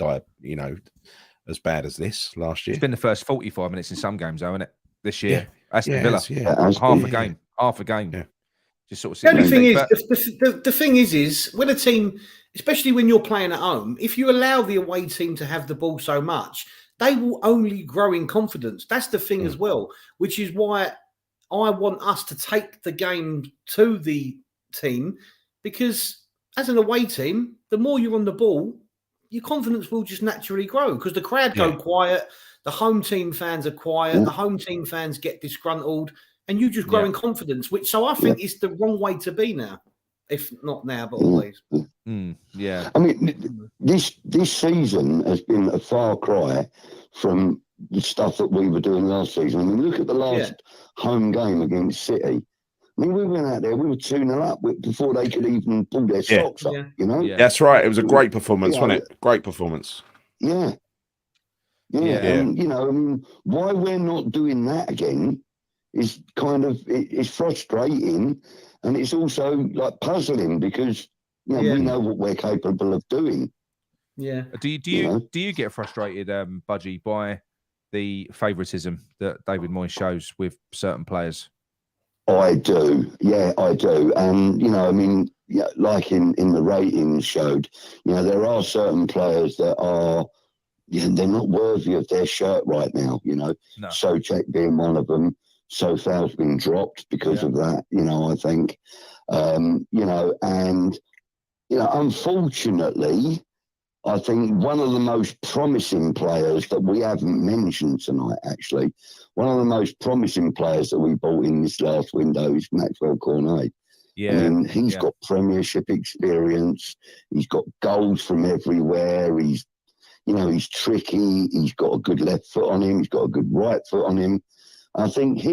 A: as bad as this last year.
C: It's been the first 45 minutes in some games, though, isn't it? This year,
A: Aston
C: Villa, half a game.
A: Yeah.
C: Just sort of.
B: The only thing is, the thing is when a team, especially when you're playing at home, if you allow the away team to have the ball so much, they will only grow in confidence. That's the thing as well, which is why I want us to take the game to the team, because as an away team, the more you're on the ball, your confidence will just naturally grow because the crowd go quiet, the home team fans are quiet, the home team fans get disgruntled, and you just grow in confidence. So I think it's the wrong way to be now, if not now, but always.
F: I mean, this season has been a far cry from the stuff that we were doing last season. I mean, look at the last home game against City. I mean, we went out there, we were 2-0 up before they could even pull their socks up, you know?
A: Yeah. That's right. It was a great performance, wasn't it? Great performance.
F: Yeah. And, I mean, why we're not doing that again is it's frustrating, and it's also like puzzling because, we know what we're capable of doing.
B: Yeah.
C: Do you get frustrated, Budgie, by the favouritism that David Moyes shows with certain players?
F: I do. Yeah, I do. And, I mean, like in the ratings showed, there are certain players that are, they're not worthy of their shirt right now, No. Souček being one of them. Sofa's been dropped because of that, I think. Unfortunately, I think one of the most promising players that we haven't mentioned tonight, actually, one of the most promising players that we bought in this last window is Maxwell Cornet.
C: Yeah.
F: I mean, he's got Premiership experience. He's got goals from everywhere. He's tricky. He's got a good left foot on him. He's got a good right foot on him. I think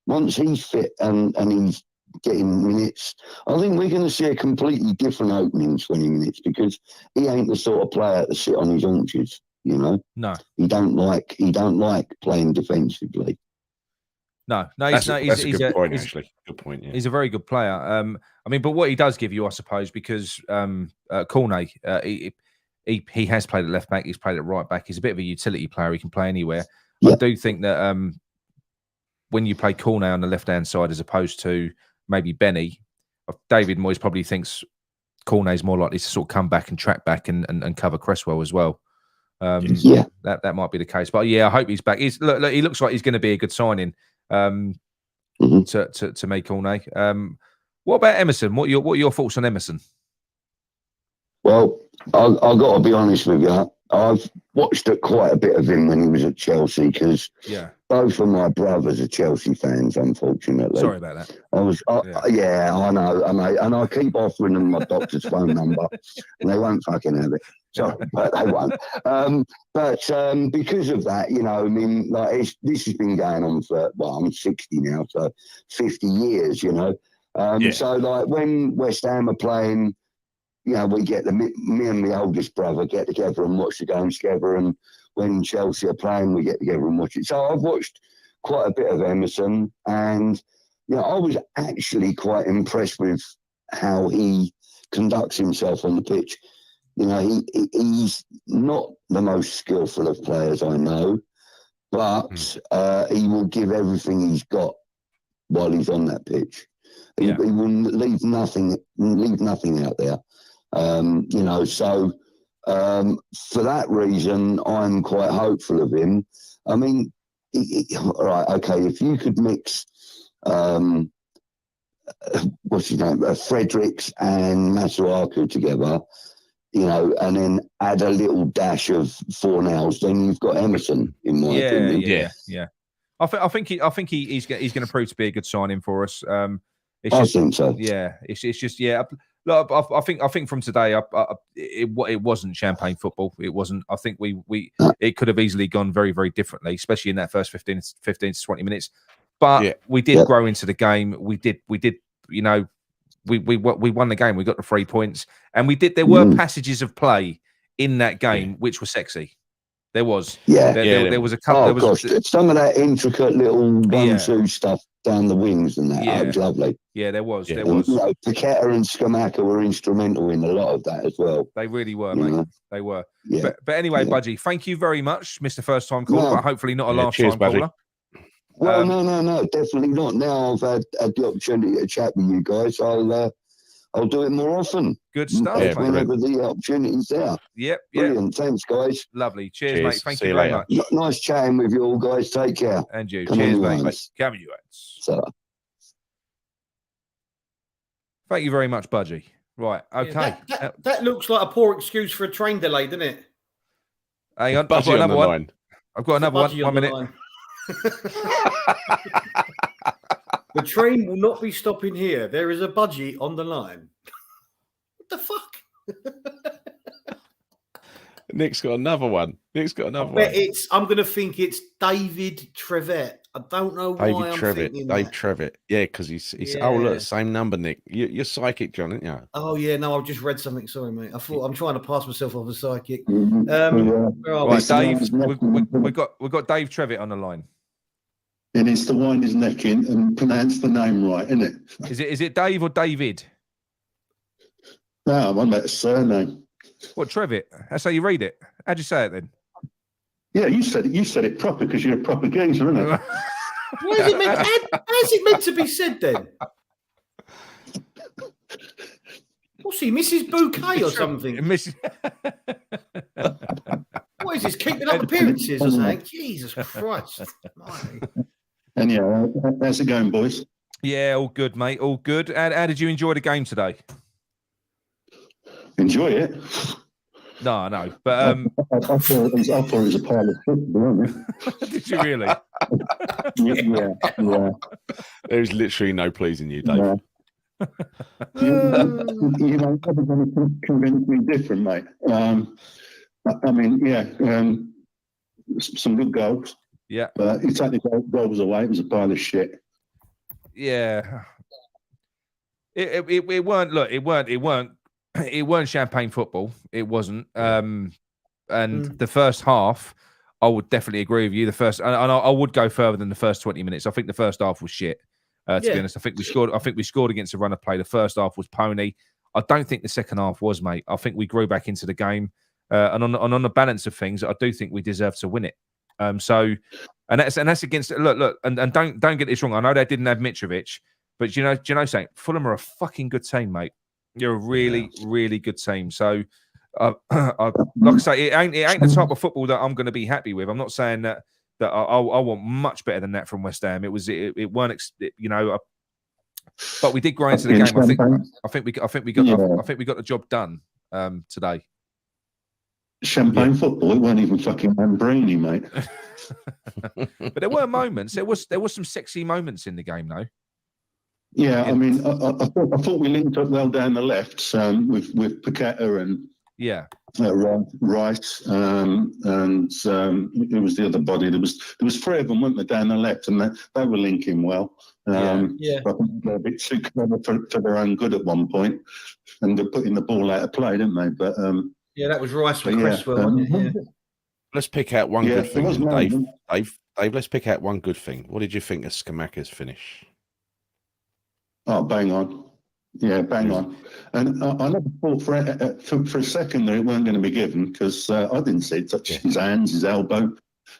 F: once he's fit and he's getting minutes, I think we're going to see a completely different opening 20 minutes because he ain't the sort of player to sit on his haunches, No. He don't like playing defensively.
C: No,
A: that's a good point, actually. Good point, yeah.
C: He's a very good player. I mean, but what he does give you, I suppose, because Cornet, he has played at left back, he's played at right back, he's a bit of a utility player, he can play anywhere. I do think that when you play Cornet on the left-hand side as opposed to maybe Benny, David Moyes probably thinks Cornet is more likely to sort of come back and track back and cover Cresswell as well. That might be the case. But I hope he's back. He looks like he's going to be a good signing to make Cornet. What about Emerson? What are your thoughts on Emerson?
F: Well, I've got to be honest with you. I've watched quite a bit of him when he was at Chelsea because both of my brothers are Chelsea fans, unfortunately.
C: Sorry about that.
F: I know, and I keep offering them my doctor's phone number, and they won't fucking have it. Sorry, but they won't. But because of that, I mean, like this has been going on for I'm 60 now, so 50 years, So like when West Ham are playing. We get me and my oldest brother get together and watch the games together. And when Chelsea are playing, we get together and watch it. So I've watched quite a bit of Emerson, and I was actually quite impressed with how he conducts himself on the pitch. He's not the most skillful of players I know, but he will give everything he's got while he's on that pitch. He will leave nothing out there. So for that reason, I'm quite hopeful of him. I mean, right, okay, if you could mix, what's his name, Fredericks and Masuaku together, and then add a little dash of Fornals, then you've got Emerson, in my opinion.
C: Yeah. I think he's going to prove to be a good signing for us.
F: I think so.
C: Yeah, it's just Look, I think from today, it wasn't champagne football. It wasn't. I think it could have easily gone very, very differently, especially in that first 15 to 20 minutes. But we did grow into the game. We did. We won the game. We got the 3 points, and we did. There were passages of play in that game which were sexy. There was.
F: Yeah.
C: There was a couple.
F: Oh, gosh. Some of that intricate little 1-2 stuff down the wings and that.
C: Yeah.
F: That was lovely.
C: Yeah, there was.
F: And, Paqueta and Skamaka were instrumental in a lot of that as well.
C: They really were, mate. They were.
F: Yeah.
C: But anyway, Budgie, thank you very much, Mr. First Time Caller, but hopefully not a last time caller.
F: Well, no, definitely not. Now I've had the opportunity to chat with you guys, I'll do it more often.
C: Good stuff,
F: mate. Whenever the opportunity's there.
C: Yep.
F: Brilliant. Thanks, guys.
C: Lovely. Cheers, mate. Thank you very much.
F: Nice chatting with you all, guys. Take care.
C: And you. Cheers, mate. Come on, you
F: so.
C: Thank you very much, Budgie. Right. Okay.
B: That looks like a poor excuse for a train delay, doesn't it?
C: Hang on. I've got another one. I've got another one. 1 minute.
B: The train will not be stopping here. There is a budgie on the line. What the fuck?
A: Nick's got another one. I'm
B: going to think it's David Trevet. I don't know why I'm thinking that.
A: Dave Trevet. Yeah, because he's oh, look, same number, Nick. You're psychic, John, aren't you?
B: Oh, yeah. No, I've just read something. Sorry, mate. I thought I'm trying to pass myself off as psychic.
C: Right, Dave. We've got Dave Trevet on the line.
G: He needs to wind his neck in and pronounce the name right, isn't it?
C: Is it Dave or David?
G: No, I'm about the surname.
C: What, Trevitt? That's how you read it. How'd you say it then?
G: Yeah, you said it proper because you're a proper geezer, isn't it?
B: How's it meant to be said then? What's he, Mrs. Bouquet or something? What is this? Keeping up appearances or something? Jesus Christ.
G: And yeah, how's it going, boys?
C: Yeah, all good, mate. All good. How did you enjoy the game today?
G: Enjoy it?
C: No, but
G: I thought it was a pile of shit, wasn't
C: it? Did you really?
G: Yeah.
A: There's literally no pleasing you, Dave.
G: Yeah. you know, probably going to convince me different, mate. I mean, some good goals.
C: Yeah.
G: But he took the goals away. It was a pile of shit.
C: Yeah. It weren't. Look, it weren't champagne football. It wasn't. And the first half, I would definitely agree with you. The first, and I would go further than the first 20 minutes. I think the first half was shit. To be honest, I think we scored against a run of play. The first half was pony. I don't think the second half was, mate. I think we grew back into the game. And on the balance of things, I do think we deserve to win it. So that's against look, and don't get this wrong. I know they didn't have Mitrovic, but do you know something? Fulham are a fucking good team, mate. You're a really, really good team. So, like I say, it ain't the type of football that I'm going to be happy with. I'm not saying that I want much better than that from West Ham. It weren't, but we did grow into the game. I think we got the job done today.
G: Champagne football. It weren't even fucking Lamborghini, mate.
C: But there were moments. There was some sexy moments in the game, though.
G: Yeah, I mean, I thought we linked up well down the left with Paqueta and Rice, and it was the other body. There was three of them, weren't there, down the left, and they were linking well. I think they were a bit too clever for their own good at one point, and they're putting the ball out of play, didn't they? But
B: that was Rice with Cresswell, wasn't it? Yeah.
A: Let's pick out one good thing, Dave. Dave, let's pick out one good thing. What did you think of Skamaka's finish?
G: Oh, bang on. Yeah, bang on. And I never thought for a second that it weren't going to be given because I didn't see it touch his hands, his elbow.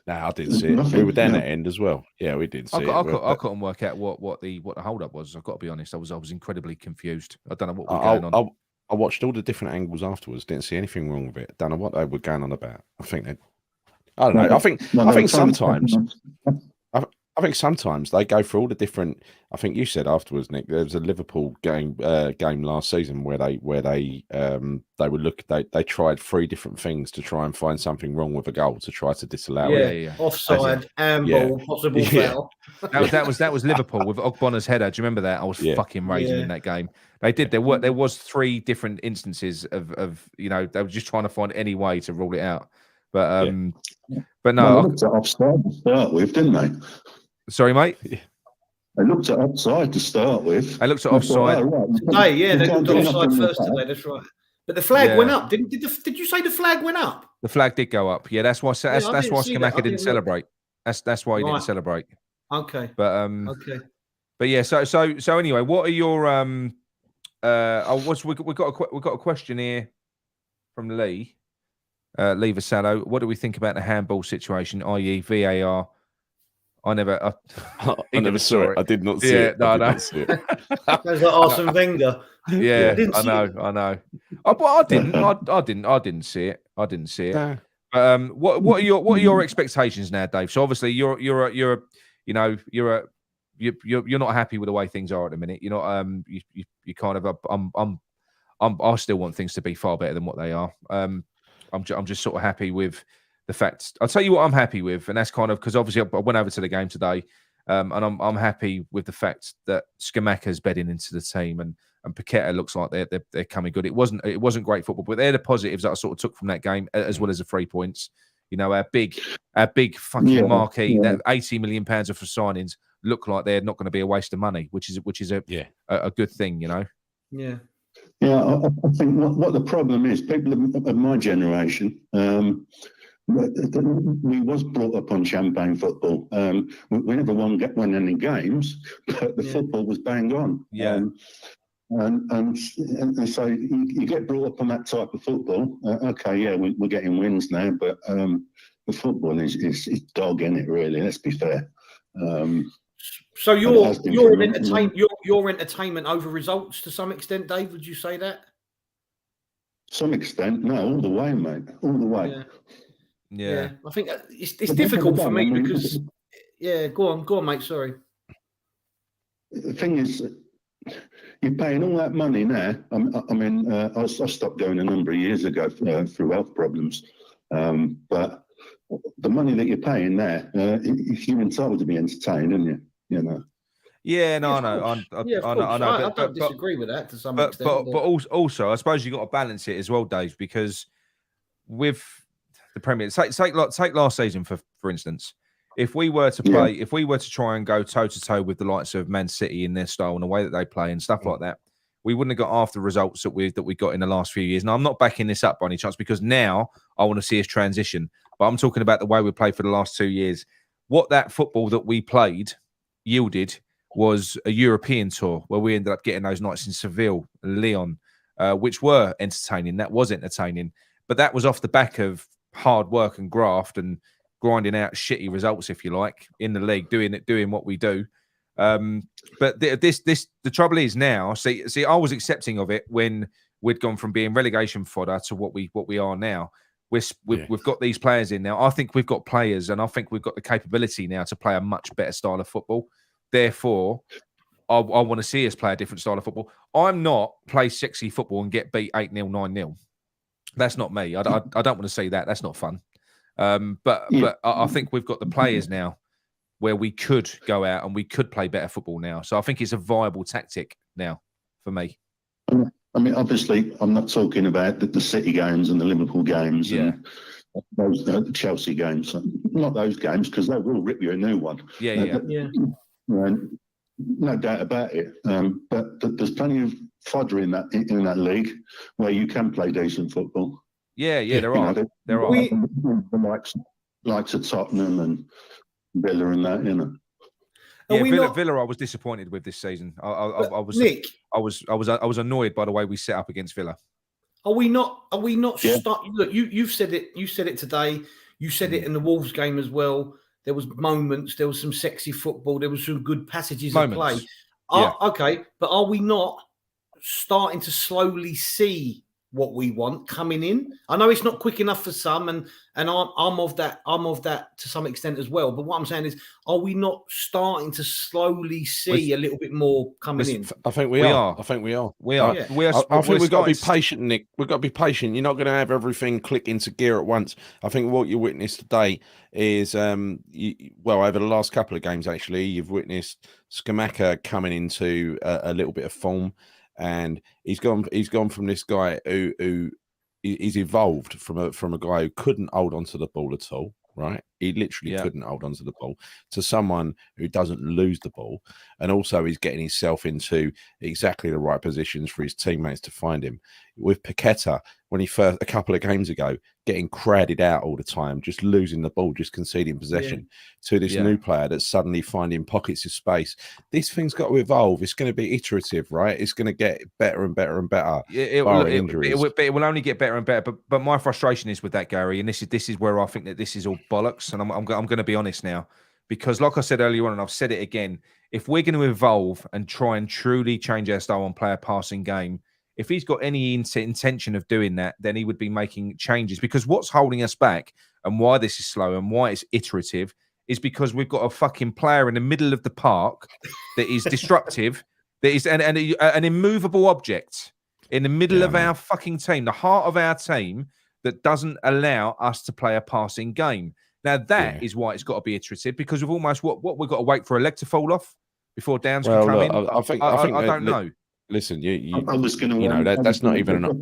A: No, I didn't see it. We were down that end as well. Yeah, we did see it.
C: I couldn't work out what the hold up was. I've got to be honest. I was incredibly confused. I don't know what was going on.
A: I watched all the different angles afterwards. Didn't see anything wrong with it. Don't know what they were going on about. I don't know. I think sometimes they go through all the different. I think you said afterwards, Nick. There was a Liverpool game last season where they tried three different things to try and find something wrong with a goal to try to disallow it.
B: Offside, handball, possible foul.
C: That was Liverpool with Ogbonna's header. Do you remember that? I was fucking raging in that game. They did. There was three different instances of they were just trying to find any way to rule it out. But but no,
G: they looked at offside to start with, didn't they?
C: Sorry, mate.
G: They looked at offside to start with.
C: They looked at offside.
B: Today, they looked at offside first today. That's right. But the flag went up. Did you say the flag went up?
C: The flag did go up. Yeah, that's why. That's why Skamaka didn't celebrate. That's why he didn't celebrate.
B: Okay.
C: But
B: okay.
C: But yeah. So anyway, what are your we got a question here from Lee. Lee Vasallo. What do we think about the handball situation, i.e. VAR? I never
A: saw it. I did not see it.
C: No,
A: not see it.
B: Sounds like Arsene Wenger.
C: Yeah, I know. But I didn't see it. I didn't see it.
A: No.
C: What are your expectations now, Dave? So obviously you're not happy with the way things are at the minute. You're not you kind of I still want things to be far better than what they are. I'm just sort of happy with the fact. I'll tell you what I'm happy with, and that's kind of because obviously I went over to the game today, and I'm happy with the fact that Skamaka's bedding into the team, and Paqueta looks like they're coming good. It wasn't great football, but they're the positives that I sort of took from that game, as well as the 3 points. Our big fucking marquee, that £80 million for signings look like they're not going to be a waste of money, which is a good thing,
B: Yeah.
G: Yeah, I think what the problem is, people of my generation, we was brought up on champagne football. We never won any games, but the football was bang on.
C: Yeah.
G: And so you get brought up on that type of football. We're getting wins now, but the football is dog, in it, really. Let's be fair.
B: So your entertainment over results to some extent, Dave? Would you say that?
G: Some extent, no, all the way, mate, all the way.
B: Yeah. I think it's difficult for me because. Yeah, go on, mate. Sorry.
G: The thing is, you're paying all that money now. I stopped going a number of years ago through health problems, but the money that you're paying there, you're entitled to be entertained, aren't you?
C: Yeah, no, I know.
B: I don't disagree with that to some extent.
C: But also, I suppose you've got to balance it as well, Dave, because with the Premier, take last season for instance. If we were to play, if we were to try and go toe to toe with the likes of Man City in their style and the way that they play and stuff like that, we wouldn't have got half the results that we got in the last few years. Now, I'm not backing this up by any chance because now I want to see us transition. But I'm talking about the way we played for the last 2 years. What that football that we played yielded was a European tour where we ended up getting those nights in Seville, Lyon, which were entertaining. That was entertaining. But that was off the back of hard work and graft and grinding out shitty results, if you like, in the league, doing what we do. But the trouble is now. See, I was accepting of it when we'd gone from being relegation fodder to what we are now. We've got these players in now. I think we've got players, and I think we've got the capability now to play a much better style of football. Therefore, I want to see us play a different style of football. I'm not play sexy football and get beat 8-0, 9-0. That's not me. I don't want to see that. That's not fun. But I think we've got the players now where we could go out and we could play better football now. So I think it's a viable tactic now for me.
G: I mean, obviously, I'm not talking about the City games and the Liverpool games and those the Chelsea games. Not those games, because they will rip you a new one. No doubt about it. But there's plenty of fodder in that league where you can play decent football.
C: Yeah, there are. There are.
G: The likes of Tottenham and Villa and that,
C: Yeah, Villa, I was disappointed with this season. I was annoyed by the way we set up against Villa.
B: Are we not? Look, you've said it. You said it today. You said it in the Wolves game as well. There was moments. There was some sexy football. There was some good passages of play. Okay, but are we not starting to slowly see what we want coming in? I know it's not quick enough for some, and I'm of that. I'm of that to some extent as well. But what I'm saying is, are we not starting to slowly see a little bit more coming in?
A: I think we are. I think we are.
C: We are.
A: I think we've got to be patient, Nick. We've got to be patient. You're not going to have everything click into gear at once. I think what you witnessed today is, over the last couple of games, actually, you've witnessed Skamaka coming into a little bit of form. And he's gone from this guy who he's evolved from a guy who couldn't hold on to the ball at all, right? He literally couldn't hold on to the ball, to someone who doesn't lose the ball. And also he's getting himself into exactly the right positions for his teammates to find him. With Paqueta, when he first, a couple of games ago, getting crowded out all the time, just losing the ball, just conceding possession, to this new player that's suddenly finding pockets of space. This thing's got to evolve. It's going to be iterative, right? It's going to get better and better and better.
C: It will only get better and better. But my frustration is with that, Gary, and this is where I think that this is all bollocks. And I'm going to be honest now, because like I said earlier on, and I've said it again, if we're going to evolve and try and truly change our style on play a passing game, if he's got any intention of doing that, then he would be making changes. Because what's holding us back and why this is slow and why it's iterative is because we've got a fucking player in the middle of the park that is disruptive, that is an immovable object in the middle of our fucking team, the heart of our team, that doesn't allow us to play a passing game. Now, that is why it's got to be iterative, because we've almost, what we've got to wait for a leg to fall off before Downs can come in? I don't know.
A: Listen,
G: I was going to.
A: that's not even enough.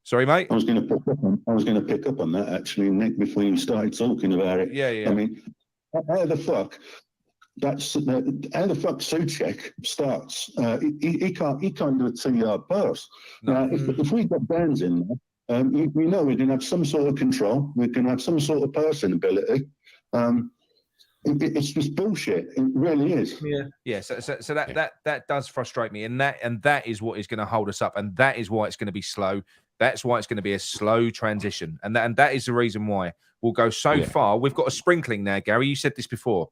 C: Sorry, mate.
G: I was going to pick up on that actually, Nick, before you started talking about it.
C: Yeah.
G: I mean, how the fuck? How the fuck Souček starts? He can't do a 2-yard pass.
C: No.
G: Now, if we got Downs in there, we know we're going to have some sort of control. We're going to have some sort of passing ability. It's just bullshit. It really is.
C: Yeah. So that does frustrate me, and that is what is going to hold us up, and that is why it's going to be slow. That's why it's going to be a slow transition, and that is the reason why we'll go so far. We've got a sprinkling now, Gary. You said this before.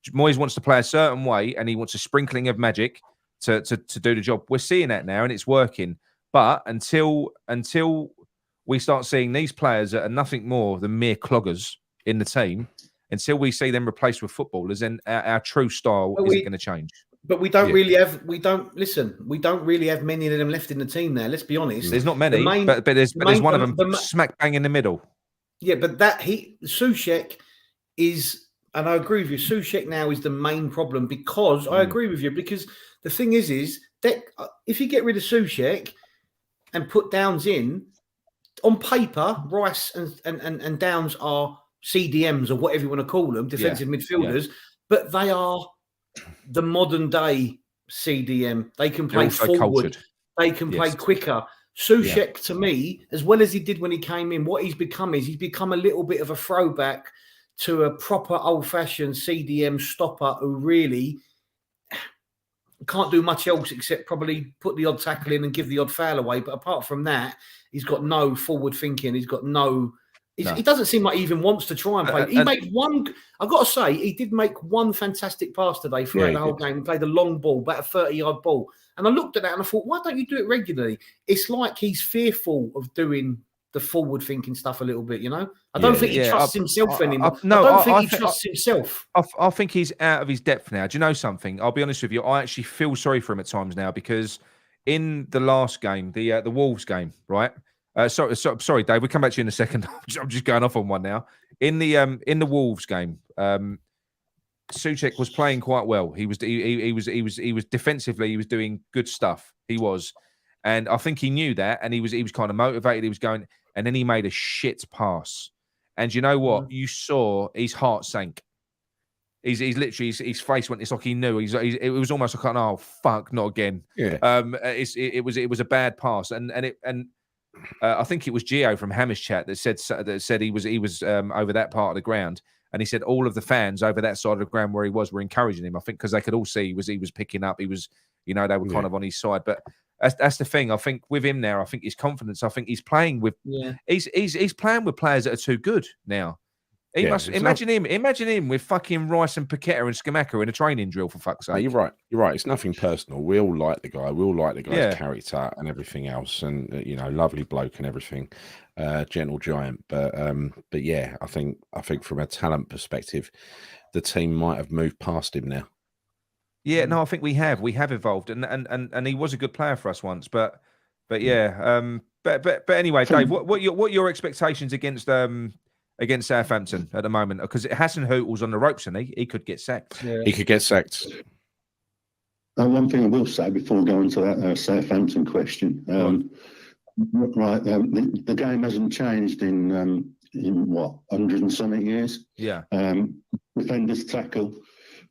C: Moyes wants to play a certain way, and he wants a sprinkling of magic to do the job. We're seeing that now, and it's working. But until we start seeing these players that are nothing more than mere cloggers in the team, until we see them replaced with footballers, then our true style isn't going to change.
B: But we don't really have. We don't really have many of them left in the team now. Let's be honest.
C: There's not many, but there's one of them smack bang in the middle.
B: Yeah, but Souček is, and I agree with you. Souček now is the main problem, because I agree with you, because the thing is that if you get rid of Souček and put Downs in, on paper, Rice and Downs are CDMs or whatever you want to call them, defensive midfielders, but they are the modern day CDM. They can play forward.
C: Cultured.
B: They can play quicker. Souček, to me, as well as he did when he came in, what he's become is he's become a little bit of a throwback to a proper old-fashioned CDM stopper who really can't do much else except probably put the odd tackle in and give the odd foul away. But apart from that, he's got no forward thinking. He's got no. He doesn't seem like he even wants to try and play. He made one. I've got to say, he did make one fantastic pass today throughout the whole game. He played a long ball, about a 30-yard ball. And I looked at that and I thought, why don't you do it regularly? It's like he's fearful of doing the forward-thinking stuff a little bit, you know? I don't think he trusts himself anymore. I don't think he trusts himself.
C: I think he's out of his depth now. Do you know something? I'll be honest with you. I actually feel sorry for him at times now, because in the last game, the Wolves game, right? Sorry, Dave. We'll come back to you in a second. I'm just going off on one now. In the Wolves game, Souček was playing quite well. He was defensively. He was doing good stuff. He was, and I think he knew that, and he was kind of motivated. He was going, and then he made a shit pass. And you know what? You saw his heart sank. He's literally his face went. It's like he knew. It was almost like, oh fuck, not again.
A: Yeah.
C: It was a bad pass, and I think it was Gio from Hamish Chat that said he was over that part of the ground, and he said all of the fans over that side of the ground where he was were encouraging him. I think because they could all see he was picking up. He was, they were kind of on his side. But that's the thing. I think with him now, I think his confidence. I think he's playing with. Yeah. He's playing with players that are too good now. He must imagine him with fucking Rice and Paqueta and Scamacca in a training drill, for fuck's sake.
A: No, you're right. It's nothing personal. We all like the guy. We all like the guy's character and everything else, and lovely bloke and everything, gentle giant. But yeah, I think from a talent perspective, the team might have moved past him now.
C: Yeah, no, I think we have evolved, and he was a good player for us once, but yeah, but anyway, Dave, what your expectations against Southampton at the moment? Because Hassan Hüttl's on the ropes, and he could get sacked.
A: Yeah. He could get sacked.
G: One thing I will say before going to that Southampton question, the game hasn't changed in in what, 100 and something years.
C: Yeah.
G: Defenders tackle,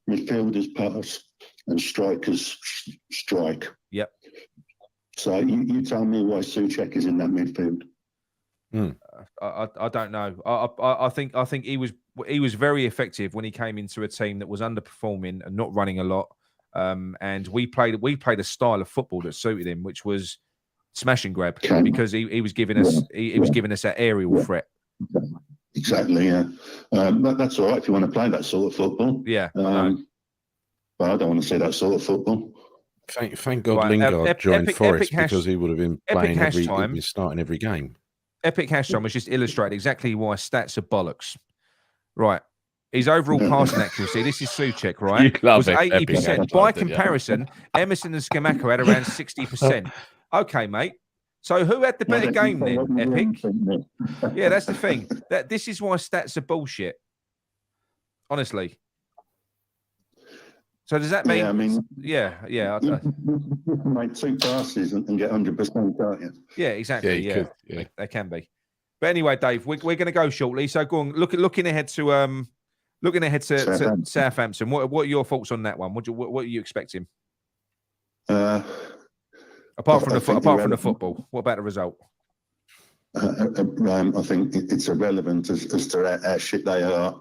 G: midfielders pass, and strikers strike.
C: Yep.
G: So you tell me why Souček is in that midfield.
C: I don't know. I think he was very effective when he came into a team that was underperforming and not running a lot. And we played a style of football that suited him, which was smash and grab, because he was giving us he was giving us that aerial threat.
G: Exactly. Yeah. That's all right if you want to play that sort of football.
C: Yeah.
G: But I don't want to see that sort of football.
A: Thank God Lingard joined Forest, because he would have been playing starting every game.
C: Epic hash time was just illustrated exactly why stats are bollocks. Right. His overall passing accuracy, this is Souček, right? Was 80%. By comparison, Emerson and Scamacca had around 60%. Okay, mate. So who had the better game then? Epic? Yeah, that's the thing. This is why stats are bullshit. Honestly. So does that mean?
G: Yeah, I mean,
C: yeah.
G: You can make 2 passes and get 100%, can't you?
C: Yeah, exactly. Yeah, they can be. But anyway, Dave, we're going to go shortly. So go on, looking ahead to Southampton. What are your thoughts on that one? What are you expecting? Apart from the football, what about the result?
G: I think it's irrelevant as to how shit they are.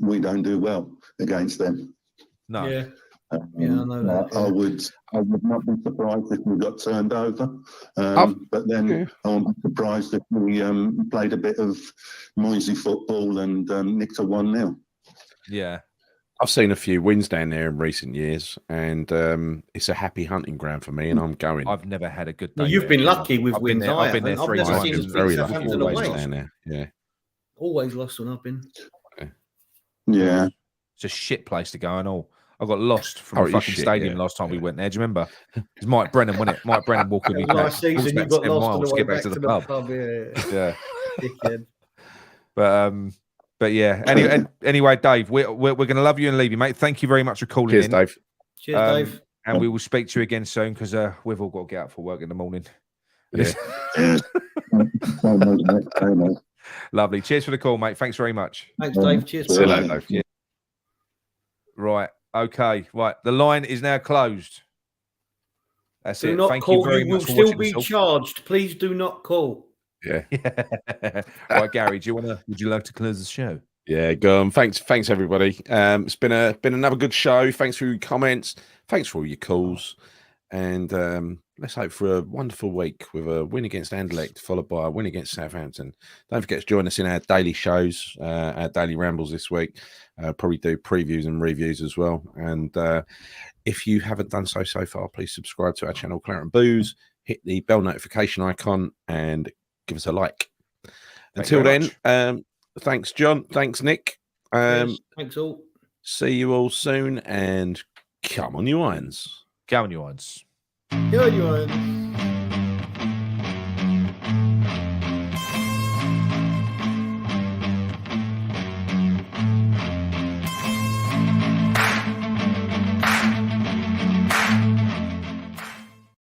G: We don't do well against them.
C: No.
B: Yeah. I know that.
G: I would not be surprised if we got turned over. But then I won't be surprised if we played a bit of noisy football and nicked a 1-0.
C: Yeah.
A: I've seen a few wins down there in recent years, and it's a happy hunting ground for me, and I'm going.
C: I've never had a good day.
B: No, you've been lucky with wins.
C: I've been there 3 times.
A: Very lucky down there. Yeah.
B: Always lost when I've been.
G: Yeah.
C: It's a shit place to go and all. I got lost from the fucking stadium last time we went there. Do you remember? It was Mike Brennan, wasn't it? Mike Brennan walking me back.
B: Last season, you got lost on the way
C: to get back to the pub.
B: Yeah.
C: Yeah. But yeah. Anyway, Dave, we're going to love you and leave you, mate. Thank you very much for calling in.
A: Dave.
B: Cheers, Dave.
C: And we will speak to you again soon, because we've all got to get up for work in the morning.
A: Yeah.
C: Lovely. Cheers for the call, mate. Thanks very much.
B: Thanks, Dave. Cheers.
A: See you later, Dave.
C: Right. Okay. Right. The line is now closed. That's it.
B: Thank you very much. You will still be
C: yourself.
B: charged. Please do not call.
A: Yeah.
C: Right, Gary. Would you like to close the show?
A: Yeah. Go on. Thanks, everybody. It's been another good show. Thanks for your comments. Thanks for all your calls. And let's hope for a wonderful week with a win against Anderlecht, followed by a win against Southampton. Don't forget to join us in our daily shows, our daily rambles this week. Probably do previews and reviews as well. And if you haven't done so far, please subscribe to our channel, Claret and Booze. Hit the bell notification icon and give us a like. Until then, thanks, John. Thanks, Nick.
B: Thanks all.
A: See you all soon, and come on, you irons.
C: Go on, you irons.
B: Go on, you irons.